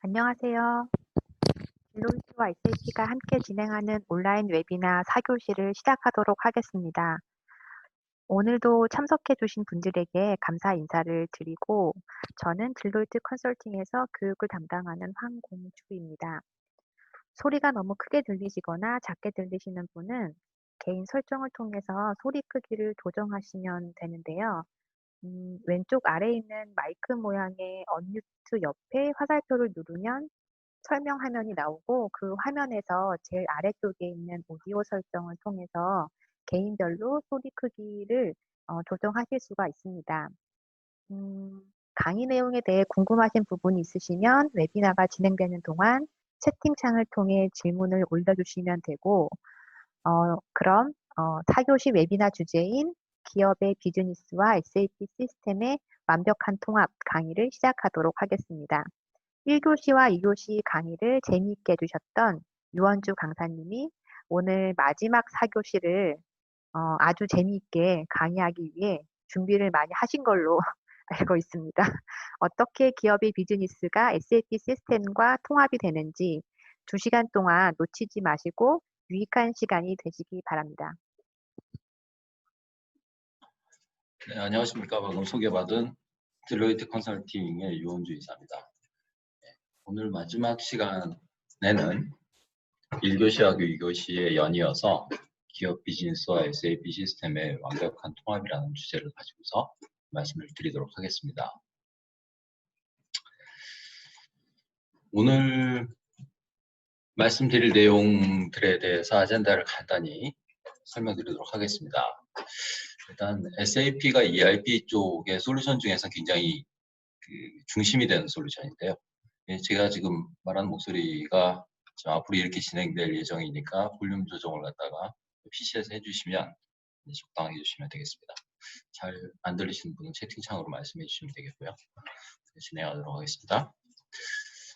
안녕하세요. 딜로이트와 SAP가 함께 진행하는 온라인 웨비나 4교시를 시작하도록 하겠습니다. 오늘도 참석해 주신 분들에게 감사 인사를 드리고 저는 딜로이트 컨설팅에서 교육을 담당하는 황공주입니다. 소리가 너무 크게 들리시거나 작게 들리시는 분은 개인 설정을 통해서 소리 크기를 조정하시면 되는데요. 왼쪽 아래에 있는 마이크 모양의 언뮤트 옆에 화살표를 누르면 설명 화면이 나오고 그 화면에서 제일 아래쪽에 있는 오디오 설정을 통해서 개인별로 소리 크기를 조정하실 수가 있습니다. 강의 내용에 대해 궁금하신 부분이 있으시면 웨비나가 진행되는 동안 채팅창을 통해 질문을 올려주시면 되고 그럼 4교시 웨비나 주제인 기업의 비즈니스와 SAP 시스템의 완벽한 통합 강의를 시작하도록 하겠습니다. 1교시와 2교시 강의를 재미있게 해주셨던 유원주 강사님이 오늘 마지막 4교시를 아주 재미있게 강의하기 위해 준비를 많이 하신 걸로 알고 있습니다. 어떻게 기업의 비즈니스가 SAP 시스템과 통합이 되는지 2시간 동안 놓치지 마시고 유익한 시간이 되시기 바랍니다. 네, 안녕하십니까. 방금 소개받은 딜로이트 컨설팅의 유원주 이사입니다. 오늘 마지막 시간에는 1교시하고 2교시에 연이어서 기업 비즈니스와 SAP 시스템의 완벽한 통합이라는 주제를 가지고서 말씀을 드리도록 하겠습니다. 오늘 말씀드릴 내용들에 대해서 아젠다를 간단히 설명드리도록 하겠습니다. 일단 SAP가 ERP 쪽의 솔루션 중에서 굉장히 중심이 되는 솔루션인데요. 제가 지금 말하는 목소리가 앞으로 이렇게 진행될 예정이니까 볼륨 조정을 갖다가 PC에서 해주시면 적당하게 해주시면 되겠습니다. 잘 안 들리시는 분은 채팅창으로 말씀해 주시면 되겠고요. 진행하도록 하겠습니다.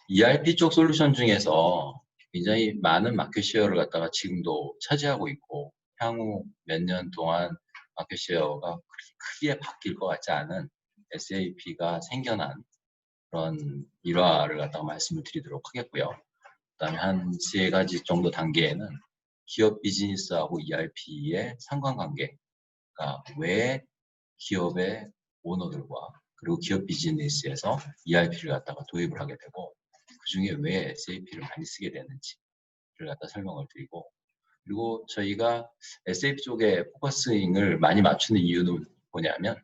ERP 쪽 솔루션 중에서 굉장히 많은 마켓 쉐어를 갖다가 지금도 차지하고 있고 향후 몇 년 동안 마켓 쉐어가 크게 바뀔 것 같지 않은 SAP가 생겨난 그런 일화를 갖다가 말씀을 드리도록 하겠고요. 그다음에 한 3가지 정도 단계에는 기업 비즈니스하고 ERP의 상관관계가 왜 기업의 오너들과 그리고 기업 비즈니스에서 ERP를 갖다가 도입을 하게 되고 그 중에 왜 SAP를 많이 쓰게 되는지를 갖다 설명을 드리고 그리고 저희가 SAP 쪽에 포커싱을 많이 맞추는 이유는 뭐냐면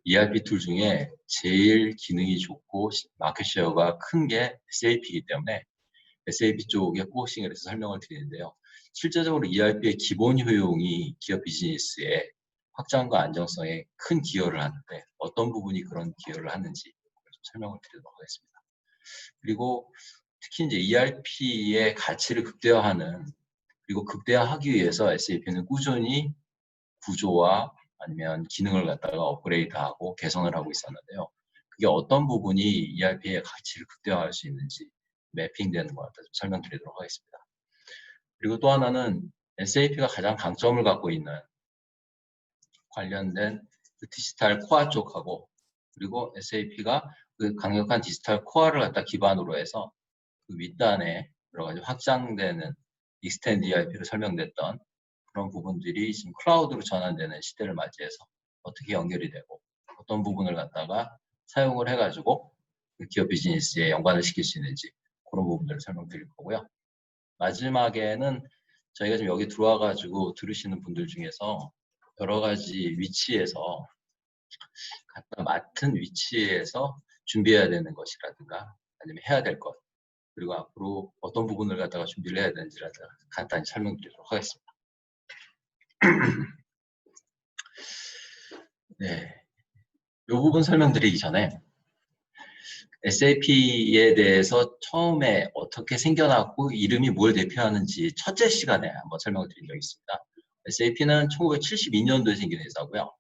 ERP 툴 중에 제일 기능이 좋고 마켓 쉐어가 큰 게 SAP이기 때문에 SAP 쪽에 포커싱을 해서 설명을 드리는데요. 실제적으로 ERP의 기본 효용이 기업 비즈니스의 확장과 안정성에 큰 기여를 하는데 어떤 부분이 그런 기여를 하는지 설명을 드리도록 하겠습니다. 그리고 특히 이제 ERP의 가치를 극대화하는 그리고 극대화하기 위해서 SAP는 꾸준히 구조와 아니면 기능을 갖다가 업그레이드하고 개선을 하고 있었는데요. 그게 어떤 부분이 ERP의 가치를 극대화할 수 있는지 매핑되는 것 같아서 설명드리도록 하겠습니다. 그리고 또 하나는 SAP가 가장 강점을 갖고 있는 관련된 그 디지털 코어 쪽하고 그리고 SAP가 그 강력한 디지털 코어를 갖다 기반으로 해서 그 윗단에 여러 가지 확장되는 익스텐드 ERP를 설명됐던 그런 부분들이 지금 클라우드로 전환되는 시대를 맞이해서 어떻게 연결이 되고 어떤 부분을 갖다가 사용을 해가지고 기업 비즈니스에 연관을 시킬 수 있는지 그런 부분들을 설명드릴 거고요. 마지막에는 저희가 지금 여기 들어와가지고 들으시는 분들 중에서 여러 가지 위치에서 갖다 맡은 위치에서 준비해야 되는 것이라든가 아니면 해야 될 것 그리고 앞으로 어떤 부분을 갖다가 준비를 해야 되는지를 간단히 설명드리도록 하겠습니다. 네, 이 부분 설명드리기 전에 SAP에 대해서 처음에 어떻게 생겨났고 이름이 뭘 대표하는지 첫째 시간에 한번 설명을 드린 적이 있습니다. SAP는 1972년도에 생긴 회사고요.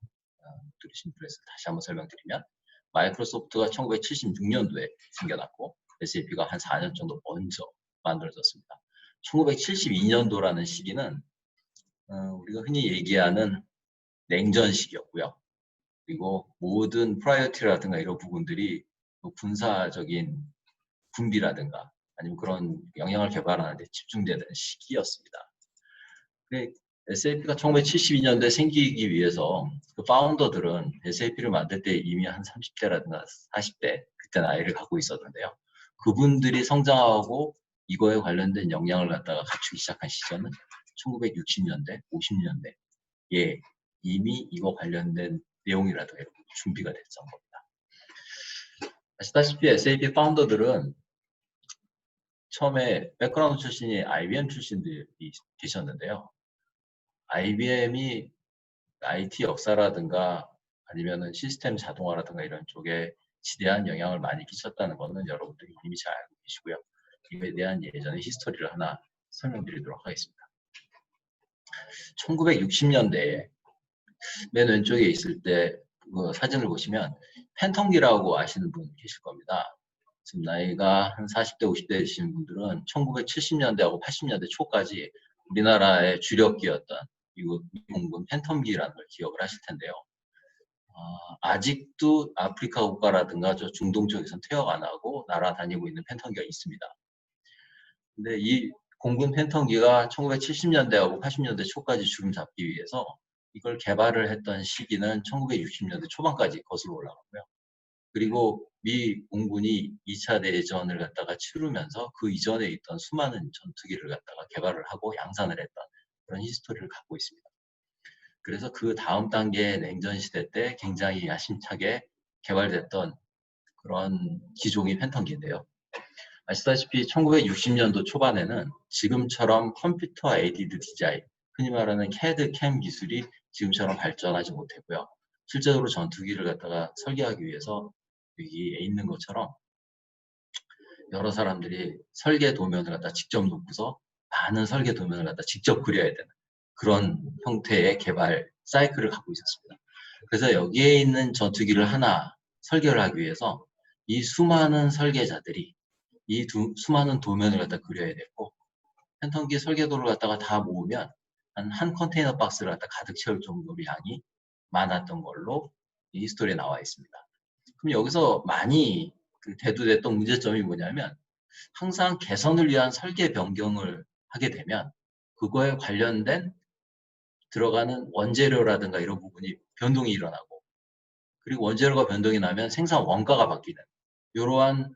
들으신 분에서 다시 한번 설명드리면 마이크로소프트가 1976년도에 생겨났고 SAP가 한 4년 정도 먼저 만들어졌습니다. 1972년도라는 시기는 우리가 흔히 얘기하는 냉전 시기였고요. 그리고 모든 프라이어티라든가 이런 부분들이 군사적인 군비라든가 아니면 그런 영향을 개발하는 데 집중되는 시기였습니다. SAP가 1972년도에 생기기 위해서 그 파운더들은 SAP를 만들 때 이미 한 30대라든가 40대 그때 나이를 갖고 있었는데요. 그분들이 성장하고 이거에 관련된 역량을 갖다가 갖추기 시작한 시점은 1960년대, 50년대에 이미 이거 관련된 내용이라도 이렇게 준비가 됐던 겁니다. 아시다시피 SAP 파운더들은 처음에 백그라운드 출신이 IBM 출신들이 계셨는데요. IBM이 IT 역사라든가 아니면은 시스템 자동화라든가 이런 쪽에 지대한 영향을 많이 끼쳤다는 것은 여러분들이 이미 잘 알고 계시고요. 이거에 대한 예전의 히스토리를 하나 설명드리도록 하겠습니다. 1960년대에 맨 왼쪽에 있을 때 그 사진을 보시면 팬텀기라고 아시는 분 계실 겁니다. 지금 나이가 한 40대, 50대 되시는 분들은 1970년대하고 80년대 초까지 우리나라의 주력기였던 미국 공군 팬텀기라는 걸 기억을 하실 텐데요. 아직도 아프리카 국가라든가 저 중동 쪽에서는 퇴역 안 하고 날아다니고 있는 팬텀기가 있습니다. 근데 이 공군 팬텀기가 1970년대하고 80년대 초까지 주름 잡기 위해서 이걸 개발을 했던 시기는 1960년대 초반까지 거슬러 올라가고요. 그리고 미 공군이 2차 대전을 갖다가 치르면서 그 이전에 있던 수많은 전투기를 갖다가 개발을 하고 양산을 했던 그런 히스토리를 갖고 있습니다. 그래서 그 다음 단계의 냉전 시대 때 굉장히 야심차게 개발됐던 그런 기종이 팬텀기인데요. 아시다시피 1960년도 초반에는 지금처럼 컴퓨터 에이디드 디자인, 흔히 말하는 CAD, CAM 기술이 지금처럼 발전하지 못했고요. 실제적으로 전투기를 갖다가 설계하기 위해서 여기에 있는 것처럼 여러 사람들이 설계 도면을 갖다 직접 놓고서 많은 설계 도면을 갖다 직접 그려야 되는 그런 형태의 개발 사이클을 갖고 있었습니다. 그래서 여기에 있는 전투기를 하나 설계를 하기 위해서 이 수많은 설계자들이 이 수많은 도면을 갖다 그려야 됐고 팬텀기 설계도를 갖다가 다 모으면 한 컨테이너 박스를 갖다 가득 채울 정도로 양이 많았던 걸로 이 히스토리에 나와 있습니다. 그럼 여기서 많이 대두됐던 문제점이 뭐냐면 항상 개선을 위한 설계 변경을 하게 되면 그거에 관련된 들어가는 원재료라든가 이런 부분이 변동이 일어나고 그리고 원재료가 변동이 나면 생산 원가가 바뀌는 이러한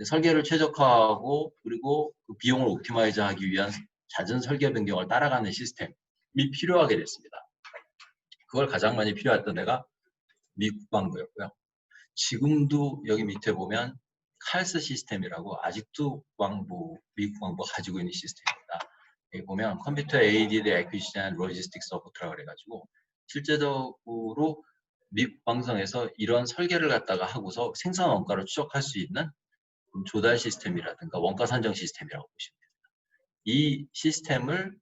설계를 최적화하고 그리고 그 비용을 옵티마이즈하기 위한 잦은 설계 변경을 따라가는 시스템이 필요하게 됐습니다. 그걸 가장 많이 필요했던 데가 미 국방부였고요. 지금도 여기 밑에 보면 칼스 시스템이라고 아직도 미 국방부가 가지고 있는 시스템입니다. 여기 보면 컴퓨터 에이디드 액퀴지션 로지스틱 서포트라고 그래가지고 실제적으로 미 국방성에서 이런 설계를 갖다가 하고서 생산 원가를 추적할 수 있는 조달 시스템이라든가 원가 산정 시스템이라고 보시면 됩니다. 이 시스템을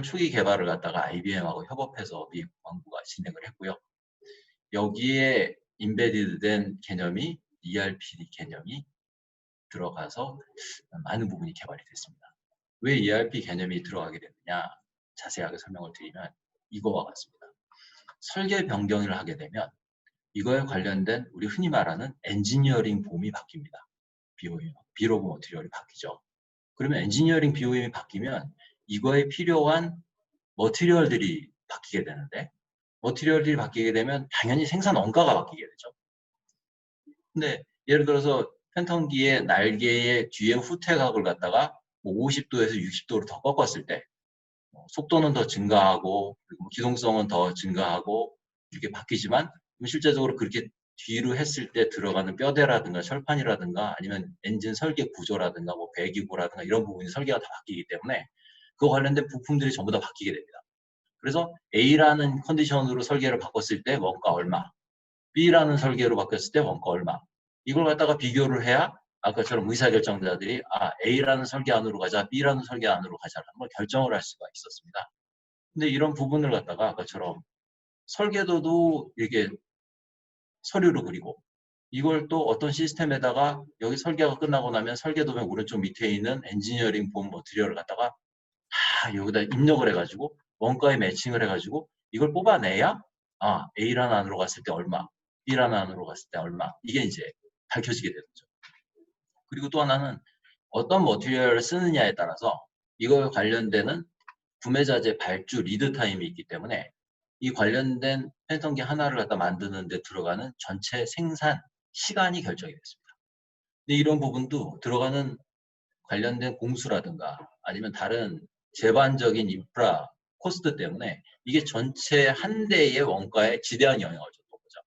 초기 개발을 갖다가 IBM하고 협업해서 미 국방부가 진행을 했고요. 여기에 인베디드된 개념이 ERP 개념이 들어가서 많은 부분이 개발이 됐습니다. 왜 ERP 개념이 들어가게 됐느냐 자세하게 설명을 드리면 이거와 같습니다. 설계 변경을 하게 되면 이거에 관련된 우리 흔히 말하는 엔지니어링 봄이 바뀝니다. 비로 오브 머티리얼이 바뀌죠. 그러면 엔지니어링 BOM이 바뀌면 이거에 필요한 머티리얼들이 바뀌게 되는데 머티리얼들이 바뀌게 되면 당연히 생산 원가가 바뀌게 되죠. 근데 예를 들어서 팬텀기의 날개의 뒤에 후퇴각을 갖다가 50도에서 60도로 더 꺾었을 때 속도는 더 증가하고 그리고 기동성은 더 증가하고 이렇게 바뀌지만 실제적으로 그렇게 뒤로 했을 때 들어가는 뼈대라든가 철판이라든가 아니면 엔진 설계 구조라든가 뭐 배기구라든가 이런 부분이 설계가 다 바뀌기 때문에 그 관련된 부품들이 전부 다 바뀌게 됩니다. 그래서 A라는 컨디션으로 설계를 바꿨을 때 원가 얼마, B라는 설계로 바뀌었을 때 원가 얼마 이걸 갖다가 비교를 해야 아까처럼 의사결정자들이 A라는 설계 안으로 가자, B라는 설계 안으로 가자라는 걸 결정을 할 수가 있었습니다. 근데 이런 부분을 갖다가 아까처럼 설계도도 이렇게 서류로 그리고 이걸 또 어떤 시스템에다가 여기 설계가 끝나고 나면 설계도면 오른쪽 밑에 있는 엔지니어링 본 머티리얼을 갖다가 다 여기다 입력을 해가지고 원가에 매칭을 해가지고 이걸 뽑아내야 A라는 안으로 갔을 때 얼마, B라는 안으로 갔을 때 얼마 이게 이제 밝혀지게 되는 거죠. 그리고 또 하나는 어떤 머티리얼을 쓰느냐에 따라서 이걸 관련되는 구매자재 발주 리드 타임이 있기 때문에 이 관련된 팬텀기 하나를 갖다 만드는 데 들어가는 전체 생산 시간이 결정이 됐습니다. 근데 이런 부분도 들어가는 관련된 공수라든가 아니면 다른 제반적인 인프라 코스트 때문에 이게 전체 한 대의 원가에 지대한 영향을 줬던 거죠.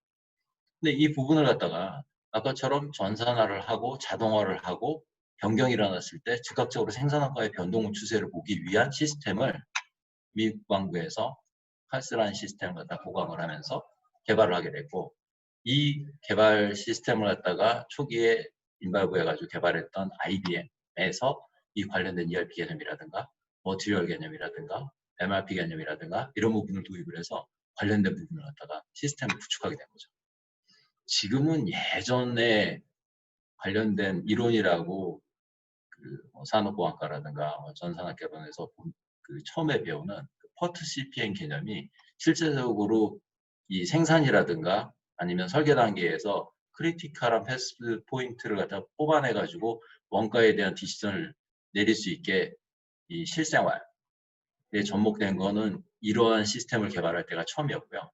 근데 이 부분을 갖다가 아까처럼 전산화를 하고 자동화를 하고 변경이 일어났을 때 즉각적으로 생산원가의 변동 추세를 보기 위한 시스템을 미국 국방부에서 칼스라는 시스템을 갖다 보강을 하면서 개발을 하게 됐고, 이 개발 시스템을 갖다가 초기에 인발부해가지고 개발했던 IBM에서 이 관련된 ERP 개념이라든가 머티리얼 개념이라든가 MRP 개념이라든가 이런 부분을 도입을 해서 관련된 부분을 갖다가 시스템을 구축하게 된 거죠. 지금은 예전에 관련된 이론이라고 산업보안과라든가 전산학개론에서 처음에 배우는 퍼트 CPM 개념이 실제적으로 이 생산이라든가 아니면 설계 단계에서 크리티컬한 패스 포인트를 갖다 뽑아내가지고 원가에 대한 디시전을 내릴 수 있게 이 실생활에 접목된 거는 이러한 시스템을 개발할 때가 처음이었고요.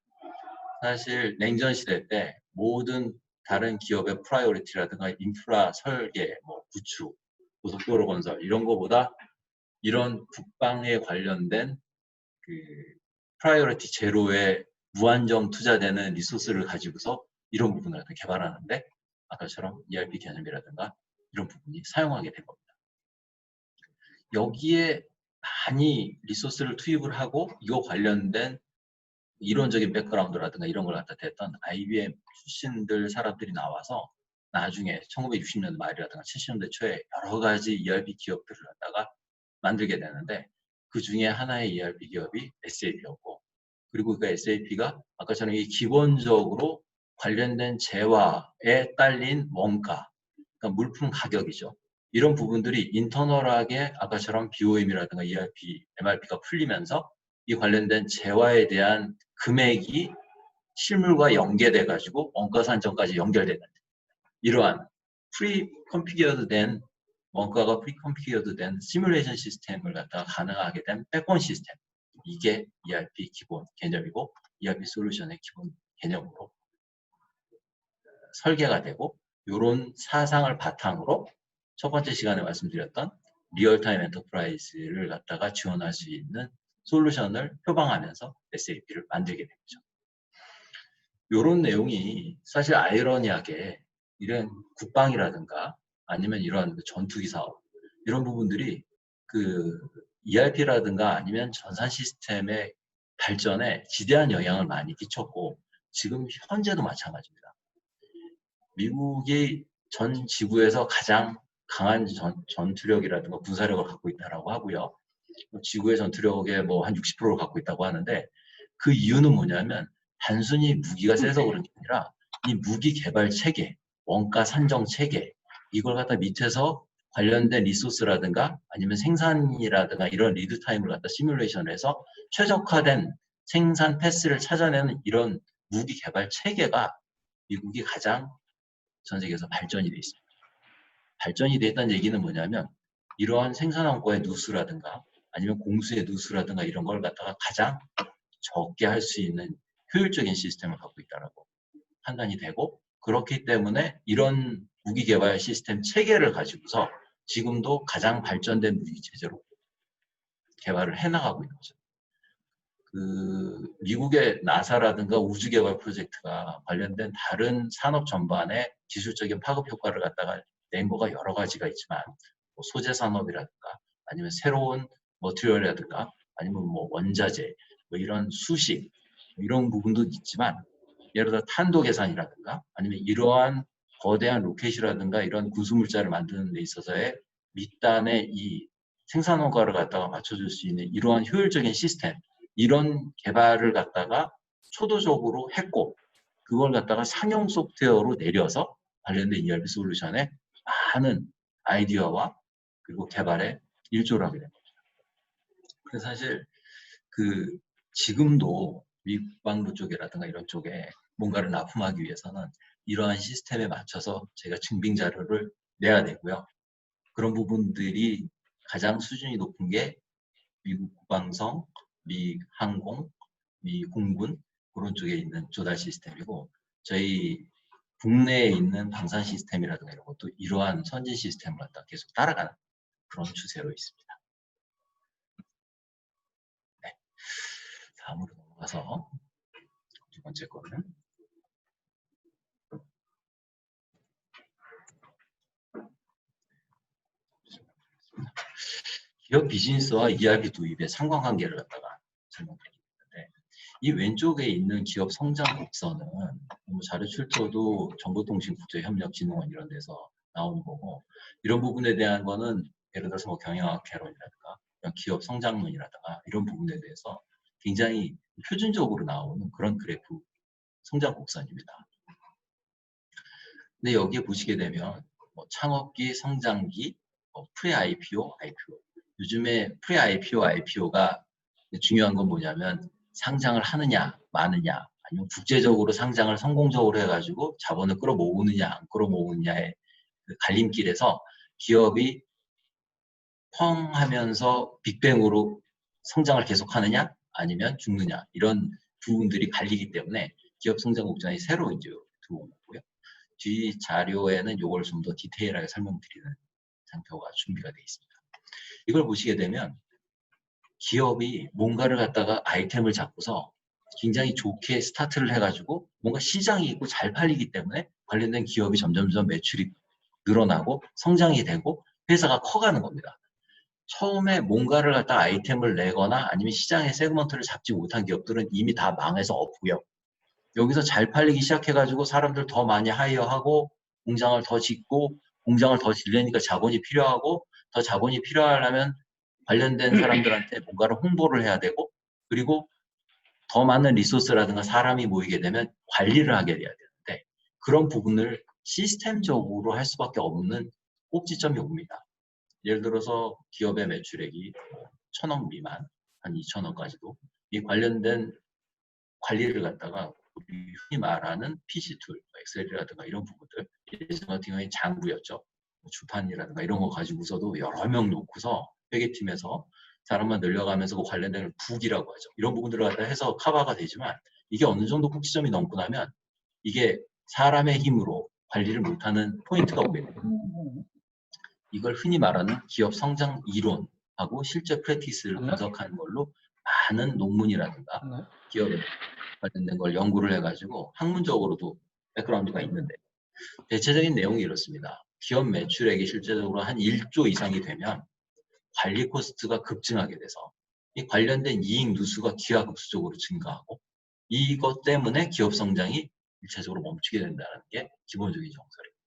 사실 냉전 시대 때 모든 다른 기업의 프라이오리티라든가 인프라 설계, 구축, 고속도로 건설 이런 거보다 이런 국방에 관련된 그 프라이오리티 제로에 무한정 투자되는 리소스를 가지고서 이런 부분을 개발하는데 아까처럼 ERP 개념이라든가 이런 부분이 사용하게 된 겁니다. 여기에 많이 리소스를 투입을 하고 이거 관련된 이론적인 백그라운드라든가 이런 걸 갖다 댔던 IBM 출신들 사람들이 나와서 나중에 1960년대 말이라든가 70년대 초에 여러 가지 ERP 기업들을 갖다가 만들게 되는데 그 중에 하나의 ERP 기업이 SAP였고, 그리고 그 SAP가 아까처럼 이 기본적으로 관련된 재화에 딸린 원가, 그러니까 물품 가격이죠. 이런 부분들이 인터널하게 아까처럼 BOM이라든가 ERP, MRP가 풀리면서 이 관련된 재화에 대한 금액이 실물과 연계돼 가지고 원가 산정까지 연결되는 이러한 프리-컨피규어드 된 원가가 프리-컨피규어드 된 시뮬레이션 시스템을 갖다가 가능하게 된 백본 시스템, 이게 ERP 기본 개념이고 ERP 솔루션의 기본 개념으로 설계가 되고, 이런 사상을 바탕으로 첫 번째 시간에 말씀드렸던 리얼타임 엔터프라이즈를 갖다가 지원할 수 있는 솔루션을 표방하면서 SAP를 만들게 된 거죠. 이런 내용이 사실 아이러니하게 이런 국방이라든가 아니면 이런 전투기 사업 이런 부분들이 그 ERP라든가 아니면 전산 시스템의 발전에 지대한 영향을 많이 끼쳤고 지금 현재도 마찬가지입니다. 미국이 전 지구에서 가장 강한 전투력이라든가 군사력을 갖고 있다고 하고요. 지구의 전투력의 한 60%를 갖고 있다고 하는데 그 이유는 뭐냐면 단순히 무기가 세서 그런 게 아니라 이 무기 개발 체계, 원가 산정 체계 이걸 갖다 밑에서 관련된 리소스라든가 아니면 생산이라든가 이런 리드 타임을 갖다 시뮬레이션을 해서 최적화된 생산 패스를 찾아내는 이런 무기 개발 체계가 미국이 가장 전 세계에서 발전이 돼 있습니다. 발전이 됐다는 얘기는 뭐냐면 이러한 생산원가의 누수라든가 아니면 공수의 누수라든가 이런 걸 갖다가 가장 적게 할 수 있는 효율적인 시스템을 갖고 있다라고 판단이 되고, 그렇기 때문에 이런 무기 개발 시스템 체계를 가지고서 지금도 가장 발전된 무기 체제로 개발을 해나가고 있는 거죠. 미국의 나사라든가 우주개발 프로젝트가 관련된 다른 산업 전반에 기술적인 파급 효과를 갖다가 낸 거가 여러 가지가 있지만 소재 산업이라든가 아니면 새로운 머티리얼이라든가 아니면 원자재 이런 수식 이런 부분도 있지만 예를 들어 탄도 계산이라든가 아니면 이러한 거대한 로켓이라든가 이런 군수물자를 만드는 데 있어서의 밑단의 이 생산 원가를 갖다가 맞춰줄 수 있는 이러한 효율적인 시스템 이런 개발을 갖다가 초도적으로 했고 그걸 갖다가 상용 소프트웨어로 내려서 관련된 ERP 솔루션에 많은 아이디어와 그리고 개발에 일조를 하게 됩니다. 그래서 사실 지금도 미국 국방부 쪽이라든가 이런 쪽에 뭔가를 납품하기 위해서는 이러한 시스템에 맞춰서 제가 증빙 자료를 내야 되고요. 그런 부분들이 가장 수준이 높은 게 미국 국방성, 미 항공, 미 공군 그런 쪽에 있는 조달 시스템이고 저희 국내에 있는 방산 시스템이라든가 이런 것도 이러한 선진 시스템을 갖다 계속 따라가는 그런 추세로 있습니다. 네. 다음으로 넘어가서 두 번째 거는 기업 비즈니스와 ERP 도입의 상관관계를 갖다가 설명드리겠는데 이 왼쪽에 있는 기업 성장 곡선은 뭐 자료 출처도 정보통신국제협력진흥원 이런 데서 나오는 거고 이런 부분에 대한 거는 예를 들어서 뭐 경영학 개론이라든가 기업 성장론이라든가 이런 부분에 대해서 굉장히 표준적으로 나오는 그런 그래프 성장 곡선입니다. 근데 여기에 보시게 되면 뭐 창업기, 성장기, 프레-IPO, IPO. 요즘에 프레-IPO, IPO가 중요한 건 뭐냐면 상장을 하느냐, 마느냐, 아니면 국제적으로 상장을 성공적으로 해가지고 자본을 끌어모으느냐, 안 끌어모으느냐의 그 갈림길에서 기업이 펑 하면서 빅뱅으로 성장을 계속하느냐, 아니면 죽느냐, 이런 부분들이 갈리기 때문에 기업 성장 곡선이 새로 이제 들어온 거고요. 뒤 자료에는 이걸 좀 더 디테일하게 설명드리는 장표가 준비가 되어 있습니다. 이걸 보시게 되면 기업이 뭔가를 갖다가 아이템을 잡고서 굉장히 좋게 스타트를 해가지고 뭔가 시장이 있고 잘 팔리기 때문에 관련된 기업이 점점점 매출이 늘어나고 성장이 되고 회사가 커가는 겁니다. 처음에 뭔가를 갖다 아이템을 내거나 아니면 시장의 세그먼트를 잡지 못한 기업들은 이미 다 망해서 없고요. 여기서 잘 팔리기 시작해가지고 사람들 더 많이 하이어하고 공장을 더 짓고 공장을 더 지려니까 자본이 필요하고 더 자본이 필요하려면 관련된 사람들한테 뭔가를 홍보를 해야 되고 그리고 더 많은 리소스라든가 사람이 모이게 되면 관리를 하게 돼야 되는데 그런 부분을 시스템적으로 할 수밖에 없는 꼭지점이 옵니다. 예를 들어서 기업의 매출액이 1,000억 미만, 한 2,000억까지도 이 관련된 관리를 갖다가 우리 흔히 말하는 PC 툴, 엑셀이라든가 이런 부분들 예전 같은 경우에 장부였죠. 주판이라든가 이런 거 가지고서도 여러 명 놓고서 회계팀에서 사람만 늘려가면서 그 관련된 북이라고 하죠. 이런 부분들을 갖다 해서 커버가 되지만 이게 어느 정도 꼭지점이 넘고 나면 이게 사람의 힘으로 관리를 못하는 포인트가 오게 돼요. 이걸 흔히 말하는 기업 성장 이론하고 실제 프랙티스를 분석하는 걸로 많은 논문이라든가 기업에 관련된 걸 연구를 해가지고 학문적으로도 백그라운드가 있는데 대체적인 내용이 이렇습니다. 기업 매출액이 실제적으로 한 1조 이상이 되면 관리 코스트가 급증하게 돼서 이 관련된 이익 누수가 기하급수적으로 증가하고 이것 때문에 기업 성장이 일차적으로 멈추게 된다는 게 기본적인 정설입니다.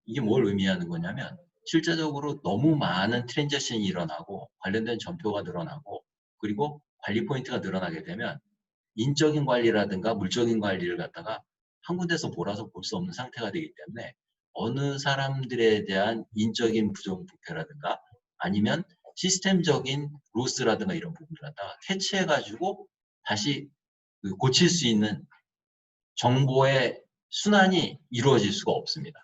이게 뭘 의미하는 거냐면 실제적으로 너무 많은 트랜잭션이 일어나고 관련된 전표가 늘어나고 그리고 관리 포인트가 늘어나게 되면 인적인 관리라든가 물적인 관리를 갖다가 한 군데서 몰아서 볼 수 없는 상태가 되기 때문에 어느 사람들에 대한 인적인 부정부패라든가 아니면 시스템적인 로스라든가 이런 부분을 갖다가 캐치해가지고 다시 고칠 수 있는 정보의 순환이 이루어질 수가 없습니다.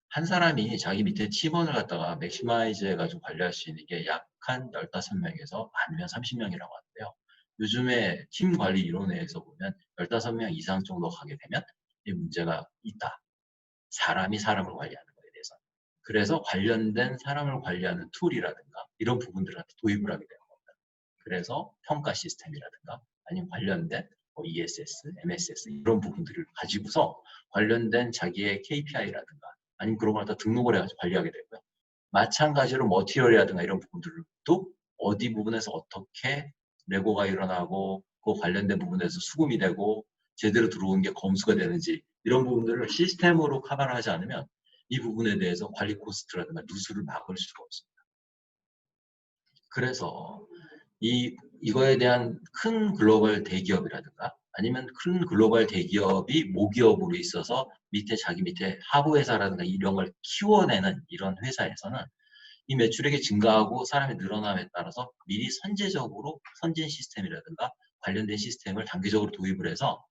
한 사람이 자기 밑에 팀원을 갖다가 맥시마이즈 해가지고 관리할 수 있는 게 약 한 15명에서 많으면 30명이라고 하는데요. 요즘에 팀 관리 이론에서 보면 15명 이상 정도 가게 되면 이 문제가 있다. 사람이 사람을 관리하는 거에 대해서. 그래서 관련된 사람을 관리하는 툴이라든가 이런 부분들을 도입을 하게 되는 겁니다. 그래서 평가 시스템이라든가 아니면 관련된 ESS, MSS 이런 부분들을 가지고서 관련된 자기의 KPI라든가 아니면 그런 걸 다 등록을 해가지고 관리하게 되고요. 마찬가지로 머티리얼이라든가 이런 부분들도 어디 부분에서 어떻게 레고가 일어나고 그 관련된 부분에서 수금이 되고 제대로 들어온 게 검수가 되는지 이런 부분들을 시스템으로 커버를 하지 않으면 이 부분에 대해서 관리 코스트라든가 누수를 막을 수가 없습니다. 그래서 이거에 대한 큰 글로벌 대기업이라든가 아니면 큰 글로벌 대기업이 모기업으로 있어서 자기 밑에 하부 회사라든가 이런 걸 키워내는 이런 회사에서는 이 매출액이 증가하고 사람이 늘어남에 따라서 미리 선제적으로 선진 시스템이라든가 관련된 시스템을 단계적으로 도입을 해서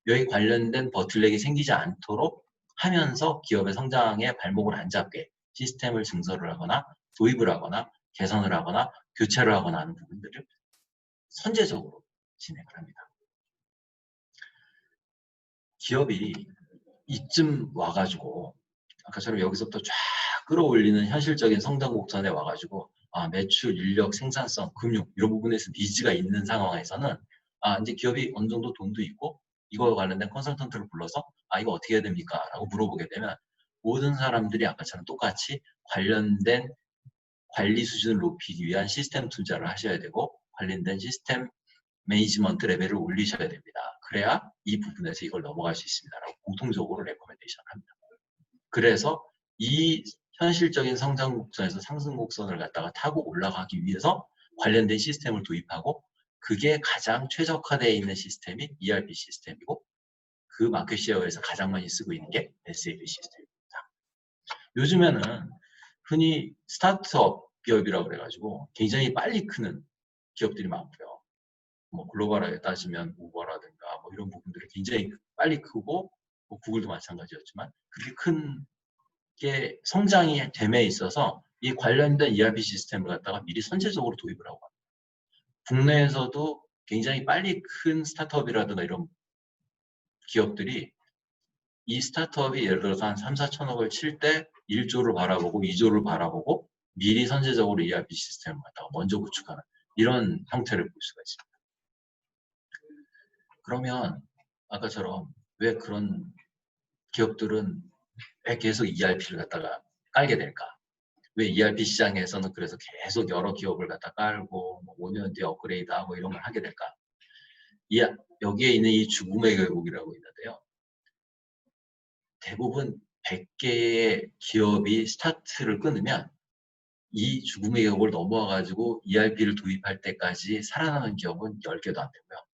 여기 관련된 버틀렉이 생기지 않도록 하면서 기업의 성장에 발목을 안 잡게 시스템을 증설을 하거나 도입을 하거나 개선을 하거나 교체를 하거나 하는 부분들을 선제적으로 진행을 합니다. 기업이 이쯤 와가지고 아까처럼 여기서부터 쫙 끌어올리는 현실적인 성장 곡선에 와가지고 매출, 인력, 생산성, 금융 이런 부분에서 니즈가 있는 상황에서는 이제 기업이 어느 정도 돈도 있고 이거 관련된 컨설턴트를 불러서 이거 어떻게 해야 됩니까? 라고 물어보게 되면 모든 사람들이 아까처럼 똑같이 관련된 관리 수준을 높이기 위한 시스템 투자를 하셔야 되고 관련된 시스템 매니지먼트 레벨을 올리셔야 됩니다. 그래야 이 부분에서 이걸 넘어갈 수 있습니다라고 공통적으로 레코멘데이션을 합니다. 그래서 이 현실적인 성장 곡선에서 상승 곡선을 갖다가 타고 올라가기 위해서 관련된 시스템을 도입하고 그게 가장 최적화되어 있는 시스템이 ERP 시스템이고 그 마켓 쉐어에서 가장 많이 쓰고 있는 게 SAP 시스템입니다. 요즘에는 흔히 스타트업 기업이라고 그래가지고 굉장히 빨리 크는 기업들이 많고요. 뭐 글로벌하게 따지면 우버라든가 뭐 이런 부분들이 굉장히 빨리 크고 뭐 구글도 마찬가지였지만 그렇게 큰 게 성장이 됨에 있어서 이 관련된 ERP 시스템을 갖다가 미리 선제적으로 도입을 하고 합니다. 국내에서도 굉장히 빨리 큰 스타트업이라든가 이런 기업들이 이 스타트업이 예를 들어서 한 3, 4천억을 칠 때 1조를 바라보고 2조를 바라보고 미리 선제적으로 ERP 시스템을 갖다가 먼저 구축하는 이런 형태를 볼 수가 있습니다. 그러면 아까처럼 왜 그런 기업들은 왜 계속 ERP를 갖다가 깔게 될까? 왜 ERP 시장에서는 그래서 계속 여러 기업을 갖다 깔고 뭐 5년 뒤에 업그레이드하고 이런 걸 하게 될까? 여기에 있는 이 죽음의 계곡이라고 있는데요. 대부분 100개의 기업이 스타트를 끊으면 이 죽음의 계곡을 넘어와가지고 ERP를 도입할 때까지 살아나는 기업은 10개도 안 되고요.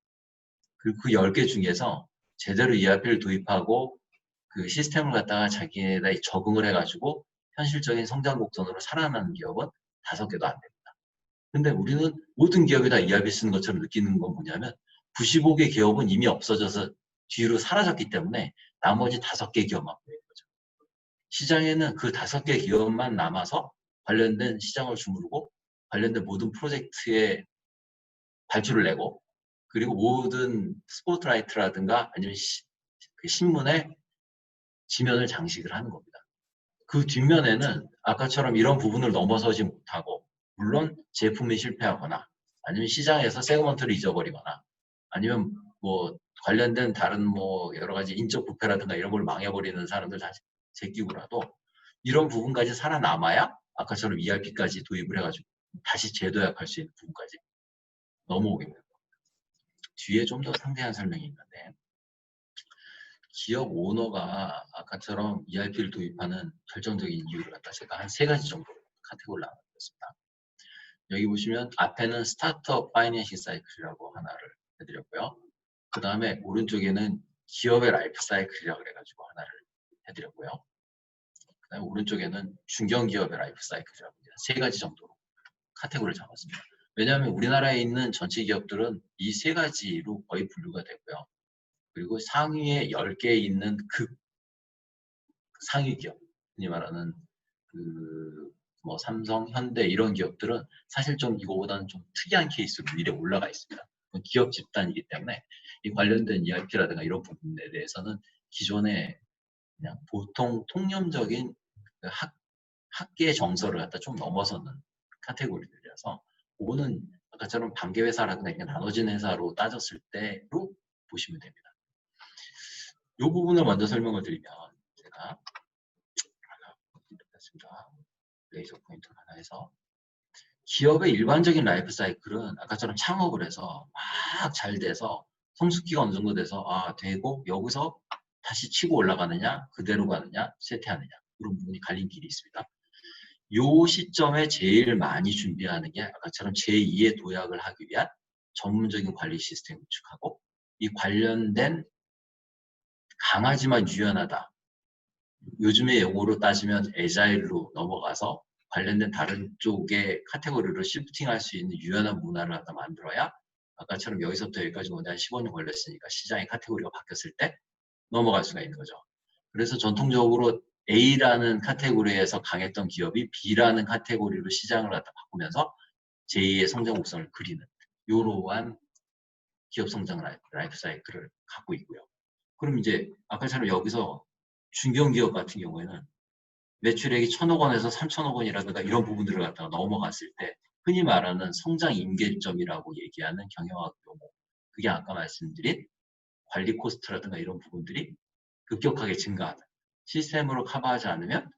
그리고 그 10개 중에서 제대로 ERP를 도입하고 그 시스템을 갖다가 자기네가 적응을 해가지고 현실적인 성장 곡선으로 살아나는 기업은 5개도 안 됩니다. 근데 우리는 모든 기업이 다 ERP 쓰는 것처럼 느끼는 건 뭐냐면 95개 기업은 이미 없어져서 뒤로 사라졌기 때문에 나머지 5개 기업만 보이는 거죠. 시장에는 그 5개 기업만 남아서 관련된 시장을 주무르고 관련된 모든 프로젝트에 발주를 내고 그리고 모든 스포트라이트라든가 아니면 그 신문에 지면을 장식을 하는 겁니다. 그 뒷면에는 아까처럼 이런 부분을 넘어서지 못하고 물론 제품이 실패하거나 아니면 시장에서 세그먼트를 잊어버리거나 아니면 뭐 관련된 다른 뭐 여러 가지 인적 부패라든가 이런 걸 망해버리는 사람들 다 제끼고라도 이런 부분까지 살아남아야 아까처럼 ERP까지 도입을 해가지고 다시 재도약할 수 있는 부분까지 넘어오게 됩니다. 뒤에 좀 더 상세한 설명이 있는데 기업 오너가 아까처럼 ERP를 도입하는 결정적인 이유를 갖다 제가 한 3가지 정도 카테고리를 나눠드렸습니다. 여기 보시면 앞에는 스타트업 파이낸싱 사이클이라고 하나를 해드렸고요. 그 다음에 오른쪽에는 기업의 라이프 사이클이라고 해가지고 하나를 해드렸고요. 그 다음에 오른쪽에는 중견기업의 라이프 사이클이라고 3가지 정도로 카테고리를 잡았습니다. 왜냐하면 우리나라에 있는 전체 기업들은 이 3가지로 거의 분류가 되고요. 그리고 상위에 10개 있는 상위 기업, 흔히 말하는 뭐 삼성, 현대 이런 기업들은 사실 좀 이거보다는 좀 특이한 케이스로 위에 올라가 있습니다. 기업 집단이기 때문에 이 관련된 ERP라든가 이런 부분에 대해서는 기존에 그냥 보통 통념적인 학계 정서를 갖다 좀 넘어서는 카테고리들이라서 그거는 아까처럼 반개 회사라든가 이렇게 나눠진 회사로 따졌을 때로 보시면 됩니다. 이 부분을 먼저 설명을 드리면 제가 레이저 포인트를 하나 해서 기업의 일반적인 라이프 사이클은 아까처럼 창업을 해서 막 잘 돼서 성숙기가 어느 정도 돼서 되고 여기서 다시 치고 올라가느냐 그대로 가느냐 쇠퇴하느냐 이런 부분이 갈린 길이 있습니다. 요 시점에 제일 많이 준비하는 게 아까처럼 제2의 도약을 하기 위한 전문적인 관리 시스템 구축하고 이 관련된 강하지만 유연하다. 요즘의 용어로 따지면 에자일로 넘어가서 관련된 다른 쪽의 카테고리로 시프팅할 수 있는 유연한 문화를 갖다 만들어야 아까처럼 여기서부터 여기까지 오는데 한 15년 걸렸으니까 시장의 카테고리가 바뀌었을 때 넘어갈 수가 있는 거죠. 그래서 전통적으로 A라는 카테고리에서 강했던 기업이 B라는 카테고리로 시장을 갖다 바꾸면서 제2의 성장 곡선을 그리는 이러한 기업 성장 라이프 사이클을 갖고 있고요. 그럼 이제 아까처럼 여기서 중견기업 같은 경우에는 매출액이 1,000억 원에서 3,000억 원이라든가 이런 부분들을 갖다가 넘어갔을 때 흔히 말하는 성장 임계점이라고 얘기하는 경영학 용어, 그게 아까 말씀드린 관리 코스트라든가 이런 부분들이 급격하게 증가하는, 시스템으로 커버하지 않으면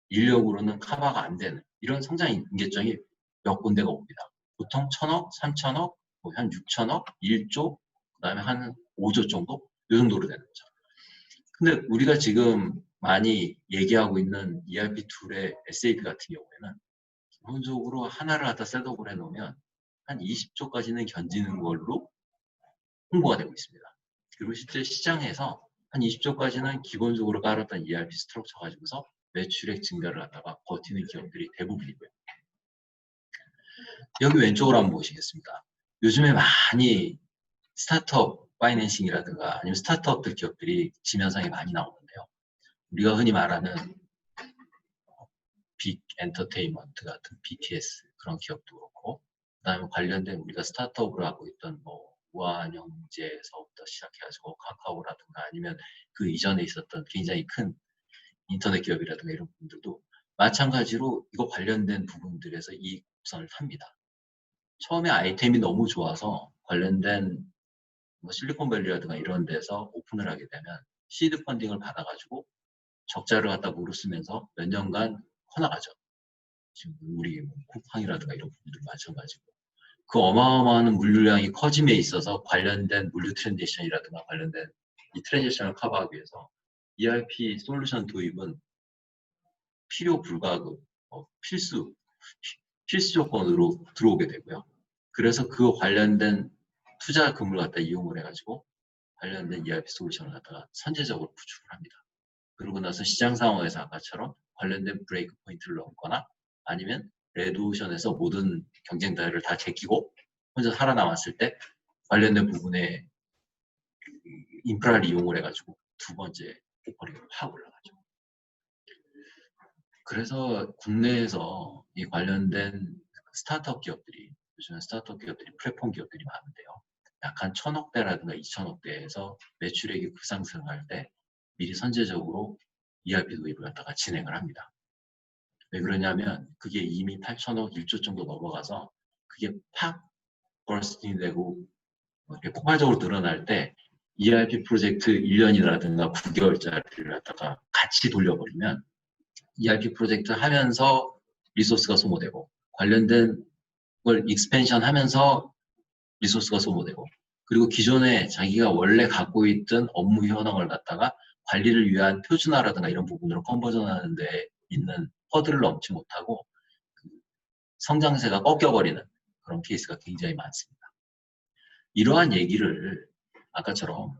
인력으로는 커버가 안 되는 이런 성장 임계점이 몇 군데가 옵니다. 보통 1,000억, 3,000억, 한 6,000억, 1조, 그 다음에 한 5조 정도? 이 정도로 되는 거죠. 근데 우리가 지금 많이 얘기하고 있는 ERP 툴의 SAP 같은 경우에는 기본적으로 하나를 갖다 셋업을 해놓으면 한 20조까지는 견디는 걸로 홍보가 되고 있습니다. 그리고 실제 시장에서 한 20조까지는 기본적으로 깔았던 ERP 스트럭처 가지고서 매출액 증가를 갖다가 버티는 기업들이 대부분이고요. 여기 왼쪽으로 한번 보시겠습니다. 요즘에 많이 스타트업 파이낸싱이라든가 아니면 스타트업들 기업들이 지면상에 많이 나오는데요. 우리가 흔히 말하는 빅 엔터테인먼트 같은 BTS 그런 기업도 그렇고, 그다음에 관련된 우리가 스타트업으로 하고 있던 뭐 우한영재에서부터 시작해가지고 카카오라든가 아니면 그 이전에 있었던 굉장히 큰 인터넷 기업이라든가 이런 부분들도 마찬가지로 이거 관련된 부분들에서 이 곡선을 탑니다. 처음에 아이템이 너무 좋아서 관련된 뭐 실리콘밸리라든가 이런 데서 오픈을 하게 되면 시드 펀딩을 받아가지고 적자를 갖다 무릅쓰면서 몇 년간 커나가죠. 지금 우리 뭐 쿠팡이라든가 이런 부분들 마찬가지고 그 어마어마한 물류량이 커짐에 있어서 관련된 물류 트랜지션이라든가 관련된 이 트랜지션을 커버하기 위해서 ERP 솔루션 도입은 필요 불가급, 필수 조건으로 들어오게 되고요. 그래서 그 관련된 투자 금을 갖다 이용을 해가지고 관련된 ERP 솔루션을 갖다가 선제적으로 구축을 합니다. 그러고 나서 시장 상황에서 아까처럼 관련된 브레이크 포인트를 넘거나 아니면 레드오션에서 모든 경쟁자를 다 제끼고 혼자 살아남았을 때 관련된 부분에 인프라를 이용을 해가지고 두 번째 포커링으로 확 올라가죠. 그래서 국내에서 이 관련된 스타트업 기업들이, 요즘 스타트업 기업들이 플랫폼 기업들이 많은데요. 약 한 1,000억대라든가 2,000억대에서 매출액이 급상승할 때 미리 선제적으로 ERP 도입을 갖다가 진행을 합니다. 왜 그러냐면 그게 이미 8,000억, 1조 정도 넘어가서 그게 팍 버스팅이 되고 이렇게 폭발적으로 늘어날 때 ERP 프로젝트 1년이라든가 9개월짜리를 갖다가 같이 돌려버리면 ERP 프로젝트 하면서 리소스가 소모되고 관련된 걸 익스펜션 하면서 리소스가 소모되고 그리고 기존에 자기가 원래 갖고 있던 업무 현황을 갖다가 관리를 위한 표준화라든가 이런 부분으로 컨버전하는 데 있는 허들을 넘지 못하고 성장세가 꺾여버리는 그런 케이스가 굉장히 많습니다. 이러한 얘기를 아까처럼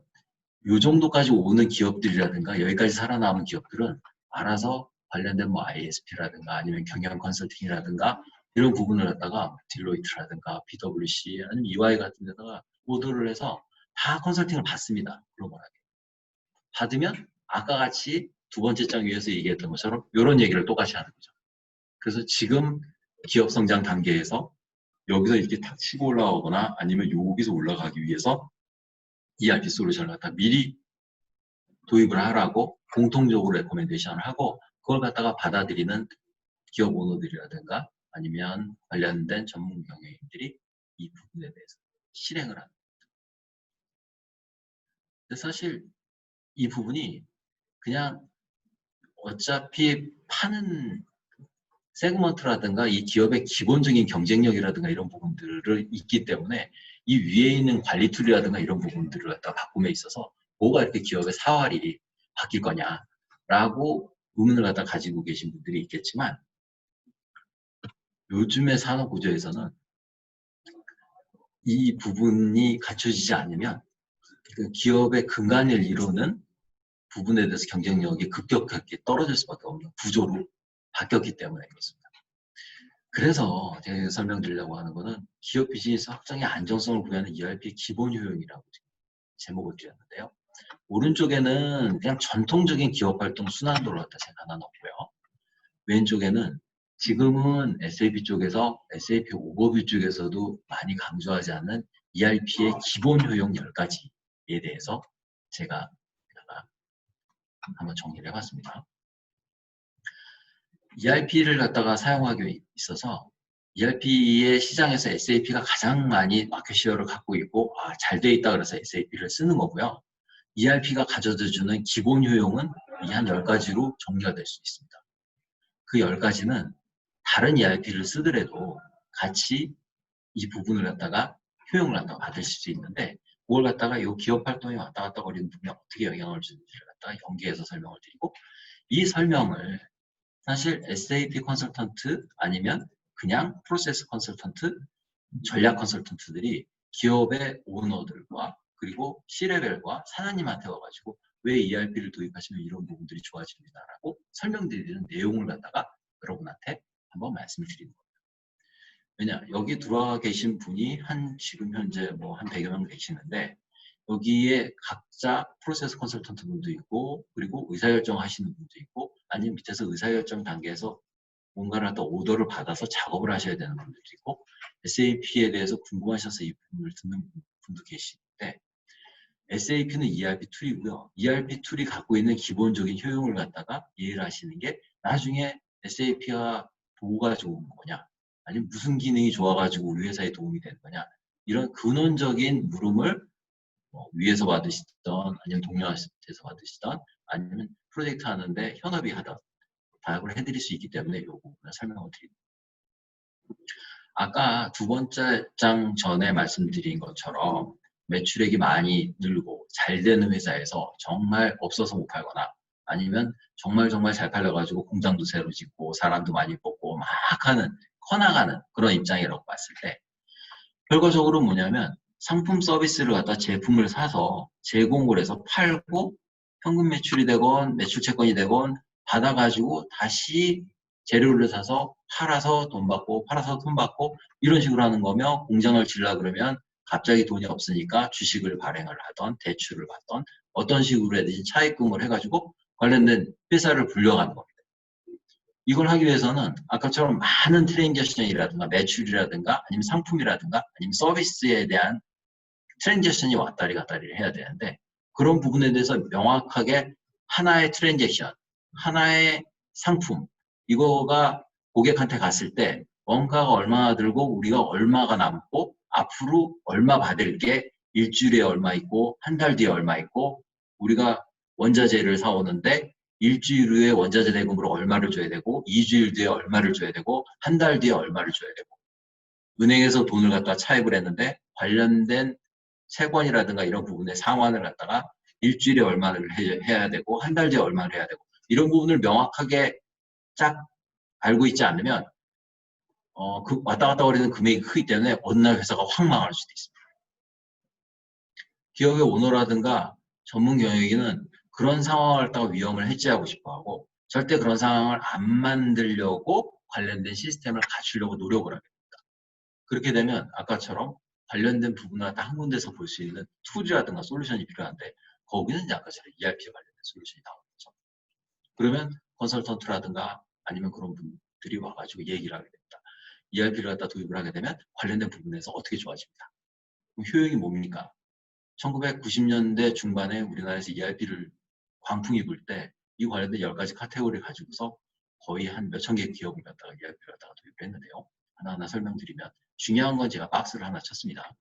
이 정도까지 오는 기업들이라든가 여기까지 살아남은 기업들은 알아서 관련된 뭐 ISP라든가 아니면 경영 컨설팅이라든가 이런 부분을 갖다가 딜로이트라든가 PwC 아니면 EY 같은 데다가 오더를 해서 다 컨설팅을 받습니다. 글로벌하게. 받으면 아까 같이 두 번째 장 위에서 얘기했던 것처럼 이런 얘기를 똑같이 하는 거죠. 그래서 지금 기업 성장 단계에서 여기서 이렇게 탁 치고 올라오거나 아니면 여기서 올라가기 위해서 ERP 솔루션을 갖다 미리 도입을 하라고 공통적으로 레코멘데이션을 하고 그걸 갖다가 받아들이는 기업 오너들이라든가 아니면 관련된 전문 경영인들이 이 부분에 대해서 실행을 합니다. 근데 사실 이 부분이 그냥 어차피 파는 세그먼트라든가 이 기업의 기본적인 경쟁력이라든가 이런 부분들을 있기 때문에 이 위에 있는 관리 툴이라든가 이런 부분들을 갖다 바꿈에 있어서 뭐가 이렇게 기업의 사활이 바뀔 거냐라고 의문을 갖다 가지고 계신 분들이 있겠지만 요즘의 산업 구조에서는 이 부분이 갖춰지지 않으면 그 기업의 근간을 이루는 부분에 대해서 경쟁력이 급격하게 떨어질 수밖에 없는 구조로 바뀌었기 때문에 그렇습니다. 그래서 제가 설명드리려고 하는 거는 기업 비즈니스 확장의 안정성을 구하는 ERP의 기본 효용이라고 제목을 드렸는데요. 오른쪽에는 그냥 전통적인 기업 활동 순환도를 갖다 제가 하나 넣고요. 왼쪽에는 지금은 SAP 쪽에서 SAP 오버뷰 쪽에서도 많이 강조하지 않는 ERP의 기본 효용 10가지에 대해서 제가 한번 정리를 해봤습니다. ERP를 갖다가 사용하기 있어서 ERP의 시장에서 SAP가 가장 많이 마켓 쉐어를 갖고 있고 잘 돼 있다 그래서 SAP를 쓰는 거고요. ERP가 가져다주는 기본 효용은 이 한 10가지로 정리가 될 수 있습니다. 그 10가지는 다른 ERP를 쓰더라도 같이 이 부분을 갖다가 효용을 갖다가 받으실 수 있는데 그걸 갖다가 이 기업 활동이 왔다 갔다 거리는 부분에 어떻게 영향을 주는지를 갖다가 연계해서 설명을 드리고 이 설명을 사실 SAP 컨설턴트 아니면 그냥 프로세스 컨설턴트, 전략 컨설턴트들이 기업의 오너들과 그리고 C레벨과 사장님한테 와가지고 왜 ERP를 도입하시면 이런 부분들이 좋아집니다라고 설명드리는 내용을 갖다가 여러분한테 한번 말씀을 드리는 겁니다. 왜냐 여기 들어와 계신 분이 지금 현재 뭐 한 100여 명 계시는데 여기에 각자 프로세스 컨설턴트 분도 있고 그리고 의사결정 하시는 분도 있고 아니면 밑에서 의사결정 단계에서 뭔가를 또 오더를 받아서 작업을 하셔야 되는 분들도 있고 SAP에 대해서 궁금하셔서 이 부분을 듣는 분도 계시는데 SAP는 ERP 툴이고요. ERP 툴이 갖고 있는 기본적인 효용을 갖다가 이해를 하시는 게 나중에 SAP가 뭐가 좋은 거냐 아니면 무슨 기능이 좋아가지고 우리 회사에 도움이 되는 거냐 이런 근원적인 물음을 위에서 받으시던 아니면 동료한테서 받으시던 아니면 프로젝트 하는데 현업이 하던 답을 해드릴 수 있기 때문에 이 부분을 설명을 드립니다. 아까 두 번째 장 전에 말씀드린 것처럼 매출액이 많이 늘고 잘 되는 회사에서 정말 없어서 못 팔거나 아니면 정말 잘 팔려가지고 공장도 새로 짓고 사람도 많이 뽑고 막 하는 커나가는 그런 입장이라고 봤을 때 결과적으로 뭐냐면 상품 서비스를 갖다 제품을 사서 제공을 해서 팔고 현금 매출이 되건 매출 채권이 되건 받아가지고 다시 재료를 사서 팔아서 돈 받고 팔아서 돈 받고 이런 식으로 하는 거며 공장을 지으려 그러면 갑자기 돈이 없으니까 주식을 발행을 하던 대출을 받던 어떤 식으로 해야되지 차입금을 해가지고 관련된 회사를 불려가는 겁니다. 이걸 하기 위해서는 아까처럼 많은 트랜잭션이라든가 매출이라든가 아니면 상품이라든가 아니면 서비스에 대한 트랜잭션이 왔다리 갔다리를 해야 되는데 그런 부분에 대해서 명확하게 하나의 트랜잭션, 하나의 상품 이거가 고객한테 갔을 때 원가가 얼마나 들고 우리가 얼마가 남고 앞으로 얼마 받을 게 일주일에 얼마 있고 한 달 뒤에 얼마 있고 우리가 원자재를 사오는데 일주일 후에 원자재 대금으로 얼마를 줘야 되고 2주일 뒤에 얼마를 줘야 되고 한 달 뒤에 얼마를 줘야 되고 은행에서 돈을 갖다 차입을 했는데 관련된 채권이라든가 이런 부분의 상환을 갖다가 일주일에 얼마를 해야 되고 한 달 뒤에 얼마를 해야 되고 이런 부분을 명확하게 쫙 알고 있지 않으면 그 왔다 갔다 거리는 금액이 크기 때문에 어느 날 회사가 확 망할 수도 있습니다. 기업의 오너라든가 전문 경영인은 그런 상황을 갖다가 위험을 해지하고 싶어하고 절대 그런 상황을 안 만들려고 관련된 시스템을 갖추려고 노력을 하게 됩니다. 그렇게 되면 아까처럼 관련된 부분을 한 군데서 볼 수 있는 툴이라든가 솔루션이 필요한데 거기는 이제 아까처럼 ERP에 관련된 솔루션이 나오겠죠. 그러면 컨설턴트라든가 아니면 그런 분들이 와가지고 얘기를 하게 됩니다. ERP를 갖다 도입을 하게 되면 관련된 부분에서 어떻게 좋아집니다. 그럼 효용이 뭡니까? 1990년대 중반에 우리나라에서 ERP를 광풍이 불 때 이 관련된 10가지 카테고리를 가지고서 거의 한 몇천 개 기업을 갖다가 ERP를 갖다가 도입을 했는데요. 하나하나 설명드리면 중요한 건 제가 박스를 하나 쳤습니다.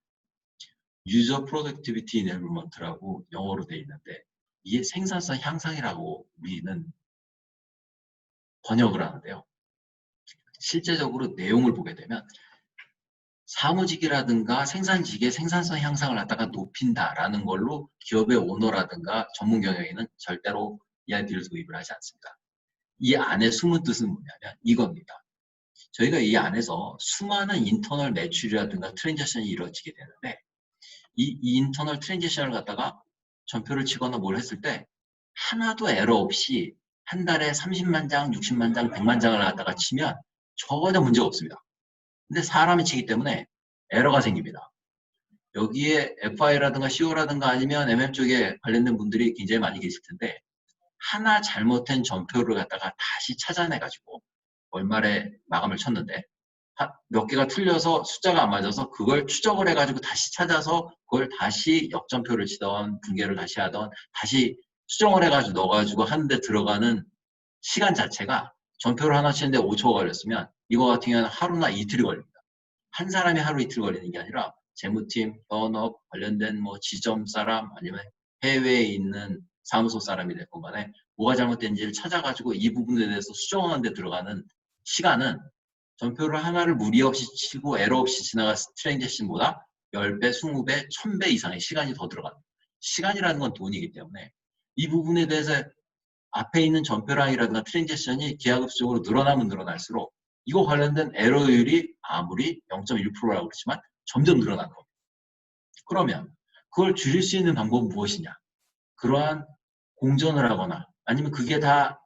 User Productivity Enablement라고 영어로 되어 있는데 이게 생산성 향상이라고 우리는 번역을 하는데요. 실제적으로 내용을 보게 되면 사무직이라든가 생산직의 생산성 향상을 갖다가 높인다라는 걸로 기업의 오너라든가 전문 경영인은 절대로 ERP를 도입을 하지 않습니다. 이 안에 숨은 뜻은 뭐냐면 이겁니다. 저희가 이 안에서 수많은 인터널 매출이라든가 트랜잭션이 이루어지게 되는데 이 인터널 트랜잭션을 갖다가 전표를 치거나 뭘 했을 때 하나도 에러 없이 한 달에 30만 장, 60만 장, 100만 장을 갖다가 치면 전혀 문제가 없습니다. 근데 사람이 치기 때문에 에러가 생깁니다. 여기에 FI라든가 CO라든가 아니면 MM 쪽에 관련된 분들이 굉장히 많이 계실 텐데 하나 잘못된 전표를 갖다가 다시 찾아내가지고 월말에 마감을 쳤는데 몇 개가 틀려서 숫자가 안 맞아서 그걸 추적을 해가지고 다시 찾아서 그걸 다시 역전표를 치던 분계를 다시 하던 다시 수정을 해가지고 넣어가지고 하는데 들어가는 시간 자체가 전표를 하나 치는데 5초가 걸렸으면 이거 같은 경우는 하루나 이틀이 걸립니다. 한 사람이 하루 이틀 걸리는 게 아니라 재무팀, 현업, 관련된 뭐 지점 사람 아니면 해외에 있는 사무소 사람이 됐건 간에 뭐가 잘못된지를 찾아가지고 이 부분에 대해서 수정하는 데 들어가는 시간은 전표를 하나를 무리 없이 치고 에러 없이 지나간 트랜잭션보다 10배, 20배, 1000배 이상의 시간이 더 들어갑니다. 시간이라는 건 돈이기 때문에 이 부분에 대해서 앞에 있는 전표량이라든가 트랜잭션이 기하급수적으로 늘어나면 늘어날수록 이거 관련된 에러율이 아무리 0.1%라고 그렇지만 점점 늘어나는 겁니다. 그러면 그걸 줄일 수 있는 방법은 무엇이냐? 그러한 공전을 하거나 아니면 그게 다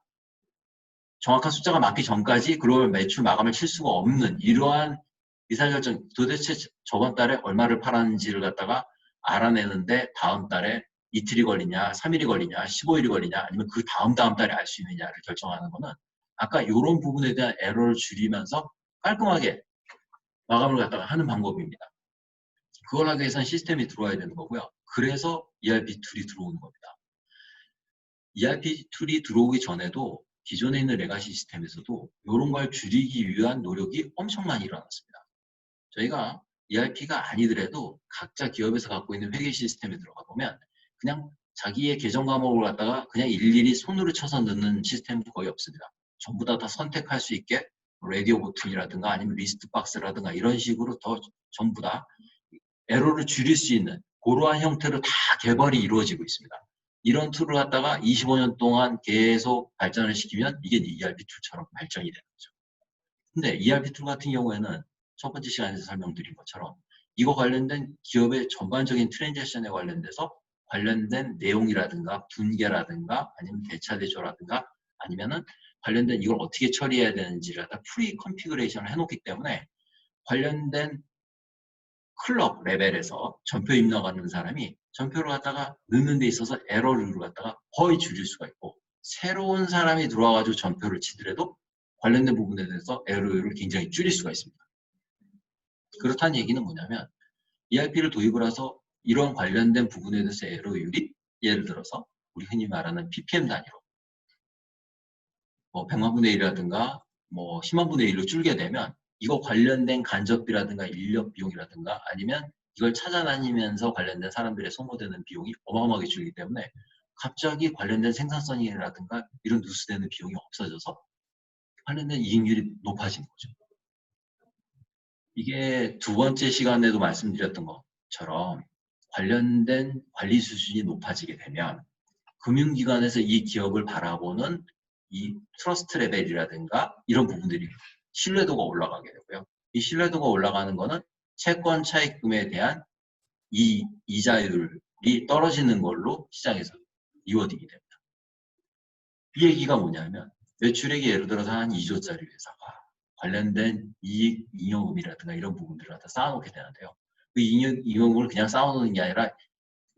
정확한 숫자가 맞기 전까지 글로벌 매출 마감을 칠 수가 없는 이러한 의사결정, 도대체 저번 달에 얼마를 팔았는지를 갖다가 알아내는데 다음 달에 이틀이 걸리냐, 3일이 걸리냐, 15일이 걸리냐, 아니면 그 다음 달에 알 수 있느냐를 결정하는 거는 아까 이런 부분에 대한 에러를 줄이면서 깔끔하게 마감을 갖다가 하는 방법입니다. 그걸 하기 위해서는 시스템이 들어와야 되는 거고요. 그래서 ERP 툴이 들어오는 겁니다. ERP 툴이 들어오기 전에도 기존에 있는 레가시 시스템에서도 이런 걸 줄이기 위한 노력이 엄청 많이 일어났습니다. 저희가 ERP가 아니더라도 각자 기업에서 갖고 있는 회계 시스템에 들어가 보면 그냥 자기의 계정 과목을 갖다가 그냥 일일이 손으로 쳐서 넣는 시스템도 거의 없습니다. 전부 다 선택할 수 있게 라디오 버튼이라든가 아니면 리스트 박스라든가 이런 식으로 전부 다 에러를 줄일 수 있는 그러한 형태로 다 개발이 이루어지고 있습니다. 이런 툴을 갖다가 25년 동안 계속 발전을 시키면 이게 ERP 툴처럼 발전이 되는 거죠. 근데 ERP 툴 같은 경우에는 첫 번째 시간에서 설명드린 것처럼 이거 관련된 기업의 전반적인 트랜잭션에 관련돼서 관련된 내용이라든가 분계라든가 아니면 대차 대조라든가 아니면은 관련된 이걸 어떻게 처리해야 되는지를 다 프리 컨피그레이션을 해놓기 때문에 관련된 클럽 레벨에서 전표 입력하는 사람이 전표를 갖다가 넣는 데 있어서 에러를 갖다가 거의 줄일 수가 있고 새로운 사람이 들어와가지고 전표를 치더라도 관련된 부분에 대해서 에러율을 굉장히 줄일 수가 있습니다. 그렇다는 얘기는 뭐냐면 ERP를 도입을 해서 이런 관련된 부분에 대해서 에러율이 예를 들어서 우리 흔히 말하는 PPM 단위로 뭐 100만 분의 1이라든가 뭐 10만 분의 1로 줄게 되면 이거 관련된 간접비라든가 인력 비용이라든가 아니면 이걸 찾아다니면서 관련된 사람들의 소모되는 비용이 어마어마하게 줄기 때문에 갑자기 관련된 생산성이라든가 이런 누수되는 비용이 없어져서 관련된 이익률이 높아지는 거죠. 이게 두 번째 시간에도 말씀드렸던 것처럼 관련된 관리 수준이 높아지게 되면 금융기관에서 이 기업을 바라보는 이 트러스트 레벨이라든가 이런 부분들이 신뢰도가 올라가게 되고요. 이 신뢰도가 올라가는 거는 채권 차익금에 대한 이 이자율이 떨어지는 걸로 시장에서 이워딩이 됩니다. 이 얘기가 뭐냐면 매출액이 예를 들어서 한 2조짜리 회사가 관련된 이익 잉여금이라든가 이런 부분들을 갖다 쌓아놓게 되는데요. 그 잉여금을 그냥 쌓아놓는 게 아니라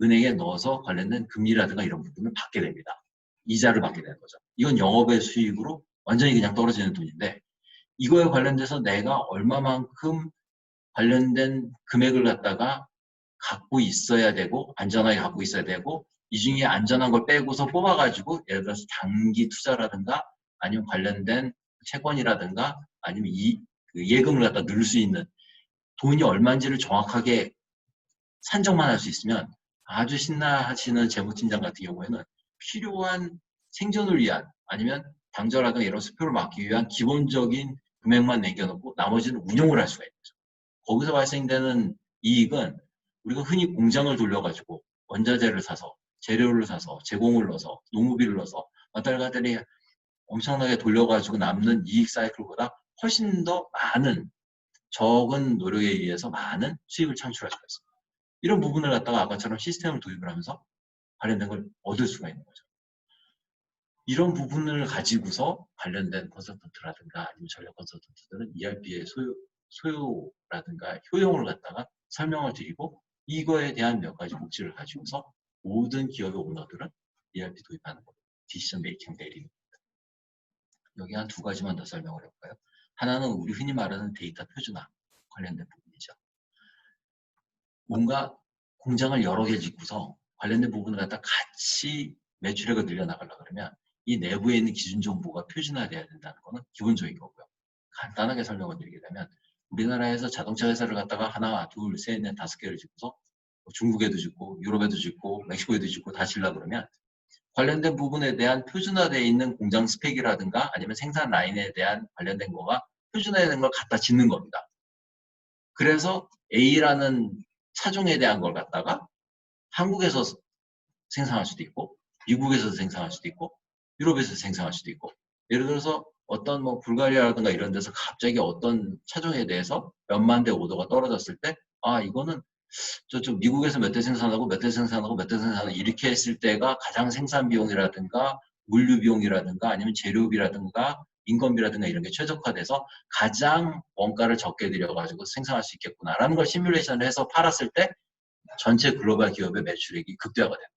은행에 넣어서 관련된 금리라든가 이런 부분을 받게 됩니다. 이자를 받게 되는 거죠. 이건 영업의 수익으로 완전히 그냥 떨어지는 돈인데 이거에 관련돼서 내가 얼마만큼 관련된 금액을 갖다가 갖고 있어야 되고 안전하게 갖고 있어야 되고 이 중에 안전한 걸 빼고서 뽑아가지고 예를 들어서 단기 투자라든가 아니면 관련된 채권이라든가 아니면 그 예금을 갖다 넣을 수 있는 돈이 얼마인지를 정확하게 산정만 할 수 있으면 아주 신나하시는 재무팀장 같은 경우에는 필요한 생존을 위한 아니면 당좌라든가 이런 수표를 막기 위한 기본적인 금액만 남겨놓고 나머지는 운용을 할 수가 있는 거죠. 거기서 발생되는 이익은 우리가 흔히 공장을 돌려가지고 원자재를 사서 재료를 사서 제공을 넣어서 농무비를 넣어서 왔다리 갔다리 엄청나게 돌려가지고 남는 이익 사이클보다 훨씬 더 많은 적은 노력에 의해서 많은 수익을 창출할 수가 있습니다. 이런 부분을 갖다가 아까처럼 시스템을 도입을 하면서 관련된 걸 얻을 수가 있는 거죠. 이런 부분을 가지고서 관련된 컨설턴트라든가 아니면 전략 컨설턴트들은 ERP의 소요라든가 효용을 갖다가 설명을 드리고 이거에 대한 몇 가지 복지를 가지고서 모든 기업의 오너들은 ERP 도입하는 거예요. 디시전 메이킹 내리는. 여기 한 두 가지만 더 설명을 해볼까요? 하나는 우리 흔히 말하는 데이터 표준화 관련된 부분이죠. 뭔가 공장을 여러 개 짓고서 관련된 부분을 갖다 같이 매출액을 늘려나가려고 그러면 이 내부에 있는 기준 정보가 표준화돼야 된다는 거는 기본적인 거고요. 간단하게 설명을 드리게 되면 우리나라에서 자동차 회사를 갖다가 하나, 둘, 셋, 넷, 다섯 개를 짓고서 중국에도 짓고 유럽에도 짓고 멕시코에도 짓고 다 짓려고 그러면 관련된 부분에 대한 표준화되어 있는 공장 스펙이라든가 아니면 생산 라인에 대한 관련된 거가 표준화되는 걸 갖다 짓는 겁니다. 그래서 A라는 차종에 대한 걸 갖다가 한국에서 생산할 수도 있고 미국에서 생산할 수도 있고 유럽에서 생산할 수도 있고 예를 들어서 어떤 뭐 불가리아라든가 이런 데서 갑자기 어떤 차종에 대해서 몇만 대 오더가 떨어졌을 때 아 이거는 저쪽 미국에서 몇 대 생산하고 몇 대 생산하고 몇 대 생산하고 이렇게 했을 때가 가장 생산 비용이라든가 물류 비용이라든가 아니면 재료비라든가 인건비라든가 이런 게 최적화돼서 가장 원가를 적게 들여가지고 생산할 수 있겠구나라는 걸 시뮬레이션을 해서 팔았을 때 전체 글로벌 기업의 매출액이 극대화가 됩니다.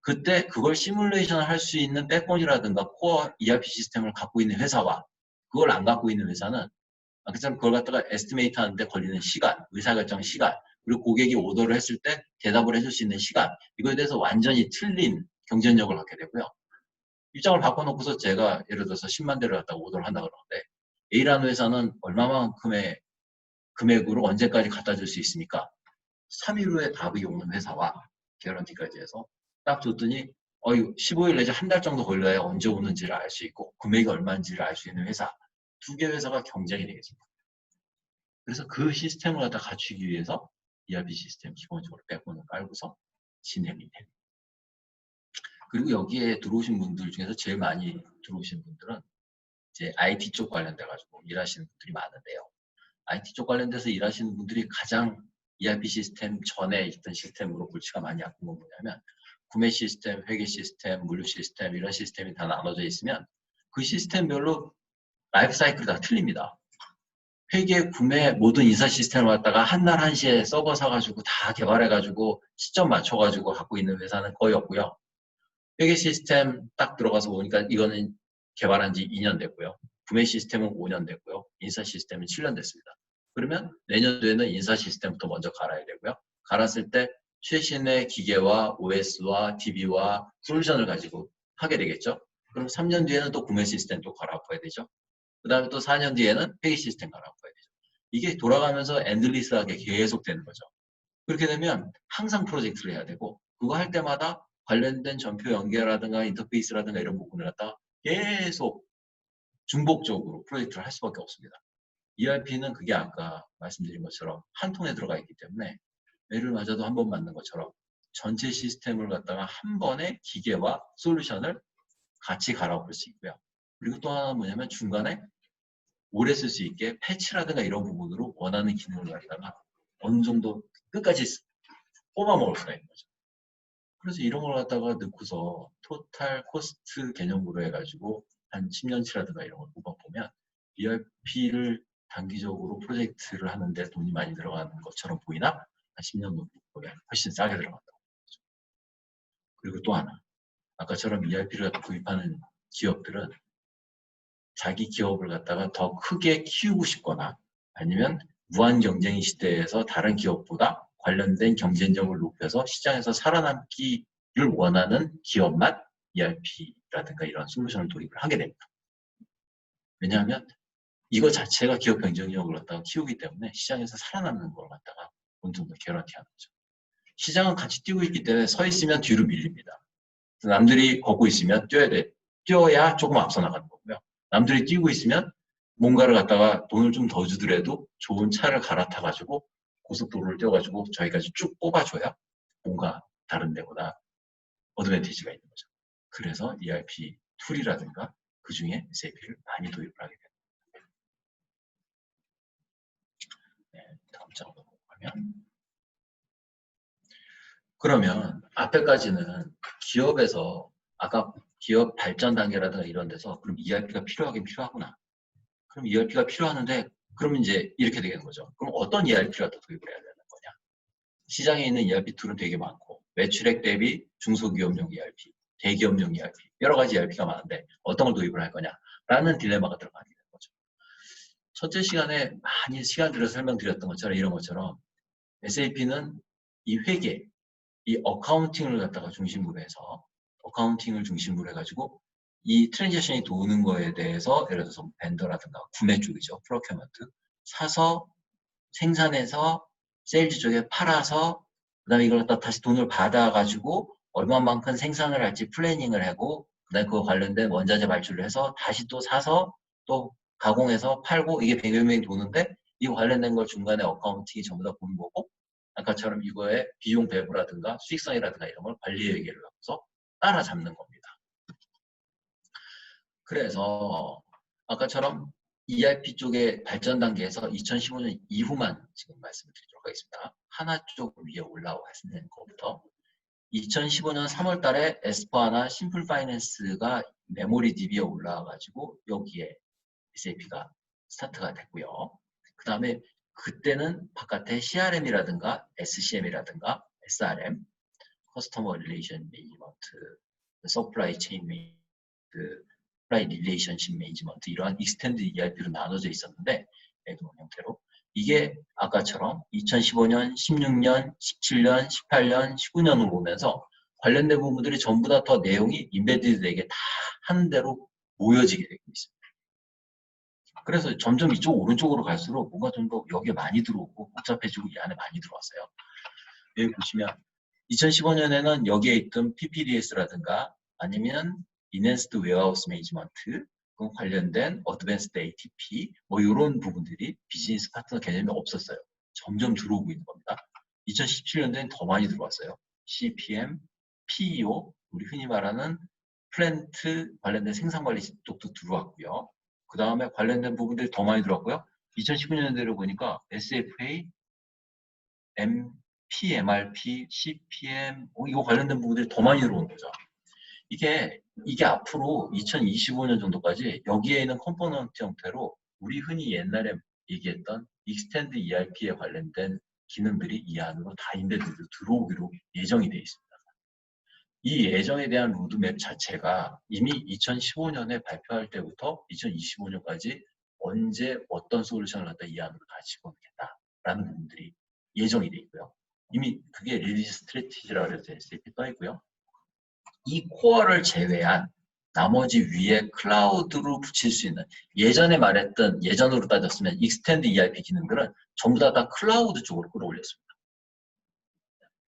그때 그걸 시뮬레이션을 할 수 있는 백본이라든가 코어 ERP 시스템을 갖고 있는 회사와 그걸 안 갖고 있는 회사는 그걸 갖다가 에스티메이트 하는데 걸리는 시간, 의사결정 시간, 그리고 고객이 오더를 했을 때 대답을 해줄 수 있는 시간, 이거에 대해서 완전히 틀린 경쟁력을 갖게 되고요. 입장을 바꿔놓고서 제가 예를 들어서 10만 대를 갖다가 오더를 한다 그러는데 A라는 회사는 얼마만큼의 금액으로 언제까지 갖다 줄 수 있습니까? 3일 후에 답이 오는 회사와 개런티까지 해서 딱 줬더니 15일 내지 한 달 정도 걸려야 언제 오는지를 알 수 있고 금액이 얼마인지를 알 수 있는 회사 두 개 회사가 경쟁이 되겠습니다. 그래서 그 시스템을 갖다 갖추기 위해서 ERP 시스템 기본적으로 백본을 깔고서 진행이 됩니다. 그리고 여기에 들어오신 분들 중에서 제일 많이 들어오신 분들은 이제 IT 쪽 관련돼 가지고 일하시는 분들이 많은데요. IT 쪽 관련돼서 일하시는 분들이 가장 ERP 시스템 전에 있던 시스템으로 골치가 많이 아픈 건 뭐냐면 구매 시스템, 회계 시스템, 물류 시스템 이런 시스템이 다 나눠져 있으면 그 시스템별로 라이프 사이클이 다 틀립니다. 회계, 구매 모든 인사 시스템을 갖다가 한날 한시에 서버 사가지고 다 개발해가지고 시점 맞춰가지고 갖고 있는 회사는 거의 없고요. 회계 시스템 딱 들어가서 보니까 이거는 개발한 지 2년 됐고요. 구매 시스템은 5년 됐고요. 인사 시스템은 7년 됐습니다. 그러면 내년도에는 인사 시스템부터 먼저 갈아야 되고요. 갈았을 때 최신의 기계와 OS와 DB와 솔루션을 가지고 하게 되겠죠. 그럼 3년 뒤에는 또 구매 시스템 또 갈아엎어야 되죠. 그 다음에 또 4년 뒤에는 회계 시스템 갈아엎어야 되죠. 이게 돌아가면서 엔들리스하게 계속 되는 거죠. 그렇게 되면 항상 프로젝트를 해야 되고 그거 할 때마다 관련된 전표 연계라든가 인터페이스라든가 이런 부분을 갖다가 계속 중복적으로 프로젝트를 할 수밖에 없습니다. ERP는 그게 아까 말씀드린 것처럼 한 통에 들어가 있기 때문에 매를 맞아도 한 번 맞는 것처럼 전체 시스템을 갖다가 한 번에 기계와 솔루션을 같이 갈아엎을 수 있고요. 그리고 또 하나 뭐냐면 중간에 오래 쓸 수 있게 패치라든가 이런 부분으로 원하는 기능을 갖다가 어느 정도 끝까지 뽑아 먹을 수가 있는 거죠. 그래서 이런 걸 갖다가 넣고서 토탈 코스트 개념으로 해가지고 한 10년치라든가 이런 걸 뽑아보면 ERP를 단기적으로 프로젝트를 하는데 돈이 많이 들어가는 것처럼 보이나 한 10년 정도 보면 훨씬 싸게 들어간다고 거죠. 그리고 또 하나 아까처럼 ERP를 구입하는 기업들은 자기 기업을 갖다가 더 크게 키우고 싶거나 아니면 무한 경쟁 시대에서 다른 기업보다 관련된 경쟁력을 높여서 시장에서 살아남기를 원하는 기업만 ERP라든가 이런 솔루션을 도입을 하게 됩니다. 왜냐하면 이거 자체가 기업 경쟁력을 갖다가 키우기 때문에 시장에서 살아남는 걸 갖다가 어느 정도 개런티하는 거죠. 시장은 같이 뛰고 있기 때문에 서 있으면 뒤로 밀립니다. 남들이 걷고 있으면 뛰어야 조금 앞서 나가는 거고요. 남들이 뛰고 있으면 뭔가를 갖다가 돈을 좀 더 주더라도 좋은 차를 갈아타가지고 고속도로를 뛰어가지고 저희까지 쭉 뽑아줘야 뭔가 다른 데보다 어드밴티지가 있는 거죠. 그래서 ERP 툴이라든가 그 중에 SAP를 많이 도입을 하게 됩니다. 네, 다음 장으로 넘어가면 그러면 앞에까지는 기업에서 아까 기업 발전 단계라든가 이런 데서 그럼 ERP가 필요하긴 필요하구나. 그럼 ERP가 필요하는데 그러면 이제 이렇게 되는 거죠. 그럼 어떤 ERP를 더 도입을 해야 되는 거냐. 시장에 있는 ERP 툴은 되게 많고 매출액 대비 중소기업용 ERP, 대기업용 ERP 여러 가지 ERP가 많은데 어떤 걸 도입을 할 거냐라는 딜레마가 들어가게 되는 거죠. 첫째 시간에 많이 시간 들여서 설명드렸던 것처럼 이런 것처럼 SAP는 이 회계, 이 어카운팅을 갖다가 중심으로 해서 어카운팅을 중심으로 해가지고 이 트랜지션이 도는 거에 대해서 예를 들어서 벤더라든가 구매 쪽이죠. 프로큐먼트 사서 생산해서 세일즈 쪽에 팔아서 그다음에 이걸 갖다 다시 돈을 받아가지고 얼마만큼 생산을 할지 플래닝을 하고 그다음에 그거 관련된 원자재 발주를 해서 다시 또 사서 또 가공해서 팔고 이게 뱅뱅뱅 도는데 이 관련된 걸 중간에 어카운팅이 전부 다 보는 거고 아까처럼 이거의 비용 배분이라든가 수익성이라든가 이런 걸 관리 회계를 하고서 따라잡는 겁니다. 그래서 아까처럼 ERP 쪽의 발전 단계에서 2015년 이후만 지금 말씀을 드리도록 하겠습니다. 하나 쪽 위에 올라왔는 것부터 2015년 3월 달에 S4하나 심플 파이낸스가 메모리 DB에 올라와가지고 여기에 SAP가 스타트가 됐고요. 그 다음에 그때는 바깥에 CRM이라든가 SCM이라든가 SRM, 커스터머 릴레이션 매니지먼트, 서플라이 체인 매니지먼트, 서플라이 릴레이션십 매니지먼트 이러한 익스텐드 ERP로 나눠져 있었는데 이런 형태로 이게 아까처럼 2015년, 16년, 17년, 18년, 19년으로 오면서 관련된 부분들이 전부 다 더 내용이 인베디드 되게 다 한 대로 모여지게 되고 있습니다. 그래서 점점 이쪽 오른쪽으로 갈수록 뭔가 좀 더 여기에 많이 들어오고 복잡해지고 이 안에 많이 들어왔어요. 여기 보시면 2015년에는 여기에 있던 PPDS라든가 아니면 Enhanced Warehouse Management 그 관련된 Advanced ATP 뭐 이런 부분들이 비즈니스 파트너 개념이 없었어요. 점점 들어오고 있는 겁니다. 2017년도에는 더 많이 들어왔어요. CPM, PEO, 우리 흔히 말하는 플랜트 관련된 생산관리 쪽도 들어왔고요. 그 다음에 관련된 부분들이 더 많이 들어왔고요. 2019년도를 보니까 SFA, PMRP, CPM 이거 관련된 부분들이 더 많이 들어오는 거죠. 이게 앞으로 2025년 정도까지 여기에 있는 컴포넌트 형태로 우리 흔히 옛날에 얘기했던 익스텐드 ERP에 관련된 기능들이 이 안으로 다 인베드로 들어오기로 예정이 되어 있습니다. 이 예정에 대한 로드맵 자체가 이미 2015년에 발표할 때부터 2025년까지 언제 어떤 솔루션을 갖다 이 안으로 다 집어넣겠다라는 부분들이 예정이 되어 있고요. 이미 그게 릴리즈 스트래티지라고 해서 SAP 떠 있고요. 이 코어를 제외한 나머지 위에 클라우드로 붙일 수 있는 예전에 말했던 예전으로 따졌으면 익스텐드 ERP 기능들은 전부 다 클라우드 쪽으로 끌어올렸습니다.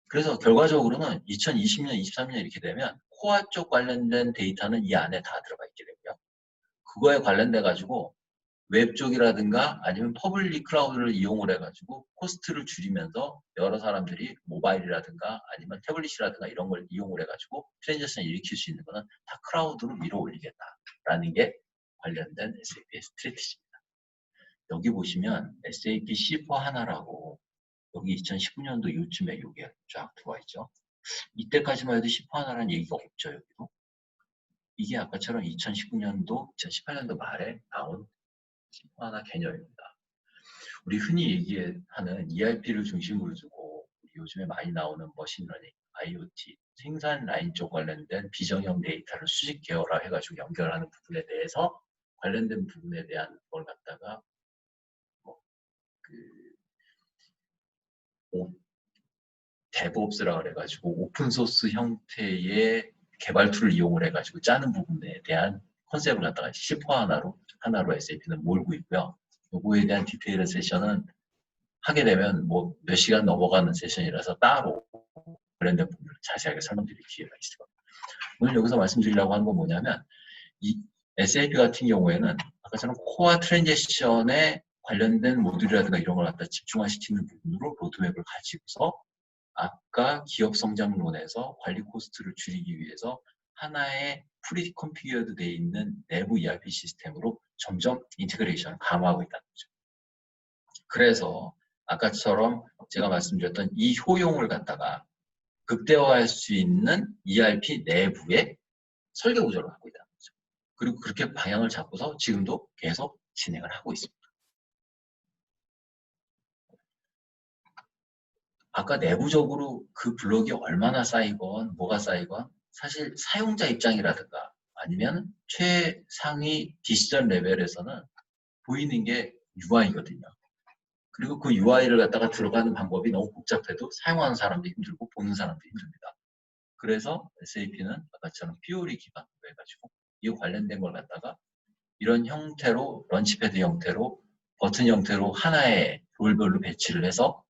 그래서 결과적으로는 2020년, 23년 이렇게 되면 코어 쪽 관련된 데이터는 이 안에 다 들어가 있게 되고요. 그거에 관련돼 가지고 웹 쪽이라든가 아니면 퍼블릭 클라우드를 이용을 해가지고 코스트를 줄이면서 여러 사람들이 모바일이라든가 아니면 태블릿이라든가 이런 걸 이용을 해가지고 트랜지션을 일으킬 수 있는 거는 다 클라우드로 밀어 올리겠다라는 게 관련된 SAP의 스트래티지입니다. 여기 보시면 SAP C4 하나라고 여기 2019년도 요쯤에 이게 쫙 들어와 있죠. 이때까지만 해도 C4 하나라는 얘기가 없죠. 여기도. 이게 아까처럼 2019년도, 2018년도 말에 나온 하나 개념입니다. 우리 흔히 얘기하는 ERP를 중심으로 두고 요즘에 많이 나오는 머신러닝, IoT, 생산 라인 쪽 관련된 비정형 데이터를 수직 계열화 해가지고 연결하는 부분에 대해서 관련된 부분에 대한 걸 갖다가 DevOps라 그래가지고 오픈소스 형태의 개발 툴을 이용을 해가지고 짜는 부분에 대한 컨셉을 갖다가 C4 하나로 SAP는 몰고 있고요. 요거에 대한 디테일한 세션은 하게 되면 뭐 몇 시간 넘어가는 세션이라서 따로 관련된 부분을 자세하게 설명드릴 기회가 있을 겁니다. 오늘 여기서 말씀드리려고 하는 건 뭐냐면 이 SAP 같은 경우에는 아까처럼 코어 트랜지션에 관련된 모듈이라든가 이런 걸 갖다 집중화시키는 부분으로 로드맵을 가지고서 아까 기업 성장론에서 관리 코스트를 줄이기 위해서 하나의 프리 컨피규어드 되어 있는 내부 ERP 시스템으로 점점 인테그레이션을 강화하고 있다는 거죠. 그래서 아까처럼 제가 말씀드렸던 이 효용을 갖다가 극대화할 수 있는 ERP 내부의 설계 구조를 갖고 있다는 거죠. 그리고 그렇게 방향을 잡고서 지금도 계속 진행을 하고 있습니다. 아까 내부적으로 그 블록이 얼마나 쌓이건 뭐가 쌓이건 사실 사용자 입장이라든가 아니면 최상위 디지털 레벨에서는 보이는 게 UI거든요. 그리고 그 UI를 갖다가 들어가는 방법이 너무 복잡해도 사용하는 사람도 힘들고 보는 사람도 힘듭니다. 그래서 SAP는 아까처럼 PO리 기반으로 해가지고 이 관련된 걸 갖다가 이런 형태로 런치패드 형태로 버튼 형태로 하나의 롤별로 배치를 해서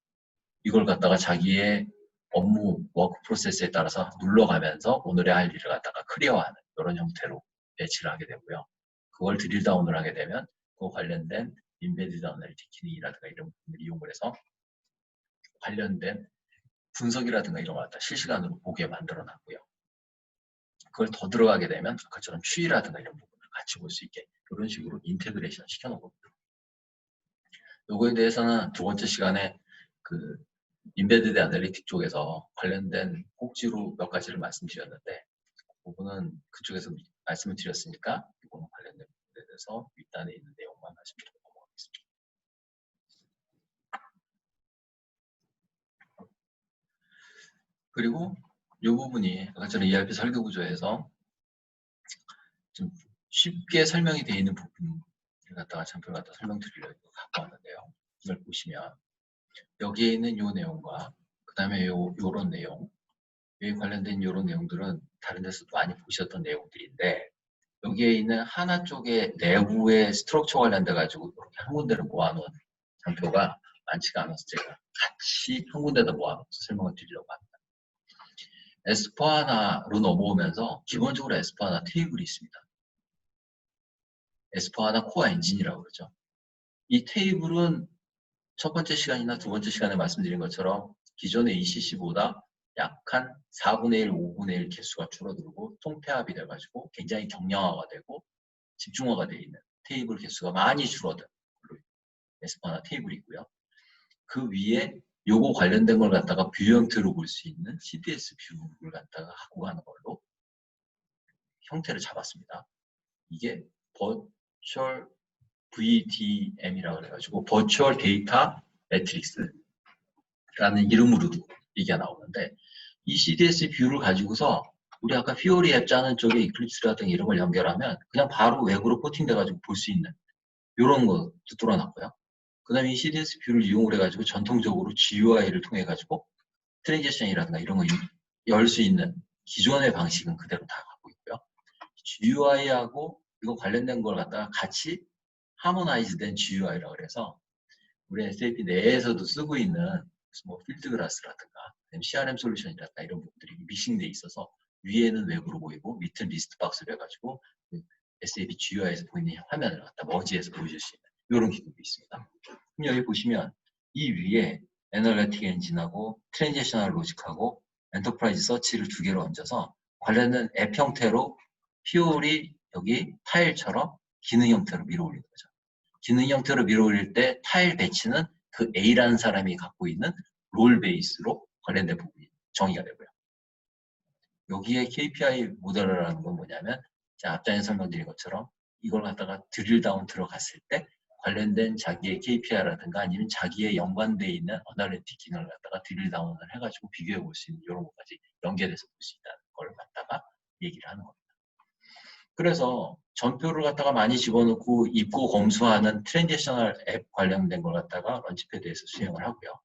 이걸 갖다가 자기의 업무 워크 프로세스에 따라서 눌러가면서 오늘의 할 일을 갖다가 클리어하는 이런 형태로 배치를 하게 되고요. 그걸 드릴 다운을 하게 되면 그 관련된 인베디드 어널리틱 기능이라든가 이런 부분을 이용을 해서 관련된 분석이라든가 이런 걸 갖다 실시간으로 보게 만들어 놨고요. 그걸 더 들어가게 되면 아까처럼 추이라든가 이런 부분을 같이 볼 수 있게 이런 식으로 인테그레이션 시켜놓은 겁니다. 요거에 대해서는 두 번째 시간에 그 인베디드 어널리틱 쪽에서 관련된 꼭지로 몇 가지를 말씀드렸는데 그 부분은 그쪽에서 말씀을 드렸으니까 이거는 관련된 부분에 대해서 윗단에 있는 내용만 말씀드리고 넘어가겠습니다. 그리고 이 부분이 아까 전에 ERP 설계 구조에서 좀 쉽게 설명이 되어 있는 부분을 갖다가 잠깐 갖다 설명드리려고 갖고 왔는데요. 이걸 보시면 여기에 있는 이 내용과 그 다음에 요런 내용, 여기 관련된 이런 내용들은 다른 데서도 많이 보셨던 내용들인데 여기에 있는 하나 쪽에 내부의 스트럭처 관련돼 가지고 이렇게 한 군데를 모아놓은 장표가 많지가 않아서 제가 같이 한 군데다 모아놓고 설명을 드리려고 합니다. S4HANA로 넘어오면서 기본적으로 S4HANA 테이블이 있습니다. S4HANA 코어 엔진이라고 그러죠. 이 테이블은 첫 번째 시간이나 두 번째 시간에 말씀드린 것처럼 기존의 ECC보다 약 한 4분의 1, 5분의 1 개수가 줄어들고 통폐합이 돼가지고 굉장히 경량화가 되고 집중화가 되어 있는 테이블 개수가 많이 줄어든 S4HANA 테이블이고요. 그 위에 요거 관련된 걸 갖다가 뷰 형태로 볼 수 있는 CDS 뷰를 갖다가 갖고 가는 걸로 형태를 잡았습니다. 이게 버추얼 VDM이라고 해가지고 버추얼 데이터 매트릭스라는 이름으로도 얘기가 나오는데 이 CDS 뷰를 가지고서 우리 아까 피오리 앱 짜는 쪽에 이클립스라든가 이런 걸 연결하면 그냥 바로 웹으로 포팅돼가지고 볼 수 있는 이런 것도 뚫어놨고요. 그 다음에 이 CDS 뷰를 이용을 해가지고 전통적으로 GUI를 통해가지고 트랜지션이라든가 이런 거 열 수 있는 기존의 방식은 그대로 다 갖고 있고요. GUI하고 이거 관련된 걸 갖다가 같이 하모나이즈된 GUI라고 해서 우리 SAP 내에서도 쓰고 있는 뭐 필드그라스라든가 CRM 솔루션이라든가 이런 부분들이 믹싱돼 있어서 위에는 웹으로 보이고 밑은 리스트 박스로 해가지고 SAP GUI에서 보이는 화면을 갖다 머지해서 보여줄 수 있는 이런 기능도 있습니다. 그럼 여기 보시면 이 위에 애널리틱 엔진하고 트랜지셔널 로직하고 엔터프라이즈 서치를 두 개로 얹어서 관련된 앱 형태로 피올이 여기 파일처럼 기능 형태로 밀어올리는 거죠. 기능 형태로 밀어올릴 때 파일 배치는 그 A라는 사람이 갖고 있는 롤 베이스로 관련된 부분이 정의가 되고요. 여기에 KPI 모델이라는 건 뭐냐면 제가 앞전에 설명드린 것처럼 이걸 갖다가 드릴 다운 들어갔을 때 관련된 자기의 KPI라든가 아니면 자기의 연관되어 있는 어널리틱 기능을 갖다가 드릴 다운을 해가지고 비교해 볼 수 있는 이런 것까지 연결해서 볼 수 있다는 걸 갖다가 얘기를 하는 겁니다. 그래서 전표를 갖다가 많이 집어넣고 입고 검수하는 트랜지셔널 앱 관련된 걸 갖다가 런치패드에서 수행을 하고요.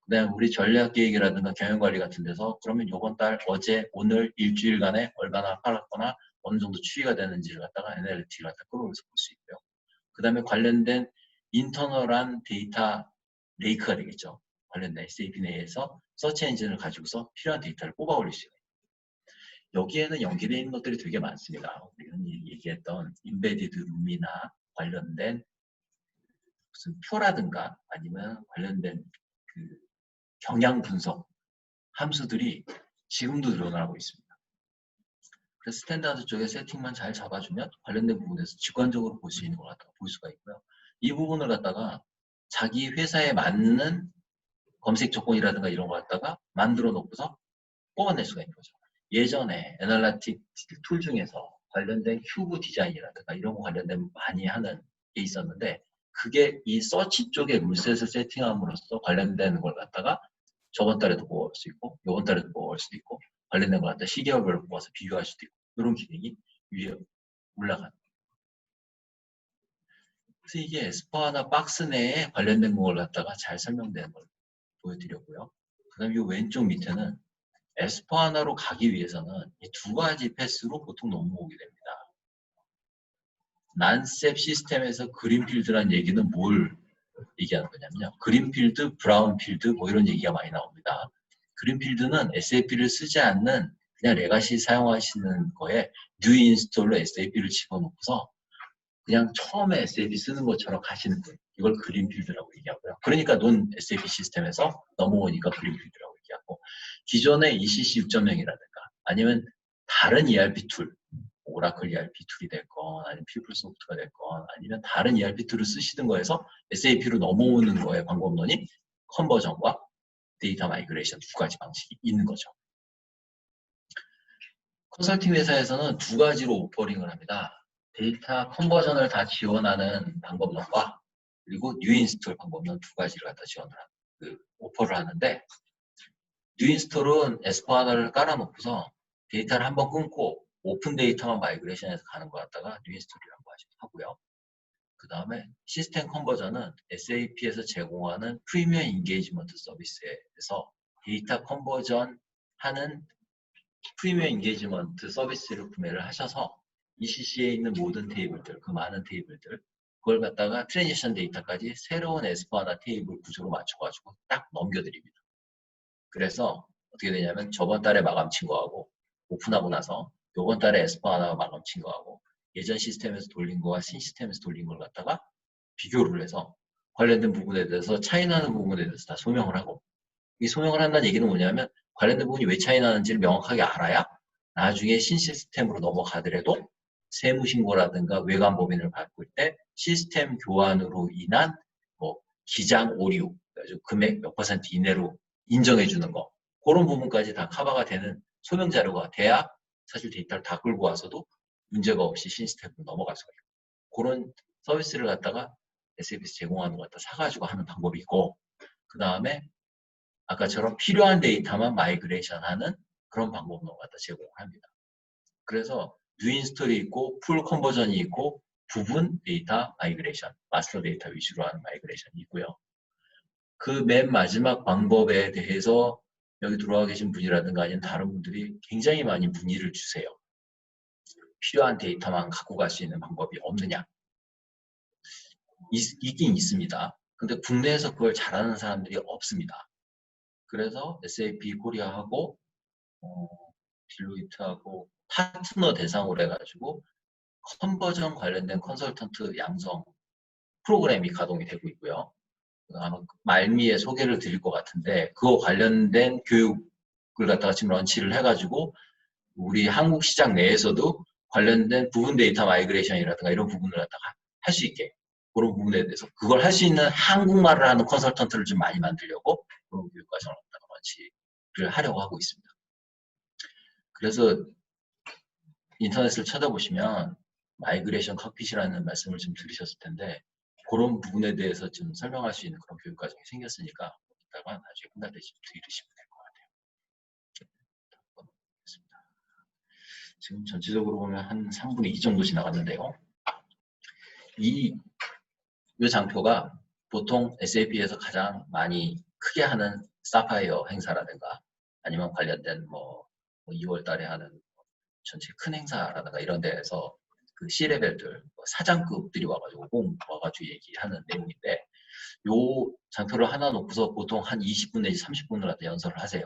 그 다음에 우리 전략 계획이라든가 경영관리 같은 데서 그러면 이번 달, 어제, 오늘, 일주일간에 얼마나 팔았거나 어느 정도 추이가 되는지를 갖다가 애널리틱을 갖다가 끌어올려서 볼 수 있고요. 그 다음에 관련된 인터널한 데이터 레이크가 되겠죠. 관련된 SAP 내에서 서치 엔진을 가지고서 필요한 데이터를 뽑아 올릴 수 있어요. 여기에는 연계되어 있는 것들이 되게 많습니다. 우리가 얘기했던 인베디드 룸이나 관련된 무슨 표라든가 아니면 관련된 그 경향 분석 함수들이 지금도 늘어나고 있습니다. 그래서 스탠다드 쪽에 세팅만 잘 잡아주면 관련된 부분에서 직관적으로 볼 수 있는 것 같다고 볼 수가 있고요. 이 부분을 갖다가 자기 회사에 맞는 검색 조건이라든가 이런 걸 갖다가 만들어 놓고서 뽑아낼 수가 있는 거죠. 예전에 애널리틱 툴 중에서 관련된 큐브 디자인이라든가 이런 거 관련된 많이 하는 게 있었는데 그게 이 서치 쪽에 룰셋을 세팅함으로써 관련된 걸 갖다가 저번 달에도 모을 수 있고 이번 달에도 모을 수도 있고 관련된 걸 갖다 시계열별로 모아서 비교할 수도 있고 이런 기능이 위에 올라가는. 그래서 이게 에스포아나 박스 내에 관련된 걸 갖다가 잘 설명되는 걸 보여드렸고요. 그 다음에 이 왼쪽 밑에는 에스포아나로 가기 위해서는 이 두 가지 패스로 보통 넘어오게 됩니다. 난셉 시스템에서 그린필드라는 얘기는 뭘 얘기하는 거냐면요. 그린필드, 브라운필드 뭐 이런 얘기가 많이 나옵니다. 그린필드는 SAP를 쓰지 않는 그냥 레가시 사용하시는 거에 뉴 인스톨로 SAP를 집어넣고서 그냥 처음에 SAP 쓰는 것처럼 가시는 분. 이걸 그린필드라고 얘기하고요. 그러니까 논 SAP 시스템에서 넘어오니까 그린필드라고 얘기하고 기존의 ECC 6.0이라든가 아니면 다른 ERP 툴 오라클 ERP 툴이 됐건 아니면 피플소프트가 됐건 아니면 다른 ERP 툴을 쓰시는 거에서 SAP로 넘어오는 거의 방법론이 컨버전과 데이터 마이그레이션 두 가지 방식이 있는 거죠. 컨설팅 회사에서는 두 가지로 오퍼링을 합니다. 데이터 컨버전을 다 지원하는 방법론과 그리고 뉴 인스톨 방법론 두 가지를 갖다 오퍼를 하는데 뉴 인스톨은 S4하나를 깔아놓고서 데이터를 한번 끊고 오픈 데이터만 마이그레이션해서 가는 거 갖다가 뉴 인스톨이라고 하고요. 그 다음에 시스템 컨버전은 SAP에서 제공하는 프리미엄 인게이지먼트 서비스에서 데이터 컨버전 하는 프리미엄 인게이지먼트 서비스를 구매를 하셔서 ECC에 있는 모든 테이블들, 그 많은 테이블들 그걸 갖다가 트랜지션 데이터까지 새로운 S4하나 테이블 구조로 맞춰가지고 딱 넘겨드립니다. 그래서 어떻게 되냐면 저번 달에 마감 친 거하고 오픈하고 나서 이번 달에 S4하나가 마감 친 거하고 예전 시스템에서 돌린 거와 신 시스템에서 돌린 걸 갖다가 비교를 해서 관련된 부분에 대해서 차이나는 부분에 대해서 다 소명을 하고 이 소명을 한다는 얘기는 뭐냐면 관련된 부분이 왜 차이나는지를 명확하게 알아야 나중에 신 시스템으로 넘어가더라도 세무신고라든가 외관법인을 바꿀 때 시스템 교환으로 인한 뭐 기장 오류, 금액 몇 % 이내로 인정해주는 거 그런 부분까지 다 커버가 되는 소명 자료가 돼야 사실 데이터를 다 끌고 와서도 문제가 없이 시스템으로 넘어갈 수가 있고 그런 서비스를 갖다가 SAP에서 제공하는 것 갖다 사가지고 하는 방법이 있고 그 다음에 아까처럼 필요한 데이터만 마이그레이션 하는 그런 방법을 갖다 제공을 합니다. 그래서 뉴 인스톨이 있고 풀 컨버전이 있고 부분 데이터 마이그레이션, 마스터 데이터 위주로 하는 마이그레이션이 있고요. 그 맨 마지막 방법에 대해서 여기 들어와 계신 분이라든가 아니면 다른 분들이 굉장히 많이 문의를 주세요. 필요한 데이터만 갖고 갈 수 있는 방법이 없느냐? 있긴 있습니다. 근데 국내에서 그걸 잘하는 사람들이 없습니다. 그래서 SAP 코리아하고 딜로이트하고 파트너 대상으로 해가지고 컨버전 관련된 컨설턴트 양성 프로그램이 가동이 되고 있고요. 아마 말미에 소개를 드릴 것 같은데 그거 관련된 교육을 갖다가 지금 런치를 해가지고 우리 한국 시장 내에서도 관련된 부분 데이터 마이그레이션이라든가 이런 부분을 갖다가 할 수 있게 그런 부분에 대해서 그걸 할 수 있는 한국말을 하는 컨설턴트를 좀 많이 만들려고 그런 교육 과정을 갖다가 런치를 하려고 하고 있습니다. 그래서 인터넷을 찾아보시면 마이그레이션 칵핏이라는 말씀을 좀 들으셨을 텐데 그런 부분에 대해서 좀 설명할 수 있는 그런 교육 과정이 생겼으니까 이따가 나중에 끝날 때 좀 들으시면 될 것 같아요. 지금 전체적으로 보면 한 3분의 2 정도 지나갔는데요. 이 장표가 보통 SAP에서 가장 많이 크게 하는 사파이어 행사라든가 아니면 관련된 뭐 2월 달에 하는 전체 큰 행사라든가 이런 데에서 그 C레벨들, 사장급들이 와가지고 꼭 와가지고 얘기하는 내용인데 요 장표를 하나 놓고서 보통 한 20분 내지 30분을 갖다 연설을 하세요.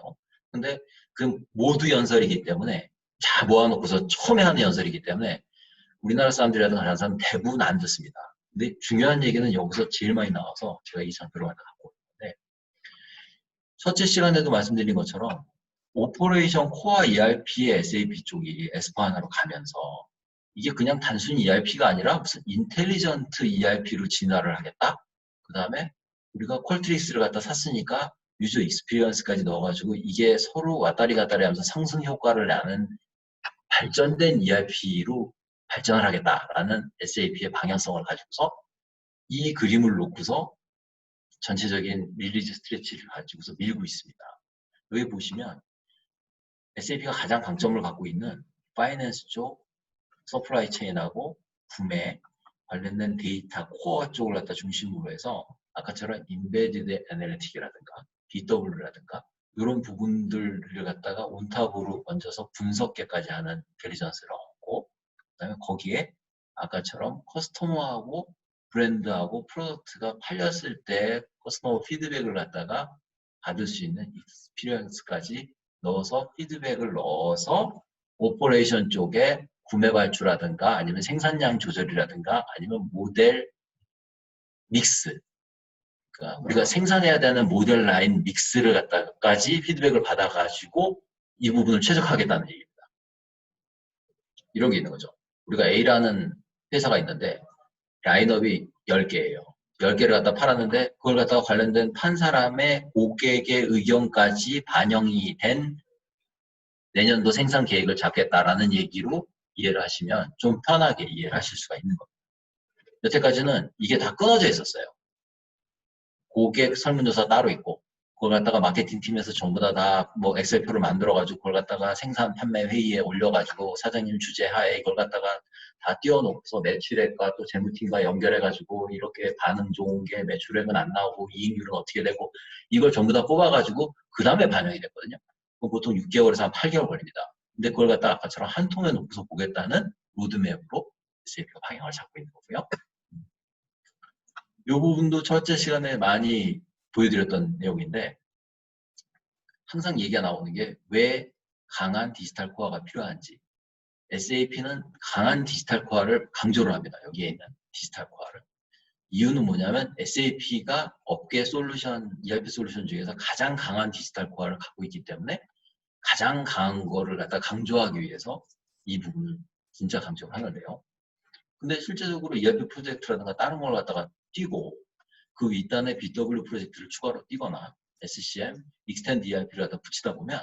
근데 그 모두 연설이기 때문에 다 모아놓고서 처음에 하는 연설이기 때문에 우리나라 사람들이라든가 다른 사람 대부분 안 듣습니다. 근데 중요한 얘기는 여기서 제일 많이 나와서 제가 이 장표를 갖다 갖고 있는데 첫째 시간에도 말씀드린 것처럼 오퍼레이션 코어 ERP의 SAP 쪽이 S4하나로 가면서 이게 그냥 단순히 ERP가 아니라 무슨 인텔리전트 ERP로 진화를 하겠다. 그 다음에 우리가 퀄트릭스를 갖다 샀으니까 유저 익스피리언스까지 넣어가지고 이게 서로 왔다리 갔다리 하면서 상승 효과를 내는 발전된 ERP로 발전을 하겠다라는 SAP의 방향성을 가지고서 이 그림을 놓고서 전체적인 릴리즈 스트레치를 가지고서 밀고 있습니다. 여기 보시면 SAP가 가장 강점을 갖고 있는 파이낸스 쪽 서플라이 체인하고 구매 관련된 데이터 코어 쪽을 갖다 중심으로 해서 아까처럼 인베디드 애널리틱이라든가 BW라든가 이런 부분들을 갖다가 온탑으로 얹어서 분석계까지 하는 델리전스를 얻고 그다음에 거기에 아까처럼 커스터머하고 브랜드하고 프로덕트가 팔렸을 때 커스터머 피드백을 갖다가 받을 수 있는 익스피리언스까지 넣어서 피드백을 넣어서 오퍼레이션 쪽에 구매 발주라든가 아니면 생산량 조절이라든가 아니면 모델 믹스 그러니까 우리가 생산해야 되는 모델 라인 믹스를 갖다까지 피드백을 받아가지고 이 부분을 최적화하겠다는 얘기입니다. 이런 게 있는 거죠. 우리가 A라는 회사가 있는데 라인업이 10개예요. 10개를 갖다 팔았는데 그걸 갖다가 관련된 판 사람의 고객의 의견까지 반영이 된 내년도 생산 계획을 잡겠다라는 얘기로 이해를 하시면 좀 편하게 이해를 하실 수가 있는 겁니다. 여태까지는 이게 다 끊어져 있었어요. 고객 설문조사 따로 있고 그걸 갖다가 마케팅팀에서 전부 다 뭐 엑셀표를 만들어가지고 그걸 갖다가 생산 판매 회의에 올려가지고 사장님 주재하에 이걸 갖다가 다 띄워놓고서 매출액과 또 재무팀과 연결해가지고 이렇게 반응 좋은 게 매출액은 안 나오고 이익률은 어떻게 되고 이걸 전부 다 뽑아가지고 그 다음에 반영이 됐거든요. 보통 6개월에서 한 8개월 걸립니다. 근데 그걸 갖다가 아까처럼 한 통에 놓고서 보겠다는 로드맵으로 SAP가 방향을 잡고 있는 거고요. 이 부분도 첫째 시간에 많이 보여드렸던 내용인데 항상 얘기가 나오는 게 왜 강한 디지털 코어가 필요한지 SAP는 강한 디지털 코어를 강조를 합니다. 여기에 있는 디지털 코어를. 이유는 뭐냐면 SAP가 업계 솔루션, ERP 솔루션 중에서 가장 강한 디지털 코어를 갖고 있기 때문에 가장 강한 거를 갖다 강조하기 위해서 이 부분을 진짜 강조를 하는데요. 근데 실제적으로 ERP 프로젝트라든가 다른 걸 갖다가 띄고 그 윗단에 BW 프로젝트를 추가로 띄거나 SCM, Extend ERP를 갖다 붙이다 보면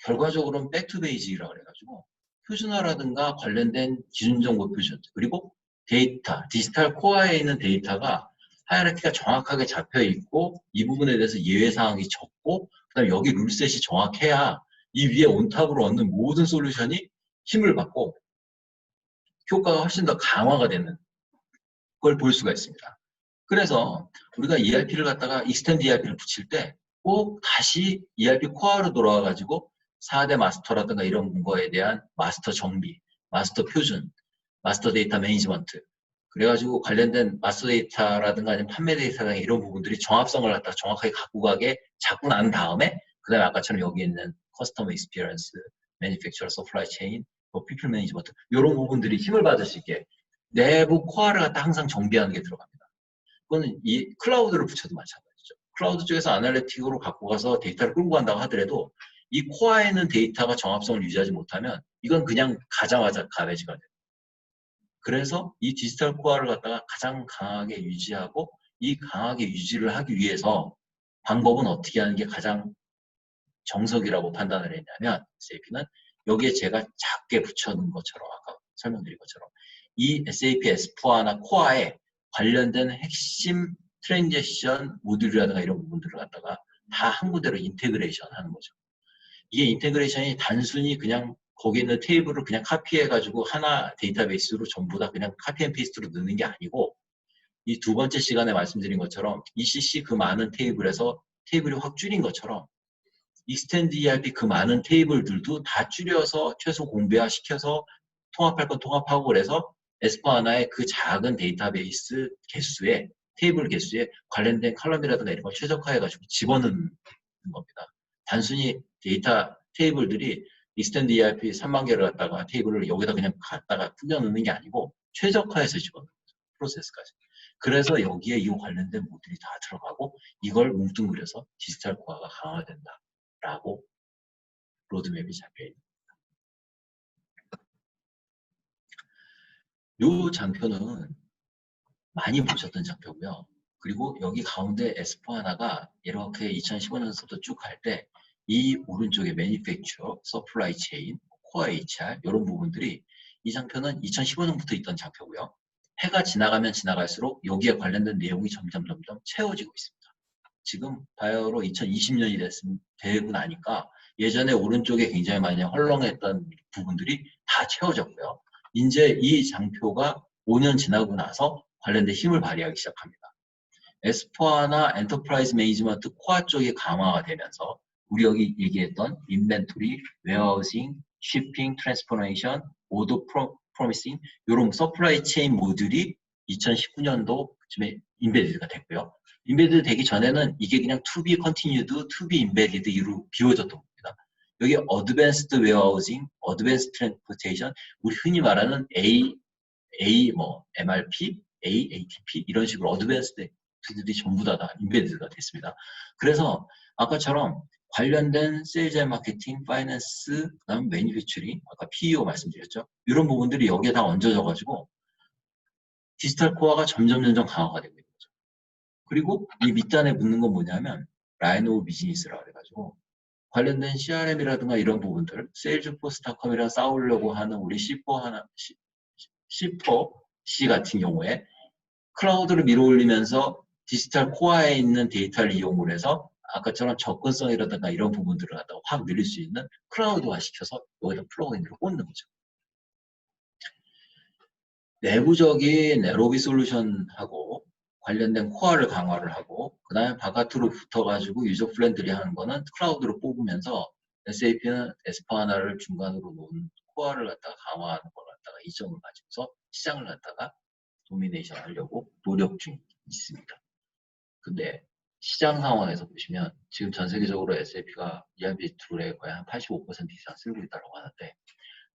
결과적으로는 백투베이직이라고 해가지고 표준화라든가 관련된 기준정보 표준 그리고 데이터, 디지털 코어에 있는 데이터가 하이라키가 정확하게 잡혀있고 이 부분에 대해서 예외사항이 적고 그 다음에 여기 룰셋이 정확해야 이 위에 온탑으로 얻는 모든 솔루션이 힘을 받고 효과가 훨씬 더 강화가 되는 걸 볼 수가 있습니다. 그래서 우리가 ERP를 갖다가 익스텐드 ERP를 붙일 때 꼭 다시 ERP 코어로 돌아와가지고 4대 마스터라든가 이런 거에 대한 마스터 정비, 마스터 표준, 마스터 데이터 매니지먼트 그래가지고 관련된 마스터 데이터라든가 아니면 판매 데이터라든가 이런 부분들이 정합성을 갖다가 정확하게 갖고 가게 잡고 난 다음에 그 다음에 아까처럼 여기 있는 커스터머 익스피리언스, 매니팩처러 서플라이 체인, 피플 매니지먼트 이런 부분들이 힘을 받을 수 있게 내부 코어를 갖다 항상 정비하는 게 들어갑니다. 그거는 이 클라우드를 붙여도 마찬가지죠. 클라우드 쪽에서 아날리틱으로 갖고 가서 데이터를 끌고 간다고 하더라도 이 코어에 있는 데이터가 정합성을 유지하지 못하면 이건 그냥 가자마자 가베지가 돼요. 그래서 이 디지털 코어를 갖다가 가장 강하게 유지하고 이 강하게 유지를 하기 위해서 방법은 어떻게 하는 게 가장 정석이라고 판단을 했냐면 SAP는 여기에 제가 작게 붙여놓은 것처럼 아까 설명드린 것처럼 이 SAP S4하나 코어에 관련된 핵심 트랜지션 모듈이라든가 이런 부분들을 갖다가 다 한 군데로 인테그레이션 하는 거죠. 이게 인테그레이션이 단순히 그냥 거기 있는 테이블을 그냥 카피해가지고 하나 데이터베이스로 전부 다 그냥 카피 앤 페이스트로 넣는 게 아니고 이 두 번째 시간에 말씀드린 것처럼 ECC 그 많은 테이블에서 테이블이 확 줄인 것처럼 익스텐드 ERP 그 많은 테이블들도 다 줄여서 최소 공배화 시켜서 통합할 건 통합하고 그래서 S4하나의 그 작은 데이터베이스 개수에 테이블 개수에 관련된 컬럼이라든가 이런 걸 최적화해가지고 집어넣는 겁니다. 단순히 데이터 테이블들이 익스텐드 ERP 3만 개를 갖다가 테이블을 여기다 그냥 갖다가 풀려 넣는 게 아니고 최적화해서 집어넣는 거죠. 프로세스까지. 그래서 여기에 이 관련된 모듈이 다 들어가고 이걸 뭉뚱그려서 디지털 코어가 강화된다. 라고 로드맵이 잡혀있는 이 장표는 많이 보셨던 장표고요. 그리고 여기 가운데 S4 하나가 이렇게 2015년부터 쭉 갈 때 이 오른쪽에 Manufacture, Supply Chain, Core HR 이런 부분들이 이 장표는 2015년부터 있던 장표고요. 해가 지나가면 지나갈수록 여기에 관련된 내용이 점점 채워지고 있습니다. 지금 바이오로 2020년이 되고 나니까 예전에 오른쪽에 굉장히 많이 헐렁했던 부분들이 다 채워졌고요. 이제 이 장표가 5년 지나고 나서 관련된 힘을 발휘하기 시작합니다. S4하나 엔터프라이즈 매니지먼트 코어 쪽이 강화가 되면서 우리 여기 얘기했던 인벤토리, 웨어하우싱, shipping, 트랜스포메이션, 오더 프로미싱 이런 서플라이 체인 모듈이 2019년도쯤에 인베디드가 됐고요. 인베디드 되기 전에는 이게 그냥 to be continued, to be embedded로 비워졌던 겁니다. 여기 advanced warehousing, advanced transportation, 우리 흔히 말하는 MRP, ATP 이런 식으로 어드밴스드들이 전부 다 인베디드가 됐습니다. 그래서 아까처럼 관련된 세일즈 앤 마케팅, 파이낸스, 그다음 매니팩처링, 아까 PEO 말씀드렸죠. 이런 부분들이 여기에 다 얹어져가지고 디지털 코어가 점점 강화가 되고 있는 거죠. 그리고 이 밑단에 붙는 건 뭐냐면 라인 오브 비즈니스라고 해가지고 관련된 CRM이라든가 이런 부분들, 세일즈포스닷컴이랑 싸우려고 하는 우리 C4C 같은 경우에 클라우드를 밀어올리면서 디지털 코어에 있는 데이터를 이용을 해서 아까처럼 접근성이라든가 이런 부분들을 갖다가 확 늘릴 수 있는 클라우드화 시켜서 여기다 플러그인을 꽂는 거죠. 내부적인 로비 솔루션하고 관련된 코어를 강화를 하고 그 다음에 바깥으로 붙어가지고 유저 프렌들리 하는 거는 클라우드로 뽑으면서 SAP는 S4하나를 중간으로 놓은 코어를 갖다가 강화하는 걸 갖다가 이점을 가지고서 시장을 갖다가 도미네이션 하려고 노력 중에 있습니다. 근데 시장 상황에서 보시면 지금 전 세계적으로 SAP가 ERP 툴에 거의 한 85% 이상 쓰고 있다고 하는데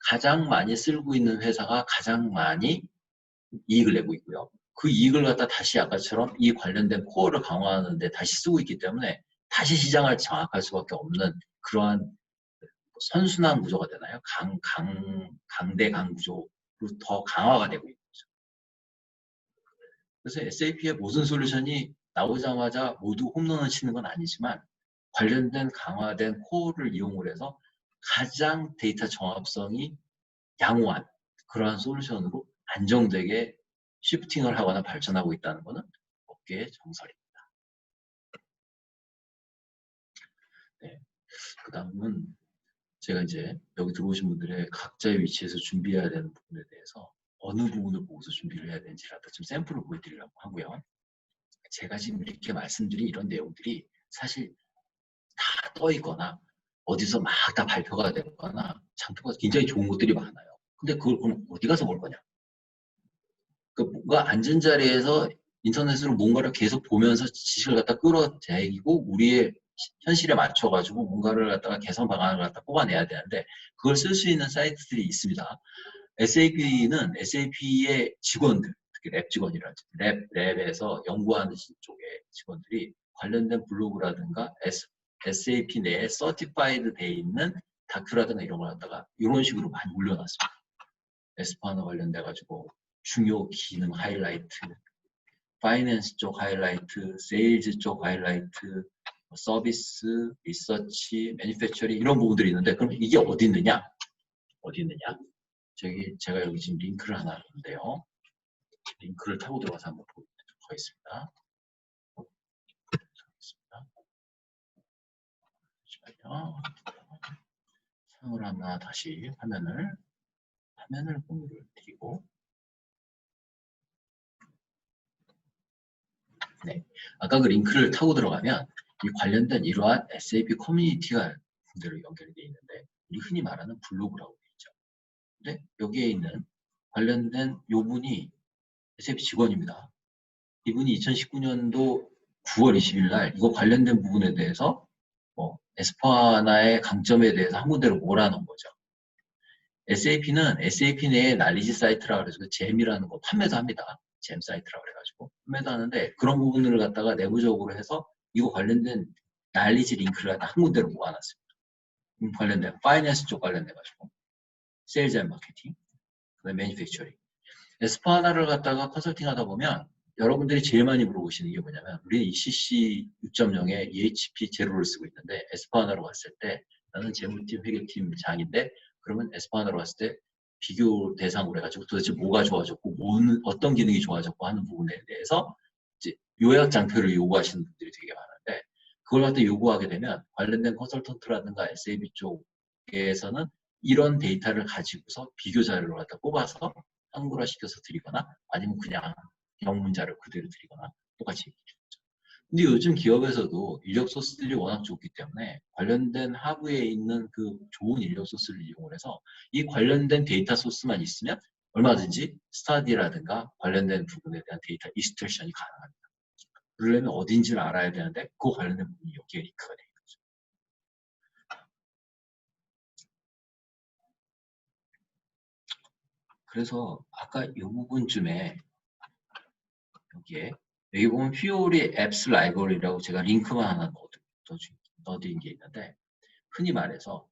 가장 많이 쓰고 있는 회사가 가장 많이 이익을 내고 있고요. 그 이익을 갖다 다시 아까처럼 이 관련된 코어를 강화하는데 다시 쓰고 있기 때문에 다시 시장을 장악할 수밖에 없는 그러한 선순환 구조가 되나요? 강대강 구조로 더 강화가 되고 있는 거죠. 그래서 SAP의 모든 솔루션이 나오자마자 모두 홈런을 치는 건 아니지만 관련된 강화된 코어를 이용을 해서 가장 데이터 정합성이 양호한 그러한 솔루션으로 안정되게 시프팅을 하거나 발전하고 있다는 것은 업계의 정설입니다. 네. 그 다음은 제가 이제 여기 들어오신 분들의 각자의 위치에서 준비해야 되는 부분에 대해서 어느 부분을 보고서 준비를 해야 되는지를 좀 샘플을 보여드리려고 하고요. 제가 지금 이렇게 말씀드린 이런 내용들이 사실 다 떠 있거나 어디서 막 다 발표가 되거나 장표가 굉장히 좋은 것들이 많아요. 근데 그걸 그럼 어디 가서 볼 거냐? 그 뭔가 앉은 자리에서 인터넷으로 뭔가를 계속 보면서 지식을 갖다 끌어대고 우리의 현실에 맞춰가지고 뭔가를 갖다가 개선 방안을 갖다 뽑아내야 되는데 그걸 쓸 수 있는 사이트들이 있습니다. SAP는 SAP의 직원들, 특히 랩 직원이라든지 랩에서 연구하는 쪽의 직원들이 관련된 블로그라든가 SAP 내에 서티파이드 돼 있는 다큐라든가 이런 걸 갖다가 이런 식으로 많이 올려놨습니다. S4하나 관련돼가지고 중요 기능 하이라이트, 파이낸스 쪽 하이라이트, 세일즈 쪽 하이라이트, 서비스, 리서치, 매니팩처링 이런 부분들이 있는데 그럼 이게 어디 있느냐? 어디 있느냐? 제가 여기 지금 링크를 하나 하는데요. 링크를 타고 들어가서 한번 보도록 하겠습니다. 잠시만요. 사용을 하나 다시 화면을 공유를 드리고 네, 아까 그 링크를 타고 들어가면 이 관련된 이러한 SAP 커뮤니티가 그대로 연결이 되어 있는데 우리 흔히 말하는 블로그라고 되어 있죠. 근데 여기에 있는 관련된 요분이 SAP 직원입니다. 이분이 2019년도 9월 20일 날 이거 관련된 부분에 대해서 S4하나의 강점에 대해서 한 군데로 몰아놓은 거죠. SAP는 SAP 내에 난리지 사이트라고 해서 잼이라는 거 판매도 합니다. 잼 사이트라고 해가지고 판매도 하는데 그런 부분들을 갖다가 내부적으로 해서 이거 관련된 난리지 링크를 갖다 한 군데로 모아놨습니다. 관련된 파이낸스 쪽 관련돼가지고 세일즈 앤 마케팅, 그다음에 매니팩처링. S4하나를 갖다가 컨설팅 하다 보면 여러분들이 제일 많이 물어보시는 게 뭐냐면 우리는 ECC 6.0에 EHP 제로를 쓰고 있는데 S4하나로 갔을 때 나는 재무팀, 회계팀 장인데 그러면 S4하나로 갔을 때 비교 대상으로 해가지고 도대체 뭐가 좋아졌고 어떤 기능이 좋아졌고 하는 부분에 대해서 이제 요약 장표를 요구하시는 분들이 되게 많은데 그걸 갖다 요구하게 되면 관련된 컨설턴트라든가 SAP 쪽에서는 이런 데이터를 가지고서 비교 자료를 갖다 뽑아서 한글화시켜서 드리거나 아니면 그냥 영문자를 그대로 드리거나 똑같이 얘기해 주죠. 근데 요즘 기업에서도 인력 소스들이 워낙 좋기 때문에 관련된 하부에 있는 그 좋은 인력 소스를 이용해서 이 관련된 데이터 소스만 있으면 얼마든지 스터디라든가 관련된 부분에 대한 데이터 익스트랙션이 가능합니다. 그러려면 어딘지를 알아야 되는데 그 관련된 부분이 여기에 링크가 되는 거죠. 그래서 아까 이 부분쯤에 여기 보면 퓨어리 앱스 라이브러리라고 제가 링크만 하나 넣어드린 게 있는데 흔히 말해서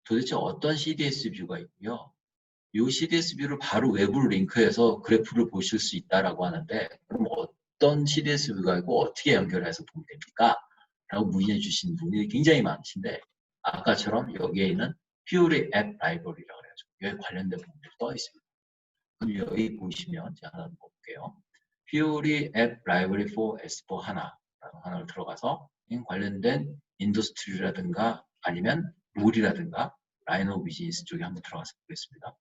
도대체 어떤 CDS 뷰가 있고요. 이 CDS 뷰를 바로 외부로 링크해서 그래프를 보실 수 있다라고 하는데 그럼 어떤 CDS 뷰가 있고 어떻게 연결해서 보면 됩니까? 라고 문의해 주신 분이 굉장히 많으신데 아까처럼 여기에 있는 퓨어리 앱 라이브러리라고 해가지고 여기 관련된 부분들이 떠 있습니다. 그럼 여기 보시면 제가 하나 볼게요. 퓨어리 앱 라이브러리 for S4 하나를 들어가서 관련된 인더스트리라든가 아니면 롤이라든가 라인 오브 비즈니스 쪽에 한번 들어가서 보겠습니다.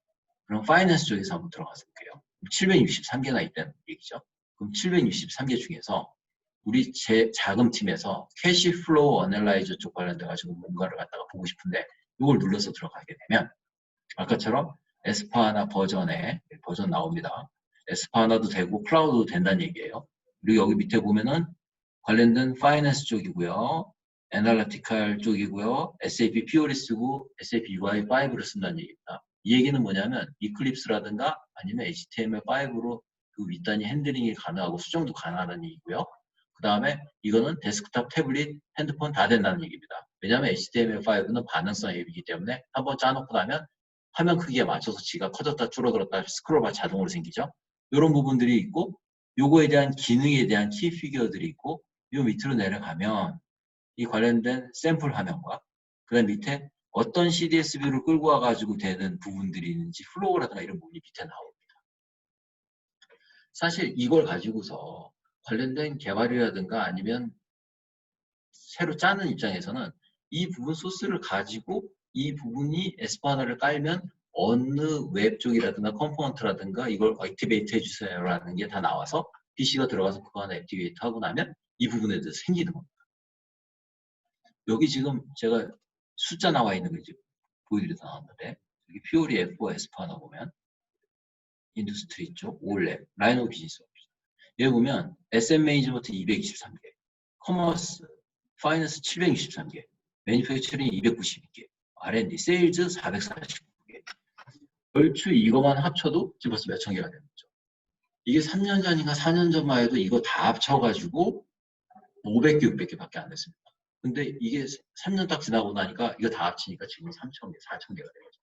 그럼 파이낸스 쪽에서 한번 들어가서 볼게요. 763개나 있다는 얘기죠. 그럼 763개 중에서 우리 제 자금팀에서 캐시 플로우 어널라이저 쪽 관련돼 가지고 뭔가를 갖다가 보고 싶은데 이걸 눌러서 들어가게 되면 아까처럼 에스파하나 버전에 버전 나옵니다. 에스파하나도 되고 클라우드도 된다는 얘기예요. 그리고 여기 밑에 보면은 관련된 파이낸스 쪽이고요. 애널리티컬 쪽이고요. SAP 퓨어리 쓰고 SAP UI5를 쓴다는 얘기입니다. 이 얘기는 뭐냐면 이클립스라든가 아니면 HTML5로 그 윗단위 핸들링이 가능하고 수정도 가능하다는 얘기고요. 그 다음에 이거는 데스크탑, 태블릿, 핸드폰 다 된다는 얘기입니다. 왜냐하면 HTML5는 반응성 앱이기 때문에 한번 짜놓고 나면 화면 크기에 맞춰서 지가 커졌다 줄어들었다 스크롤바 자동으로 생기죠. 이런 부분들이 있고 요거에 대한 기능에 대한 키 피규어들이 있고 요 밑으로 내려가면 이 관련된 샘플 화면과 그 다음 밑에 어떤 CDS 뷰를 끌고 와가지고 되는 부분들이 있는지 플로우라든가 이런 부분이 밑에 나옵니다. 사실 이걸 가지고서 관련된 개발이라든가 아니면 새로 짜는 입장에서는 이 부분 소스를 가지고 이 부분이 에스파나를 깔면 어느 웹 쪽이라든가 컴포넌트라든가 이걸 액티베이트 해주세요라는 게 다 나와서 PC가 들어가서 그거 하나 액티베이트 하고 나면 이 부분에 대해서 생기는 겁니다. 여기 지금 제가 숫자 나와 있는 거 이제 보여드려서 나왔는데 여기 퓨어리 F4 에스파나 보면 인더스트리 쪽, 올랩, 라인 오브 비즈니스 여기 보면 SM 매니지먼트 223개, 커머스, 파이낸스 763개, 매니팩처링 292개, R&D, 세일즈 449개. 얼추 이거만 합쳐도 지금 벌써 몇천 개가 되는 거죠. 이게 3년 전인가 4년 전만 해도 이거 다 합쳐가지고 500개, 600개밖에 안 됐습니다. 근데 이게 3년 딱 지나고 나니까 이거 다 합치니까 지금 3,000개, 4,000개가 된 거죠.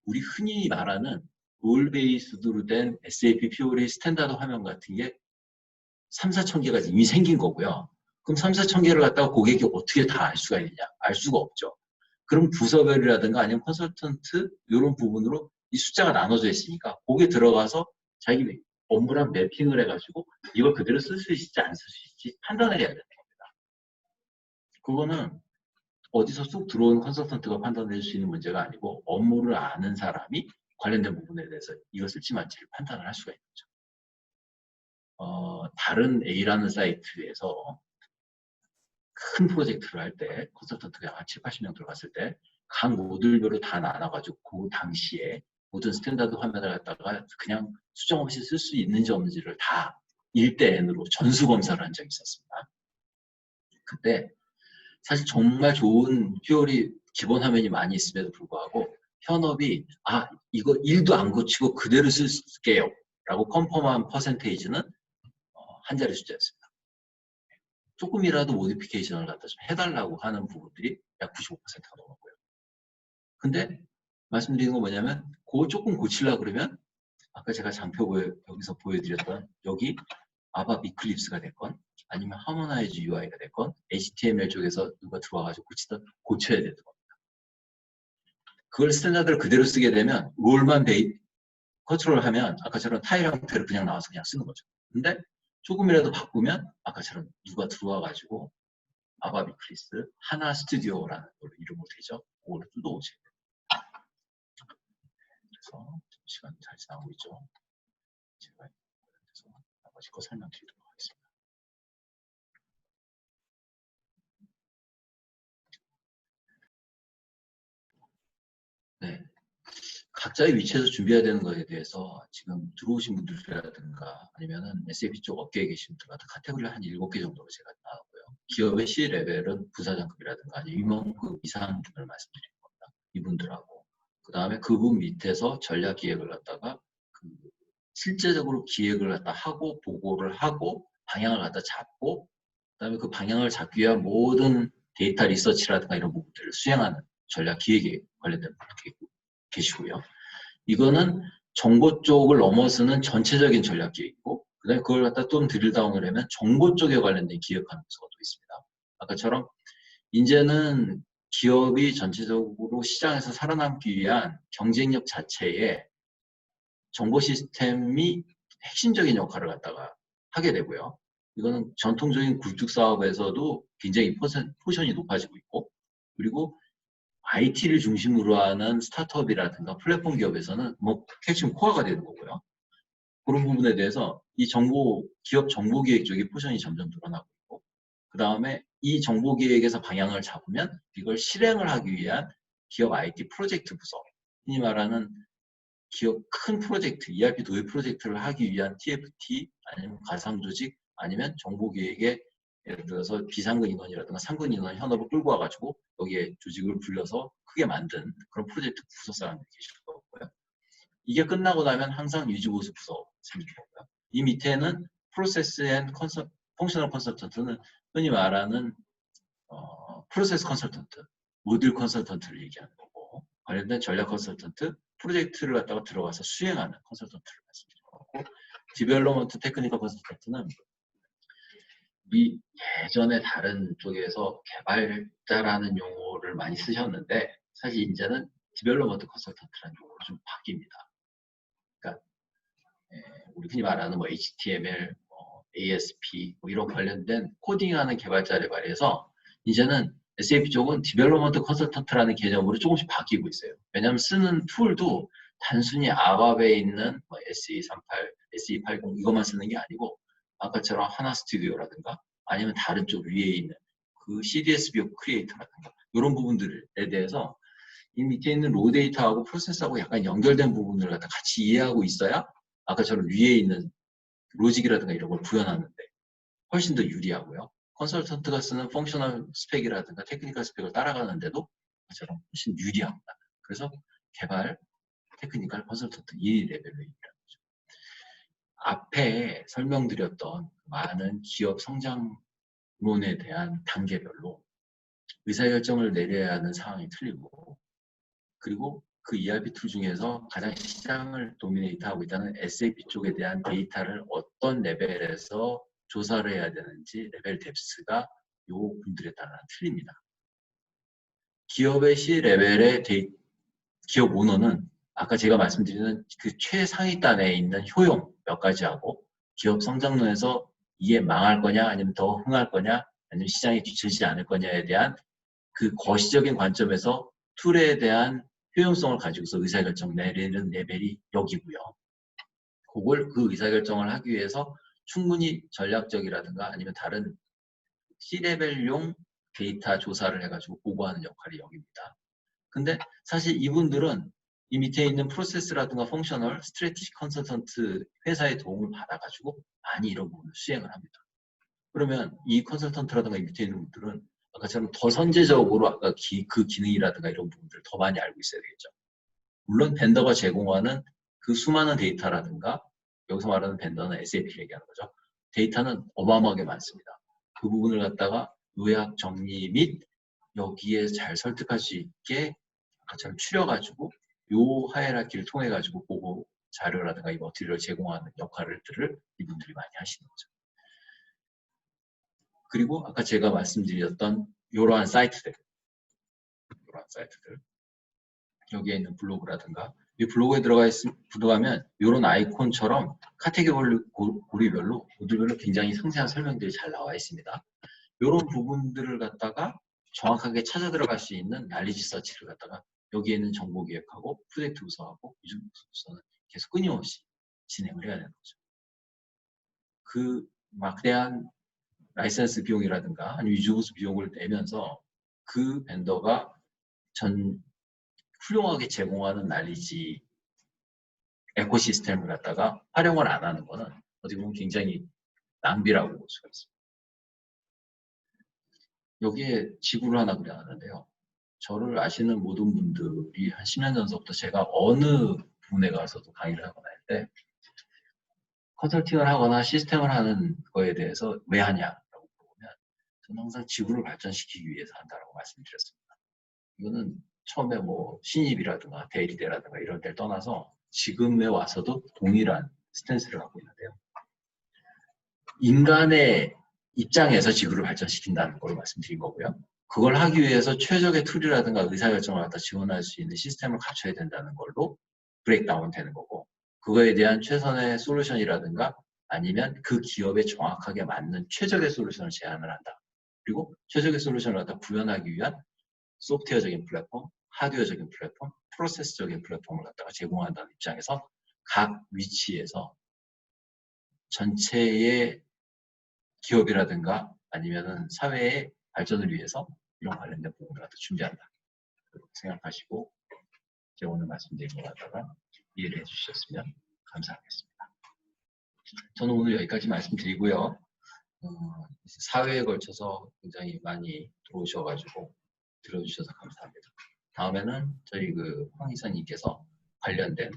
우리 흔히 말하는 롤 베이스드로 된 SAP 퓨어리 스탠다드 화면 같은 게 3, 4천 개가 이미 생긴 거고요. 그럼 3, 4천 개를 갖다가 고객이 어떻게 다 알 수가 있느냐? 알 수가 없죠. 그럼 부서별이라든가 아니면 컨설턴트 이런 부분으로 이 숫자가 나눠져 있으니까 거기에 들어가서 자기 업무랑 매핑을 해가지고 이걸 그대로 쓸 수 있을지 안 쓸 수 있을지 판단을 해야 되는 겁니다. 그거는 어디서 쑥 들어온 컨설턴트가 판단해 줄 수 있는 문제가 아니고 업무를 아는 사람이 관련된 부분에 대해서 이거 쓸지 말지를 판단을 할 수가 있는 거죠. 다른 A라는 사이트에서 큰 프로젝트를 할 때 컨설턴트가 한 7, 80명 들어갔을 때 각 모듈별로 다 나눠가지고 그 당시에 모든 스탠다드 화면을 갖다가 그냥 수정 없이 쓸 수 있는지 없는지를 다 1대 N으로 전수 검사를 한 적이 있었습니다. 그때 사실 정말 좋은 퓨어리 기본 화면이 많이 있음에도 불구하고 현업이 이거 1도 안 고치고 그대로 쓸게요 라고 컨펌한 퍼센테이지는 한 자리 숫자였습니다. 조금이라도 모디피케이션을 갖다 좀 해달라고 하는 부분들이 약 95%가 넘었고요. 근데 말씀드리는 건 뭐냐면 그거 조금 고치려고 그러면 아까 제가 장표 여기서 보여드렸던 여기 아바 이클립스가 됐건 아니면 하모나이즈 UI가 됐건 HTML 쪽에서 누가 들어와가지고 고쳐야 되는 겁니다. 그걸 스탠다드를 그대로 쓰게 되면 롤만 컨트롤하면 아까처럼 타일 형태로 그냥 나와서 그냥 쓰는 거죠. 근데 조금이라도 바꾸면 아까처럼 누가 들어와가지고 아바비크리스, 하나 스튜디오라는 걸로 이름으로 되죠. 그거를 뜯어오세요. 그래서 시간이 잘 지나고 있죠. 제가 그래서 나머지 거 설명드리도록 하겠습니다. 네. 각자의 위치에서 준비해야 되는 것에 대해서 지금 들어오신 분들이라든가 아니면은 SAP 쪽 업계에 계신 분들마다 카테고리를 한 7개 정도로 제가 나왔고요. 기업의 C레벨은 부사장급이라든가 아니면 임원급 이상 분을 말씀드리는 겁니다. 이분들하고. 그 다음에 그분 밑에서 전략 기획을 갖다가 실제적으로 기획을 갖다 하고 보고를 하고 방향을 갖다 잡고 그다음에 그 방향을 잡기 위한 모든 데이터 리서치라든가 이런 부분들을 수행하는 전략 기획에 관련된 분들 계시고요. 이거는 정보 쪽을 넘어서는 전체적인 전략 기획이고 그다음에 그걸 갖다 좀 드릴다운을 하면 정보 쪽에 관련된 기획하는 부서가 또 있습니다. 아까처럼 이제는 기업이 전체적으로 시장에서 살아남기 위한 경쟁력 자체에 정보 시스템이 핵심적인 역할을 갖다가 하게 되고요. 이거는 전통적인 굴뚝 사업에서도 굉장히 포션이 높아지고 있고 그리고 IT를 중심으로 하는 스타트업이라든가 플랫폼 기업에서는 뭐 핵심 코어가 되는 거고요. 그런 부분에 대해서 이 기업 정보기획 쪽이 포션이 점점 늘어나고 있고 그 다음에 이 정보기획에서 방향을 잡으면 이걸 실행을 하기 위한 기업 IT 프로젝트 부서 흔히 말하는 기업 큰 프로젝트, ERP 도입 프로젝트를 하기 위한 TFT 아니면 가상조직 아니면 정보기획에 예를 들어서 비상근 인원이라든가 상근 인원 현업을 끌고 와가지고 여기에 조직을 불려서 크게 만든 그런 프로젝트 부서 사람들이 계실 거고요. 이게 끝나고 나면 항상 유지보수 부서 생길 거고요. 이 밑에는 프로세스 앤 펑셔널 컨설턴트는 흔히 말하는 프로세스 컨설턴트, 모듈 컨설턴트를 얘기하는 거고 관련된 전략 컨설턴트, 프로젝트를 갖다가 들어가서 수행하는 컨설턴트를 말씀드리는 거고 디벨로먼트 테크니컬 컨설턴트는 이 예전에 다른 쪽에서 개발자라는 용어를 많이 쓰셨는데 사실 이제는 디벨로먼트 컨설턴트라는 용어로 좀 바뀝니다. 그러니까 우리 흔히 말하는 뭐 HTML, ASP 뭐 이런 관련된 코딩하는 개발자를 말해서 이제는 SAP 쪽은 디벨로먼트 컨설턴트라는 개념으로 조금씩 바뀌고 있어요. 왜냐하면 쓰는 툴도 단순히 아바베에 있는 뭐 SE38, SE80 이것만 쓰는 게 아니고 아까처럼 하나 스튜디오라든가 아니면 다른 쪽 위에 있는 그 CDS 뷰 크리에이터라든가 이런 부분들에 대해서 이 밑에 있는 로 데이터하고 프로세스하고 약간 연결된 부분을 갖다 같이 이해하고 있어야 아까처럼 위에 있는 로직이라든가 이런 걸 구현하는데 훨씬 더 유리하고요. 컨설턴트가 쓰는 펑셔널 스펙이라든가 테크니컬 스펙을 따라가는데도 저처럼 훨씬 유리합니다. 그래서 개발, 테크니컬, 컨설턴트 이 레벨로 얘기하는 거죠. 앞에 설명드렸던 많은 기업 성장론에 대한 단계별로 의사결정을 내려야 하는 상황이 틀리고 그리고 그 ERP 툴 중에서 가장 시장을 도미네이트하고 있다는 SAP 쪽에 대한 데이터를 어떤 레벨에서 조사를 해야 되는지 레벨 뎁스가 요 분들에 따라 틀립니다. 기업의 C레벨의 기업 오너는 아까 제가 말씀드리는 그 최상위 단에 있는 효용 몇 가지하고 기업 성장론에서 이게 망할 거냐 아니면 더 흥할 거냐 아니면 시장에 뒤처지지 않을 거냐에 대한 그 거시적인 관점에서 툴에 대한 효용성을 가지고서 의사결정 내리는 레벨이 여기고요. 그걸 그 의사결정을 하기 위해서 충분히 전략적이라든가 아니면 다른 C레벨용 데이터 조사를 해가지고 보고하는 역할이 여기입니다. 근데 사실 이분들은 이 밑에 있는 프로세스라든가 펑셔널, 스트래티지 컨설턴트 회사의 도움을 받아가지고 많이 이런 부분을 수행을 합니다. 그러면 이 컨설턴트라든가 이 밑에 있는 분들은 아까처럼 더 선제적으로 아까 그 기능이라든가 이런 부분들을 더 많이 알고 있어야 되겠죠. 물론 벤더가 제공하는 그 수많은 데이터라든가 여기서 말하는 벤더는 SAP를 얘기하는 거죠. 데이터는 어마어마하게 많습니다. 그 부분을 갖다가 요약 정리 및 여기에 잘 설득할 수 있게 아까처럼 추려가지고 요 하이라키를 통해가지고 보고 자료라든가 이 머티리얼을 제공하는 역할들을 이분들이 많이 하시는 거죠. 그리고 아까 제가 말씀드렸던 이러한 사이트들 여기에 있는 블로그라든가 이 블로그에 들어가면 이런 아이콘처럼 카테고리별로 모듈별로 굉장히 상세한 설명들이 잘 나와 있습니다. 이런 부분들을 갖다가 정확하게 찾아 들어갈 수 있는 난리지 서치를 갖다가 여기에 있는 정보 기획하고 프로젝트 부서하고 유증 부서는 계속 끊임없이 진행을 해야 되는 거죠. 그 막대한 라이센스 비용이라든가 아니면 유지보수 비용을 내면서 그 벤더가 훌륭하게 제공하는 난리지 에코시스템을 갖다가 활용을 안 하는 거는 어떻게 보면 굉장히 낭비라고 볼 수가 있습니다. 여기에 지구를 하나 그려놨는데요. 저를 아시는 모든 분들이 한 10년 전서부터 제가 어느 분에 가서도 강의를 하거나 할 때 컨설팅을 하거나 시스템을 하는 거에 대해서 왜 하냐라고 물어보면 저는 항상 지구를 발전시키기 위해서 한다라고 말씀드렸습니다. 이거는 처음에 뭐 신입이라든가 대리대라든가 이런 데를 떠나서 지금에 와서도 동일한 스탠스를 갖고 있는데요. 인간의 입장에서 지구를 발전시킨다는 걸 말씀드린 거고요. 그걸 하기 위해서 최적의 툴이라든가 의사결정을 갖다 지원할 수 있는 시스템을 갖춰야 된다는 걸로 브레이크다운 되는 거고, 그거에 대한 최선의 솔루션이라든가 아니면 그 기업에 정확하게 맞는 최적의 솔루션을 제안을 한다. 그리고 최적의 솔루션을 갖다 구현하기 위한 소프트웨어적인 플랫폼, 하드웨어적인 플랫폼, 프로세스적인 플랫폼을 갖다가 제공한다는 입장에서 각 위치에서 전체의 기업이라든가 아니면은 사회의 발전을 위해서 이런 관련된 부분을 갖다 준비한다. 그렇게 생각하시고 제가 오늘 말씀드린 것 갖다가 이해를 해주셨으면 감사하겠습니다. 저는 오늘 여기까지 말씀드리고요. 사회에 걸쳐서 굉장히 많이 들어오셔가지고 들어주셔서 감사합니다. 다음에는 저희 황 이사님께서 관련된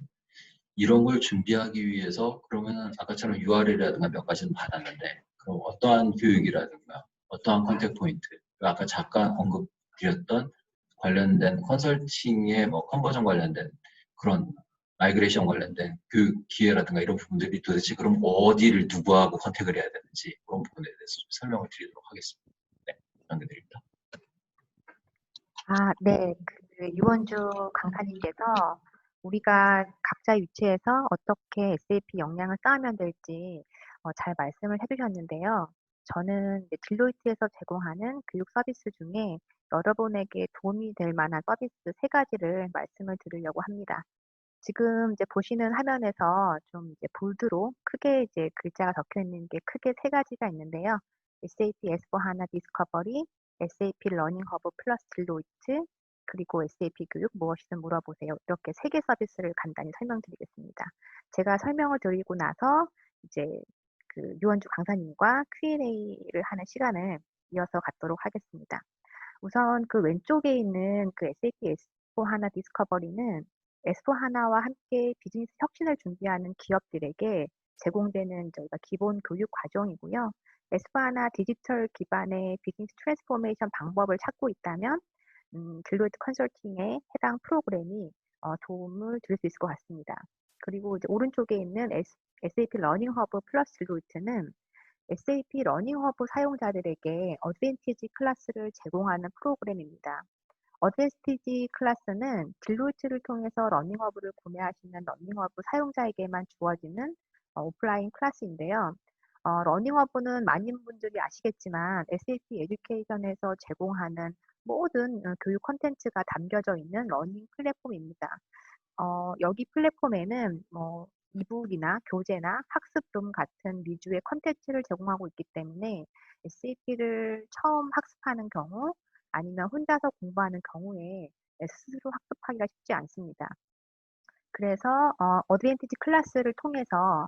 이런 걸 준비하기 위해서 그러면은 아까처럼 URL이라든가 몇 가지는 받았는데 그럼 어떠한 교육이라든가 어떠한 컨택 포인트, 아까 잠깐 언급드렸던 관련된 컨설팅의 뭐 컨버전 관련된 그런 마이그레이션 관련된 교육 기회라든가 이런 부분들이 도대체 그럼 어디를 누구하고 컨택을 해야 되는지 그런 부분에 대해서 좀 설명을 드리도록 하겠습니다. 네, 남겨드립니다. 네. 유원주 강사님께서 우리가 각자 위치에서 어떻게 SAP 역량을 쌓으면 될지 잘 말씀을 해주셨는데요. 저는 이제 딜로이트에서 제공하는 교육 서비스 중에 여러분에게 도움이 될 만한 서비스 3가지를 말씀을 드리려고 합니다. 지금 이제 보시는 화면에서 좀 이제 볼드로 크게 이제 글자가 적혀 있는 게 크게 3가지가 있는데요. SAP S/4HANA 디스커버리, SAP 러닝 허브 플러스 딜로이트, 그리고 SAP 교육 무엇이든 물어보세요. 이렇게 3개 서비스를 간단히 설명드리겠습니다. 제가 설명을 드리고 나서 이제 유원주 강사님과 Q&A를 하는 시간을 이어서 갖도록 하겠습니다. 우선 왼쪽에 있는 SAP S/4HANA 디스커버리는 S/4HANA와 함께 비즈니스 혁신을 준비하는 기업들에게 제공되는 저희가 기본 교육 과정이고요. S/4HANA 디지털 기반의 비즈니스 트랜스포메이션 방법을 찾고 있다면 딜로이트 컨설팅에 해당 프로그램이 도움을 드릴 수 있을 것 같습니다. 그리고 이제 오른쪽에 있는 SAP 러닝 허브 플러스 딜로이트는 SAP 러닝 허브 사용자들에게 어드밴티지 클래스를 제공하는 프로그램입니다. 어드밴티지 클래스는 딜로이트를 통해서 러닝 허브를 구매하시는 러닝 허브 사용자에게만 주어지는 오프라인 클래스인데요. 러닝 허브는 많은 분들이 아시겠지만 SAP 에듀케이션에서 제공하는 모든 교육 콘텐츠가 담겨져 있는 러닝 플랫폼입니다. 여기 플랫폼에는 이북이나 교재나 학습룸 같은 미주의 콘텐츠를 제공하고 있기 때문에 SAP를 처음 학습하는 경우 아니면 혼자서 공부하는 경우에 스스로 학습하기가 쉽지 않습니다. 그래서 어드밴티지 클래스를 통해서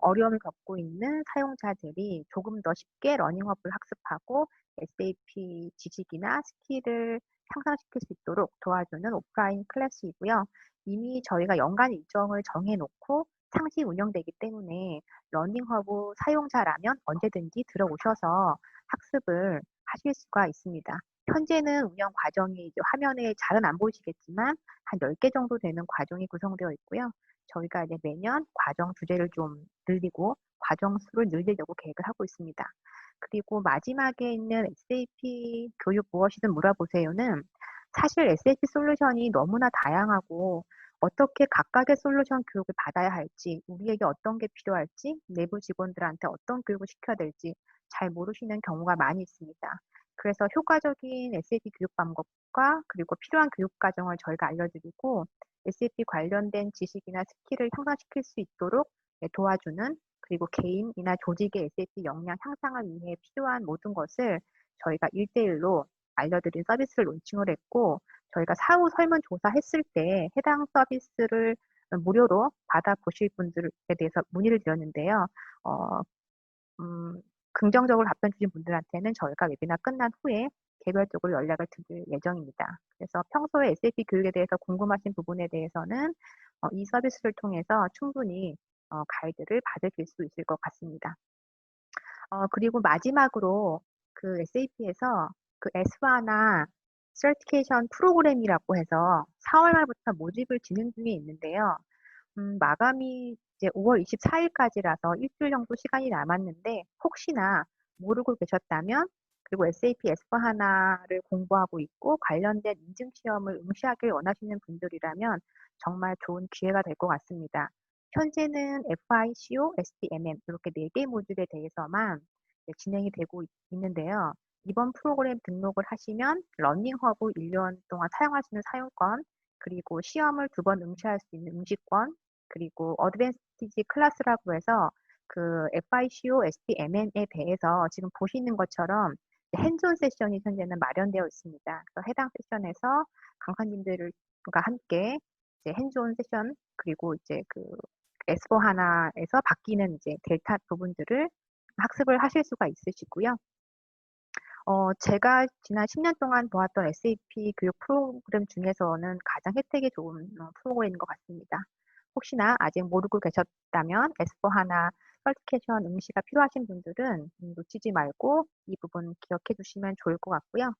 어려움을 겪고 있는 사용자들이 조금 더 쉽게 러닝업을 학습하고 SAP 지식이나 스킬을 향상시킬 수 있도록 도와주는 오프라인 클래스이고요. 이미 저희가 연간 일정을 정해놓고 상시 운영되기 때문에 러닝허브 사용자라면 언제든지 들어오셔서 학습을 하실 수가 있습니다. 현재는 운영 과정이 이제 화면에 잘은 안 보이시겠지만 한 10개 정도 되는 과정이 구성되어 있고요. 저희가 이제 매년 과정 주제를 좀 늘리고 과정 수를 늘리려고 계획을 하고 있습니다. 그리고 마지막에 있는 SAP 교육 무엇이든 물어보세요는 사실 SAP 솔루션이 너무나 다양하고 어떻게 각각의 솔루션 교육을 받아야 할지, 우리에게 어떤 게 필요할지, 내부 직원들한테 어떤 교육을 시켜야 될지 잘 모르시는 경우가 많이 있습니다. 그래서 효과적인 SAP 교육 방법과 그리고 필요한 교육 과정을 저희가 알려드리고 SAP 관련된 지식이나 스킬을 향상시킬 수 있도록 도와주는 그리고 개인이나 조직의 SAP 역량 향상을 위해 필요한 모든 것을 저희가 1대1로 알려드린 서비스를 론칭을 했고 저희가 사후 설문조사 했을 때 해당 서비스를 무료로 받아보실 분들에 대해서 문의를 드렸는데요. 어, 긍정적으로 답변 주신 분들한테는 저희가 웨비나 끝난 후에 개별적으로 연락을 드릴 예정입니다. 그래서 평소에 SAP 교육에 대해서 궁금하신 부분에 대해서는 이 서비스를 통해서 충분히 가이드를 받으실 수 있을 것 같습니다. 그리고 마지막으로 그 SAP에서 그 S4하나 서티피케이션 프로그램이라고 해서 4월 말부터 모집을 진행 중에 있는데요. 마감이 이제 5월 24일까지라서 일주일 정도 시간이 남았는데 혹시나 모르고 계셨다면 그리고 SAP S4하나를 공부하고 있고 관련된 인증 시험을 응시하길 원하시는 분들이라면 정말 좋은 기회가 될 것 같습니다. 현재는 FICO, SDMM 이렇게 4개 모듈에 대해서만 진행이 되고 있는데요. 이번 프로그램 등록을 하시면 러닝허브 1년 동안 사용할 수 있는 사용권, 그리고 시험을 2번 응시할 수 있는 응시권, 그리고 어드밴티지 클래스라고 해서 그 FICO, SDMM에 대해서 지금 보시는 것처럼 핸즈온 세션이 현재는 마련되어 있습니다. 그래서 해당 세션에서 강사님들과 함께 이제 핸즈온 세션 그리고 이제 그 S4 하나에서 바뀌는 이제 데이터 부분들을 학습을 하실 수가 있으시고요. 제가 지난 10년 동안 보았던 SAP 교육 프로그램 중에서는 가장 혜택이 좋은 프로그램인 것 같습니다. 혹시나 아직 모르고 계셨다면 S4하나 서티피케이션 응시가 필요하신 분들은 놓치지 말고 이 부분 기억해 주시면 좋을 것 같고요.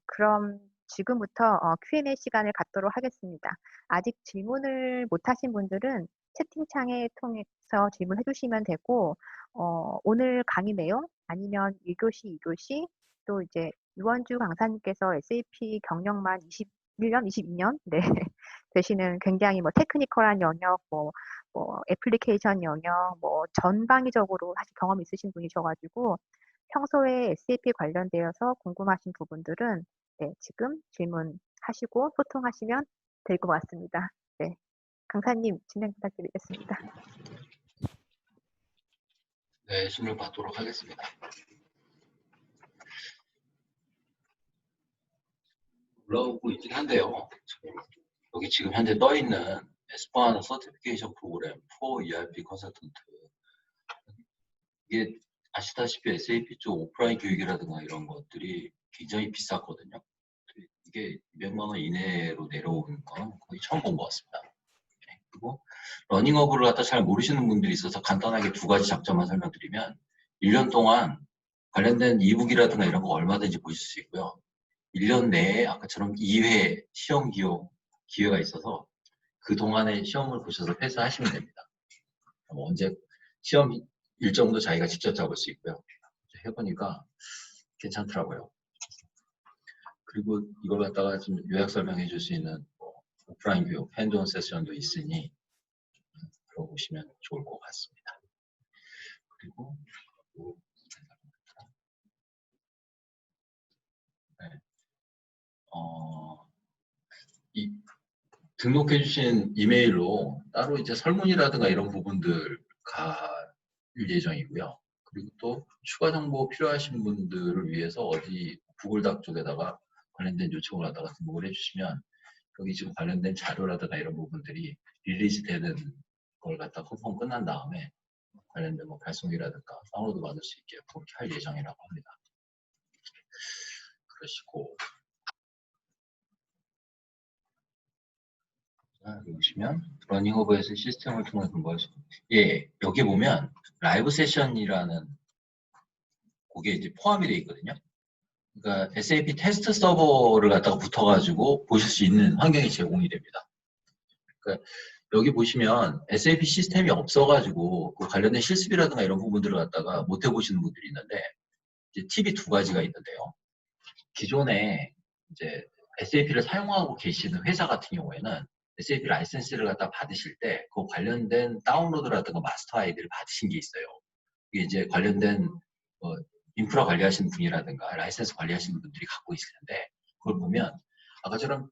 그럼 지금부터 Q&A 시간을 갖도록 하겠습니다. 아직 질문을 못 하신 분들은 채팅창에 통해서 질문해 주시면 되고, 오늘 강의 내용 아니면 1교시, 2교시 또 이제 유원주 강사님께서 SAP 경력만 21년, 22년 네, 되시는 굉장히 뭐 테크니컬한 영역, 뭐 애플리케이션 영역, 뭐 전방위적으로 사실 경험이 있으신 분이셔가지고 평소에 SAP 관련되어서 궁금하신 부분들은 네, 지금 질문하시고 소통하시면 될 것 같습니다. 네, 강사님 진행 부탁드리겠습니다. 네, 질문 받도록 하겠습니다. 올라오고 있긴 한데요. 여기 지금 현재 떠 있는 S4하나 서티피케이션 프로그램 4 ERP 컨설턴트, 이게 아시다시피 SAP 쪽 오프라인 교육이라든가 이런 것들이 굉장히 비쌌거든요. 이게 200만 원 이내로 내려오는 건 거의 처음 본 것 같습니다. 그리고 러닝어브를 갖다 잘 모르시는 분들이 있어서 간단하게 2가지 장점만 설명드리면 1년 동안 관련된 이북이라든가 이런 거 얼마든지 보실 수 있고요. 1년 내에 아까처럼 2회 시험 기회가 있어서 그 동안에 시험을 보셔서 패스하시면 됩니다. 언제 시험 일정도 자기가 직접 잡을 수 있고요. 해보니까 괜찮더라고요. 그리고 이걸 갖다가 좀 요약 설명해 줄 수 있는 오프라인 교육, 핸드온 세션도 있으니 들어보시면 좋을 것 같습니다. 그리고 네. 이 등록해 주신 이메일로 따로 이제 설문이라든가 이런 부분들 갈 예정이고요. 그리고 또 추가 정보 필요하신 분들을 위해서 어디 구글닥 쪽에다가 관련된 요청을 하다가 등록을 해주시면 여기 지금 관련된 자료라든가 이런 부분들이 릴리즈 되는 걸 갖다 컨펌 끝난 다음에 관련된 뭐 발송이라든가 다운로드 받을 수 있게 그렇게 할 예정이라고 합니다. 그러시고 여기 보시면 러닝오버에서 시스템을 통해 공부할 수 예, 여기 보면 라이브 세션이라는 그게 이제 포함이 되어 있거든요. 그러니까 SAP 테스트 서버를 갖다가 붙어가지고 보실 수 있는 환경이 제공이 됩니다. 그러니까 여기 보시면 SAP 시스템이 없어가지고 그 관련된 실습이라든가 이런 부분들을 갖다가 못 해보시는 분들이 있는데 이제 팁이 2가지가 있는데요. 기존에 이제 SAP를 사용하고 계시는 회사 같은 경우에는 SAP 라이센스를 갖다 받으실 때 그 관련된 다운로드라든가 마스터 아이디를 받으신 게 있어요. 이게 이제 관련된 인프라 관리하시는 분이라든가 라이센스 관리하시는 분들이 갖고 있을 텐데 그걸 보면 아까처럼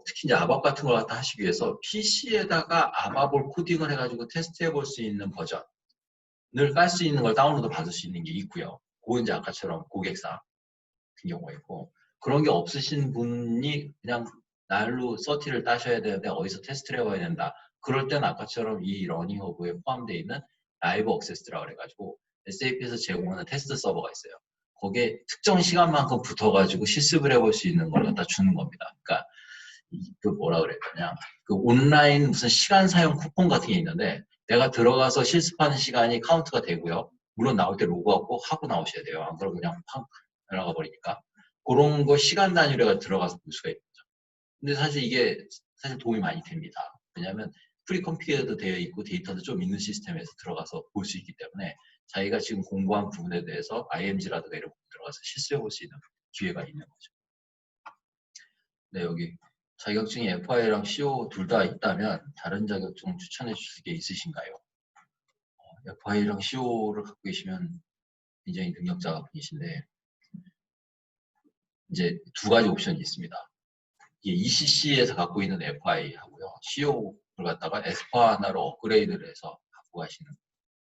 특히 이제 아밥 같은 걸 갖다 하시기 위해서 PC에다가 아밥을 코딩을 해가지고 테스트해 볼 수 있는 버전을 깔 수 있는 걸 다운로드 받을 수 있는 게 있고요. 그거 이제 아까처럼 고객사 같은 경우가 있고 그런 게 없으신 분이 그냥 날로 서티를 따셔야 되는데 어디서 테스트를 해봐야 된다. 그럴 땐 아까처럼 이 러닝 허브에 포함되어 있는 라이브 억세스라고 그래가지고 SAP에서 제공하는 테스트 서버가 있어요. 거기에 특정 시간만큼 붙어가지고 실습을 해볼 수 있는 걸 갖다 주는 겁니다. 그러니까 뭐라 그래야 되냐. 온라인 무슨 시간 사용 쿠폰 같은 게 있는데 내가 들어가서 실습하는 시간이 카운트가 되고요. 물론 나올 때 로그아웃 꼭 하고 나오셔야 돼요. 안 그러면 그냥 팍 날아가 버리니까. 그런 거 시간 단위로 들어가서 볼 수가 있죠. 근데 사실 이게 도움이 많이 됩니다. 왜냐하면 프리컴퓨터도 되어 있고 데이터도 좀 있는 시스템에서 들어가서 볼 수 있기 때문에 자기가 지금 공부한 부분에 대해서 IMG라든가 이런 부분 들어가서 실수해 볼 수 있는 기회가 있는 거죠. 네, 여기 자격증이 FI랑 CO 둘 다 있다면 다른 자격증 추천해 주실 게 있으신가요? FI랑 CO를 갖고 계시면 굉장히 능력자 분이신데 이제 두 가지 옵션이 있습니다. ECC에서 갖고 있는 FI 하고요. CO를 갖다가 에스파나로 업그레이드를 해서 갖고 가시는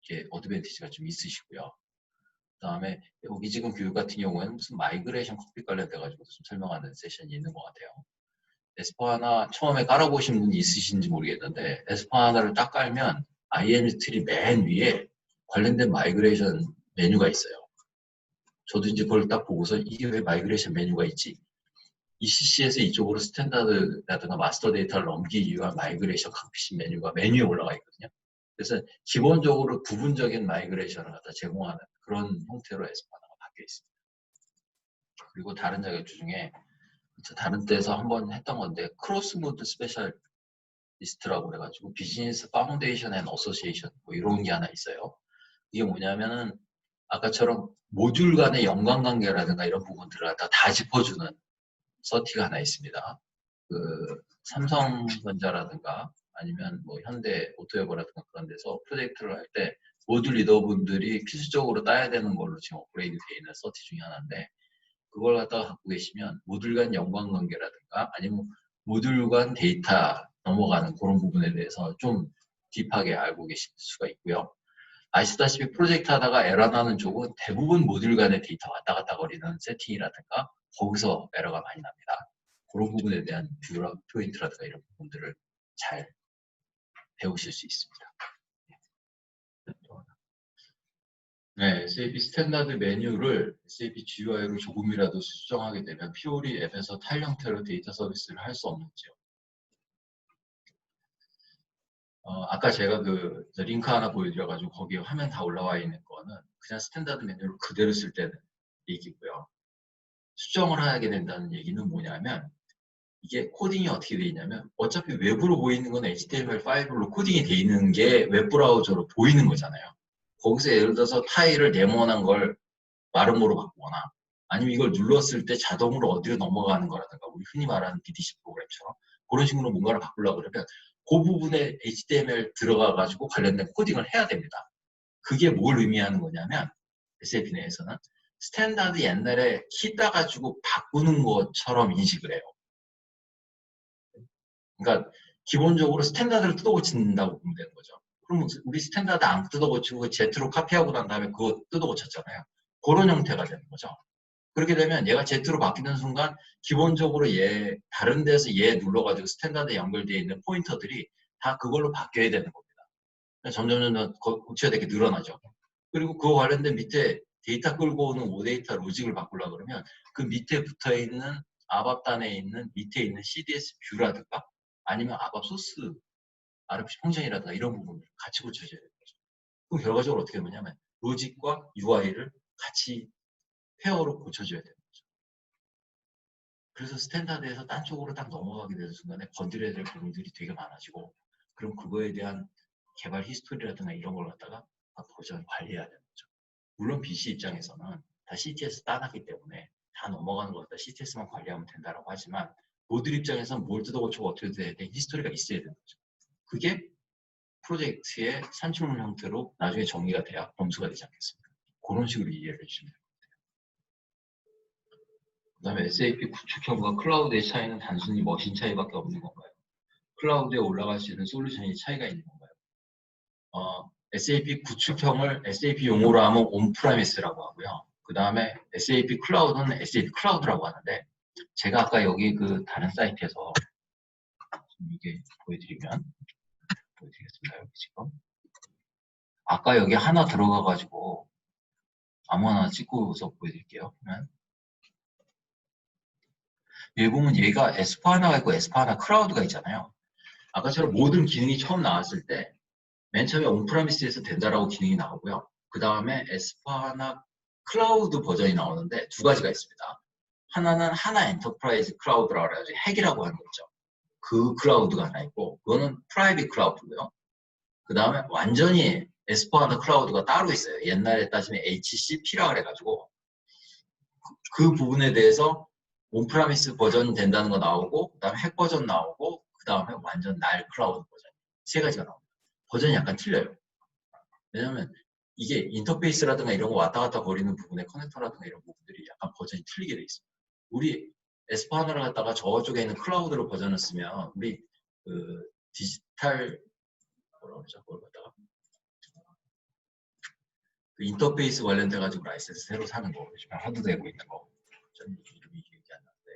게 어드밴티지가 좀 있으시고요. 그 다음에 여기 지금 교육 같은 경우에는 무슨 마이그레이션 커피 관련돼 가지고 좀 설명하는 세션이 있는 것 같아요. 에스파나 처음에 깔아보신 분이 있으신지 모르겠는데 에스파나를 딱 깔면 IMG 트리 맨 위에 관련된 마이그레이션 메뉴가 있어요. 저도 이제 그걸 딱 보고서 이게 왜 마이그레이션 메뉴가 있지? ECC에서 이쪽으로 스탠다드라든가 마스터 데이터를 넘기기 위한 마이그레이션 칵핏 메뉴가 메뉴에 올라가 있거든요. 그래서 기본적으로 부분적인 마이그레이션을 갖다 제공하는 그런 형태로 에스파나가 바뀌어 있습니다. 그리고 다른 자격증 중에 다른 데서 한번 했던 건데 크로스모드 스페셜리스트라고 그래가지고 비즈니스 파운데이션 앤 어소시에이션 뭐 이런 게 하나 있어요. 이게 뭐냐면은 아까처럼 모듈 간의 연관관계라든가 이런 부분들을 갖다 다 짚어주는 서티가 하나 있습니다. 삼성전자라든가 아니면 뭐 현대 오토웨버라든가 그런 데서 프로젝트를 할 때 모듈 리더분들이 필수적으로 따야 되는 걸로 지금 업그레이드 되어 있는 서티 중에 하나인데 그걸 갖다가 갖고 계시면 모듈 간 연관관계라든가 아니면 모듈 간 데이터 넘어가는 그런 부분에 대해서 좀 딥하게 알고 계실 수가 있고요. 아시다시피 프로젝트 하다가 에러 나는 쪽은 대부분 모듈 간의 데이터 왔다 갔다 거리는 세팅이라든가 거기서 에러가 많이 납니다. 그런 부분에 대한 포인트라든가 이런 부분들을 잘 배우실 수 있습니다. 네, SAP 스탠다드 메뉴를 SAP GUI로 조금이라도 수정하게 되면 피오리 앱에서 타일 형태로 데이터 서비스를 할 수 없는지요? 아까 제가 링크 하나 보여드려가지고 거기에 화면 다 올라와 있는 거는 그냥 스탠다드 메뉴를 그대로 쓸 때는 얘기고요. 수정을 하게 된다는 얘기는 뭐냐면 이게 코딩이 어떻게 되어 있냐면 어차피 외부로 보이는 건 HTML5로 코딩이 되어 있는 게 웹브라우저로 보이는 거잖아요. 거기서 예를 들어서 타일을 네모난 걸 마름모로 바꾸거나 아니면 이걸 눌렀을 때 자동으로 어디로 넘어가는 거라든가 우리 흔히 말하는 BDC 프로그램처럼 그런 식으로 뭔가를 바꾸려고 그러면 그 부분에 HTML 들어가가지고 관련된 코딩을 해야 됩니다. 그게 뭘 의미하는 거냐면 SAP 내에서는 스탠다드 옛날에 키 따가지고 바꾸는 것처럼 인식을 해요. 그러니까 기본적으로 스탠다드를 뜯어고친다고 보면 되는 거죠. 그럼 우리 스탠다드 안 뜯어고치고 그 Z로 카피하고 난 다음에 그거 뜯어고쳤잖아요. 그런 형태가 되는 거죠. 그렇게 되면 얘가 Z로 바뀌는 순간 기본적으로 다른 데서 눌러가지고 스탠다드에 연결되어 있는 포인터들이 다 그걸로 바뀌어야 되는 겁니다. 점점 고쳐야 되게 늘어나죠. 그리고 그거 관련된 밑에 데이터 끌고 오는 오데이터 로직을 바꾸려고 그러면 그 밑에 붙어있는 아밥단에 있는 밑에 있는 CDS 뷰라든가 아니면 아밥 소스 RFC 펑션이라든가 이런 부분을 같이 고쳐줘야 되는 거죠. 그럼 결과적으로 어떻게 되냐면 로직과 UI를 같이 페어로 고쳐줘야 되는 거죠. 그래서 스탠다드에서 딴 쪽으로 딱 넘어가게 되는 순간에 건드려야 될 부분들이 되게 많아지고 그럼 그거에 대한 개발 히스토리라든가 이런 걸 갖다가 버전 관리해야 되는 거죠. 물론 BC 입장에서는 다 CTS 따놨기 때문에 다 넘어가는 것 같다 CTS만 관리하면 된다라고 하지만 모듈 입장에서는 뭘 뜯어고치고 어떻게 돼야 돼 히스토리가 있어야 되는 거죠. 그게 프로젝트의 산출문 형태로 나중에 정리가 돼야 범수가 되지 않겠습니까? 그런 식으로 이해를 해주시면 돼요. 그 다음에 SAP 구축형과 클라우드의 차이는 단순히 머신 차이밖에 없는 건가요? 클라우드에 올라갈 수 있는 솔루션이 차이가 있는 건가요? SAP 구축형을 SAP 용어로 하면 온프라미스라고 하고요. 그 다음에 SAP 클라우드는 SAP 클라우드라고 하는데, 제가 아까 여기 그 다른 사이트에서 이게 보여드리겠습니다. 여기 지금 아까 여기 하나 들어가가지고 아무거나 찍고서 보여드릴게요. 그러면 여기 보면 얘가 S4하나가 있고 S4하나 클라우드가 있잖아요. 아까처럼 모든 기능이 처음 나왔을 때 맨 처음에 온프라미스에서 된다라고 기능이 나오고요. 그 다음에 S4하나 클라우드 버전이 나오는데 두 가지가 있습니다. 하나는 하나 엔터프라이즈 클라우드라고 해가지고 핵이라고 하는 거 있죠. 그 클라우드가 하나 있고, 그거는 프라이빗 클라우드고요. 그 다음에 완전히 S4하나 클라우드가 따로 있어요. 옛날에 따지면 HCP라 그래가지고 그 부분에 대해서 온프라미스 버전 된다는 거 나오고, 그 다음에 핵 버전 나오고, 그 다음에 완전 날 클라우드 버전. 세 가지가 나옵니다. 버전이 약간 틀려요. 왜냐면 이게 인터페이스라든가 이런 거 왔다 갔다 거리는 부분에 커넥터라든가 이런 부분들이 약간 버전이 틀리게 돼 있습니다. 우리 S4하나를 갖다가 저쪽에 있는 클라우드로 버전을 쓰면 우리 그 디지털 뭐라고 그러죠? 그걸 갖다가 그 인터페이스 관련돼 가지고 라이센스 새로 사는 거 지금 하드되고 있는 거 전 이름이 기억이 안 나는데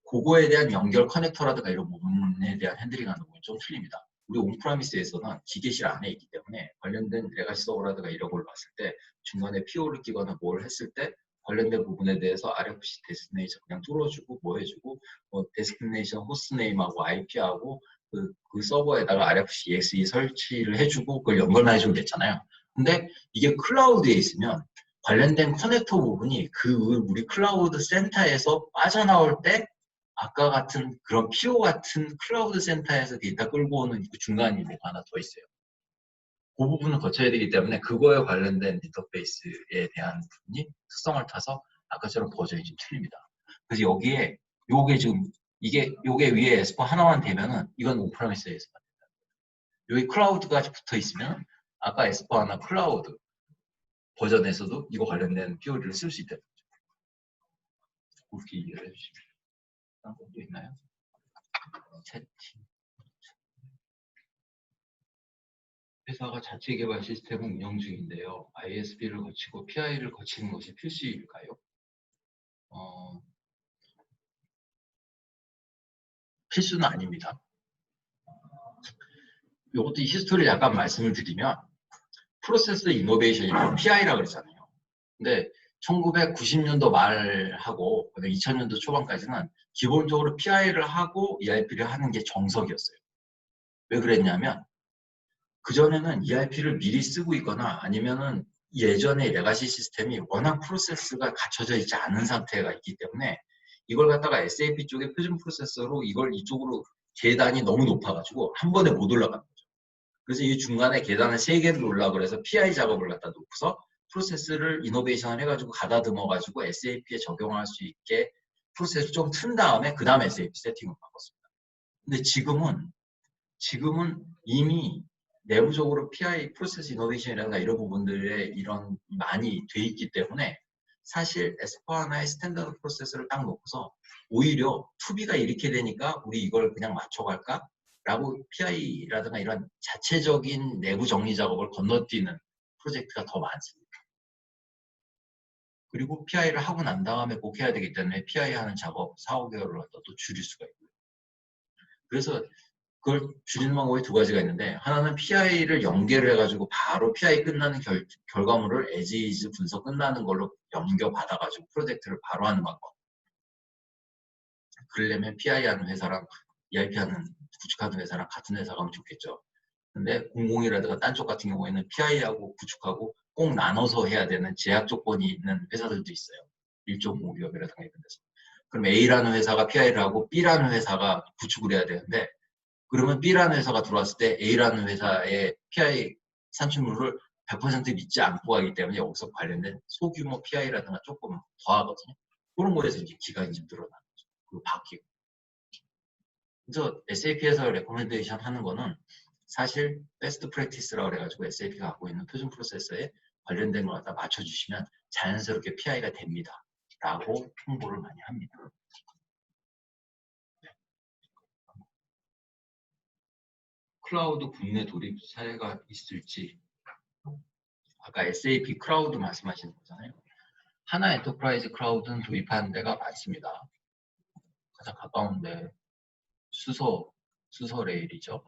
그거에 대한 연결 커넥터라든가 이런 부분에 대한 핸들링하는 부분이 좀 틀립니다. 우리 온프라미스에서는 기계실 안에 있기 때문에 관련된 레가시 서버라든가 이런 걸 봤을 때 중간에 PO를 끼거나 뭘 했을 때 관련된 부분에 대해서 RFC 데스티네이션 그냥 뚫어주고 뭐 해주고 뭐 데스티네이션 호스트네임하고 IP하고 그 서버에다가 RFC EXE 설치를 해주고 그걸 연결만 해주면 됐잖아요. 근데 이게 클라우드에 있으면 관련된 커넥터 부분이 그 우리 클라우드 센터에서 빠져나올 때 아까 같은 그런 PO 같은 클라우드 센터에서 데이터 끌고 오는 그 중간이 뭐가 하나 더 있어요. 그 부분을 거쳐야 되기 때문에 그거에 관련된 인터페이스에 대한 부분이 특성을 타서 아까처럼 버전이 좀 틀립니다. 그래서 여기에 요게 지금 요게 위에 S4 하나만 되면은 이건 온프라미스에 S4. 여기 클라우드가 붙어 있으면 아까 S4 하나 클라우드 버전에서도 이거 관련된 PO를 쓸 수 있다는 거죠. 그렇게 이해를 해주시면 다른 것도 있나요? 채팅. 회사가 자체 개발 시스템을 운영 중인데요. ISV를 거치고 PI를 거치는 것이 필수일까요? 필수는 아닙니다. 이것도 히스토리 약간 말씀을 드리면 프로세스 이노베이션이라고 PI라고 그랬잖아요. 근데 1990년도 말하고 2000년도 초반까지는 기본적으로 PI를 하고 ERP를 하는 게 정석이었어요. 왜 그랬냐면 그전에는 ERP를 미리 쓰고 있거나 아니면은 예전에 레가시 시스템이 워낙 프로세스가 갖춰져 있지 않은 상태가 있기 때문에 이걸 갖다가 SAP 쪽의 표준 프로세서로 이걸 이쪽으로 계단이 너무 높아가지고 한 번에 못 올라가는 거죠. 그래서 이 중간에 계단을 3개를 올라 그래서 PI 작업을 갖다 놓고서 프로세스를 이노베이션을 해가지고 가다듬어가지고 SAP에 적용할 수 있게 프로세스를 좀 튼 다음에 그 다음에 SAP 세팅을 바꿨습니다. 근데 지금은 이미 내부적으로 PI 프로세스 이노베이션이라든가 이런 부분들에 이런 많이 돼 있기 때문에 사실 S4하나의 스탠다드 프로세스를 딱 놓고서 오히려 투비가 이렇게 되니까 우리 이걸 그냥 맞춰갈까? 라고 PI라든가 이런 자체적인 내부 정리 작업을 건너뛰는 프로젝트가 더 많습니다. 그리고 PI를 하고 난 다음에 꼭 해야 되기 때문에 PI 하는 작업 4, 5개월을 또 줄일 수가 있고요. 그래서 그걸 줄이는 방법이 두 가지가 있는데 하나는 PI를 연계를 해가지고 바로 PI 끝나는 결과물을 as is 분석 끝나는 걸로 연결받아가지고 프로젝트를 바로 하는 방법. 그러려면 PI 하는 회사랑 ERP 하는 구축하는 회사랑 같은 회사가 하면 좋겠죠. 근데 공공이라든가 딴 쪽 같은 경우에는 PI하고 구축하고 꼭 나눠서 해야 되는 제약 조건이 있는 회사들도 있어요. 1.5기업이라든가 이런 데서. 그럼 A라는 회사가 PI를 하고 B라는 회사가 구축을 해야 되는데 그러면 B라는 회사가 들어왔을 때 A라는 회사의 PI 산출물을 100% 믿지 않고 하기 때문에 여기서 관련된 소규모 PI라든가 조금 더 하거든요. 그런 거에서 이제 기간이 좀 늘어나는 거죠. 그리고 바뀌고. 그래서 SAP에서 레코멘데이션 하는 거는 사실 베스트 프랙티스라고 그래가지고 SAP가 갖고 있는 표준 프로세서에 관련된 걸 갖다 맞춰주시면 자연스럽게 PI가 됩니다. 라고 홍보를 많이 합니다. 클라우드 국내 도입 사례가 있을지, 아까 SAP 클라우드 말씀하시는 거잖아요. 하나 엔터프라이즈 클라우드는 도입하는 데가 많습니다. 가장 가까운데 수서 레일이죠.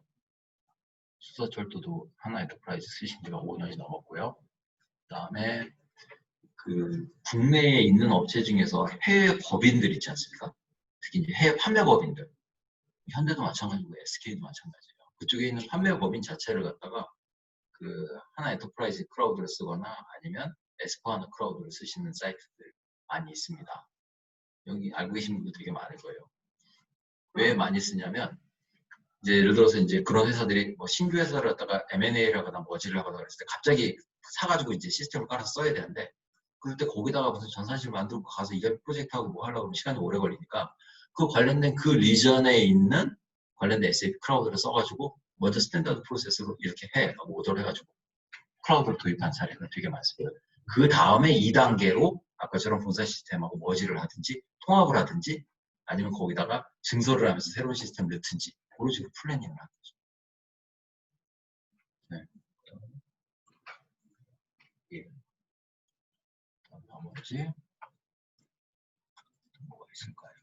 수서철도도 하나 엔터프라이즈 쓰신 지가 5년이 넘었고요. 그 다음에 그 국내에 있는 업체 중에서 해외 법인들 있지 않습니까? 특히 이제 해외 판매 법인들, 현대도 마찬가지고 SK도 마찬가지예요. 그쪽에 있는 판매 법인 자체를 갖다가 그 하나 엔터프라이즈 클라우드를 쓰거나 아니면 S4하나 클라우드를 쓰시는 사이트들 많이 있습니다. 여기 알고 계신 분들 되게 많을 거예요. 왜 많이 쓰냐면 이제 예를 들어서 이제 그런 회사들이 뭐 신규 회사를 갖다가 M&A를 하거나 머지를 하거나 그랬을 때 갑자기 사가지고 이제 시스템을 깔아서 써야 되는데 그럴 때 거기다가 무슨 전산실 만들고 가서 ERP 프로젝트 하고 뭐 하려고 하면 시간이 오래 걸리니까 그 관련된 그 리전에 있는 관련된 SAP 클라우드를 써가지고 먼저 스탠다드 프로세스로 이렇게 해 하고 오더를 해가지고 클라우드를 도입한 사례가 되게 많습니다. 그 다음에 2단계로 아까처럼 본사 시스템하고 머지를 하든지 통합을 하든지 아니면 거기다가 증설을 하면서 새로운 시스템을 넣든지 그런 식으로 플래닝을 하는 거죠. 네. 예. 나머지 뭐가 있을까요?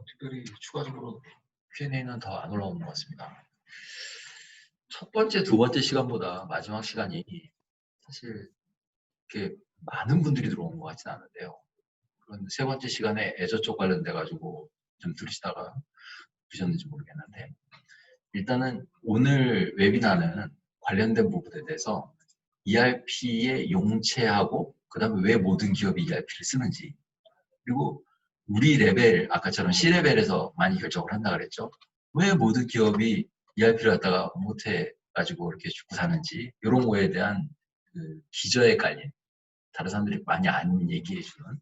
특별히 추가적으로 Q&A는 더 안 올라오는 것 같습니다. 첫 번째, 두 번째 시간보다 마지막 시간이 사실 이렇게 많은 분들이 들어온 것 같지는 않은데요. 그런 세 번째 시간에 애저 쪽 관련돼 가지고 좀 들으시다가 보셨는지 모르겠는데 일단은 오늘 웨비나는 관련된 부분에 대해서 ERP의 용체하고 그 다음에 왜 모든 기업이 ERP를 쓰는지 그리고 우리 레벨, 아까처럼 C레벨에서 많이 결정을 한다 그랬죠. 왜 모든 기업이 ERP를 갖다가 못해가지고 이렇게 죽고 사는지 이런 거에 대한 그 기저에 깔린 다른 사람들이 많이 안 얘기해주는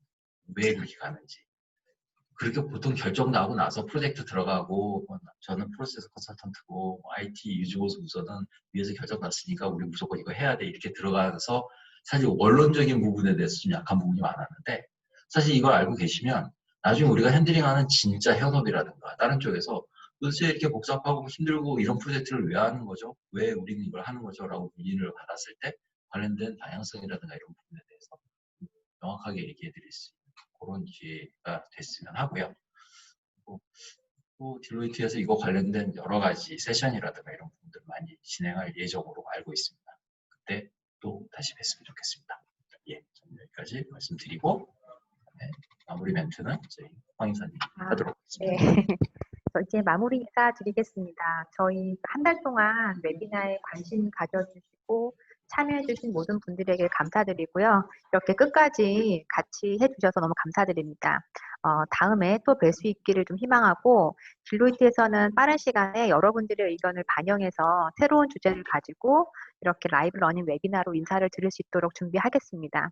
왜 그렇게 가는지 그렇게 보통 결정 나고 나서 프로젝트 들어가고 저는 프로세스 컨설턴트고 IT 유지보수부서는 위에서 결정 났으니까 우리 무조건 이거 해야 돼 이렇게 들어가서 사실 원론적인 부분에 대해서 좀 약한 부분이 많았는데 사실 이걸 알고 계시면 나중에 우리가 핸들링하는 진짜 현업이라든가 다른 쪽에서 도대체 이렇게 복잡하고 힘들고 이런 프로젝트를 왜 하는 거죠? 왜 우리는 이걸 하는 거죠? 라고 문의를 받았을 때 관련된 방향성이라든가 이런 부분에 대해서 명확하게 얘기해 드릴 수 있는 그런 기회가 됐으면 하고요. 또 딜로이트에서 이거 관련된 여러 가지 세션이라든가 이런 부분들 많이 진행할 예정으로 알고 있습니다. 그때 또 다시 뵀으면 좋겠습니다. 예, 저는 여기까지 말씀드리고 네, 마무리 멘트는 저희 황 인사님 하도록 하겠습니다. 네. 이제 마무리 인사 드리겠습니다. 저희 한 달 동안 웨비나에 관심 가져주시고 참여해주신 모든 분들에게 감사드리고요. 이렇게 끝까지 같이 해주셔서 너무 감사드립니다. 다음에 또 뵐 수 있기를 좀 희망하고 딜로이트에서는 빠른 시간에 여러분들의 의견을 반영해서 새로운 주제를 가지고 이렇게 라이브 러닝 웨비나로 인사를 드릴 수 있도록 준비하겠습니다.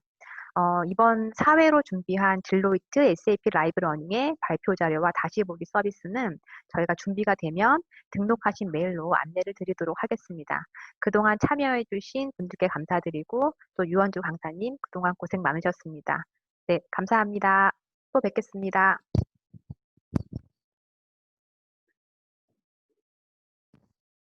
이번 4회로 준비한 딜로이트 SAP 라이브 러닝의 발표 자료와 다시 보기 서비스는 저희가 준비가 되면 등록하신 메일로 안내를 드리도록 하겠습니다. 그동안 참여해 주신 분들께 감사드리고 또 유원주 강사님 그동안 고생 많으셨습니다. 네, 감사합니다. 또 뵙겠습니다.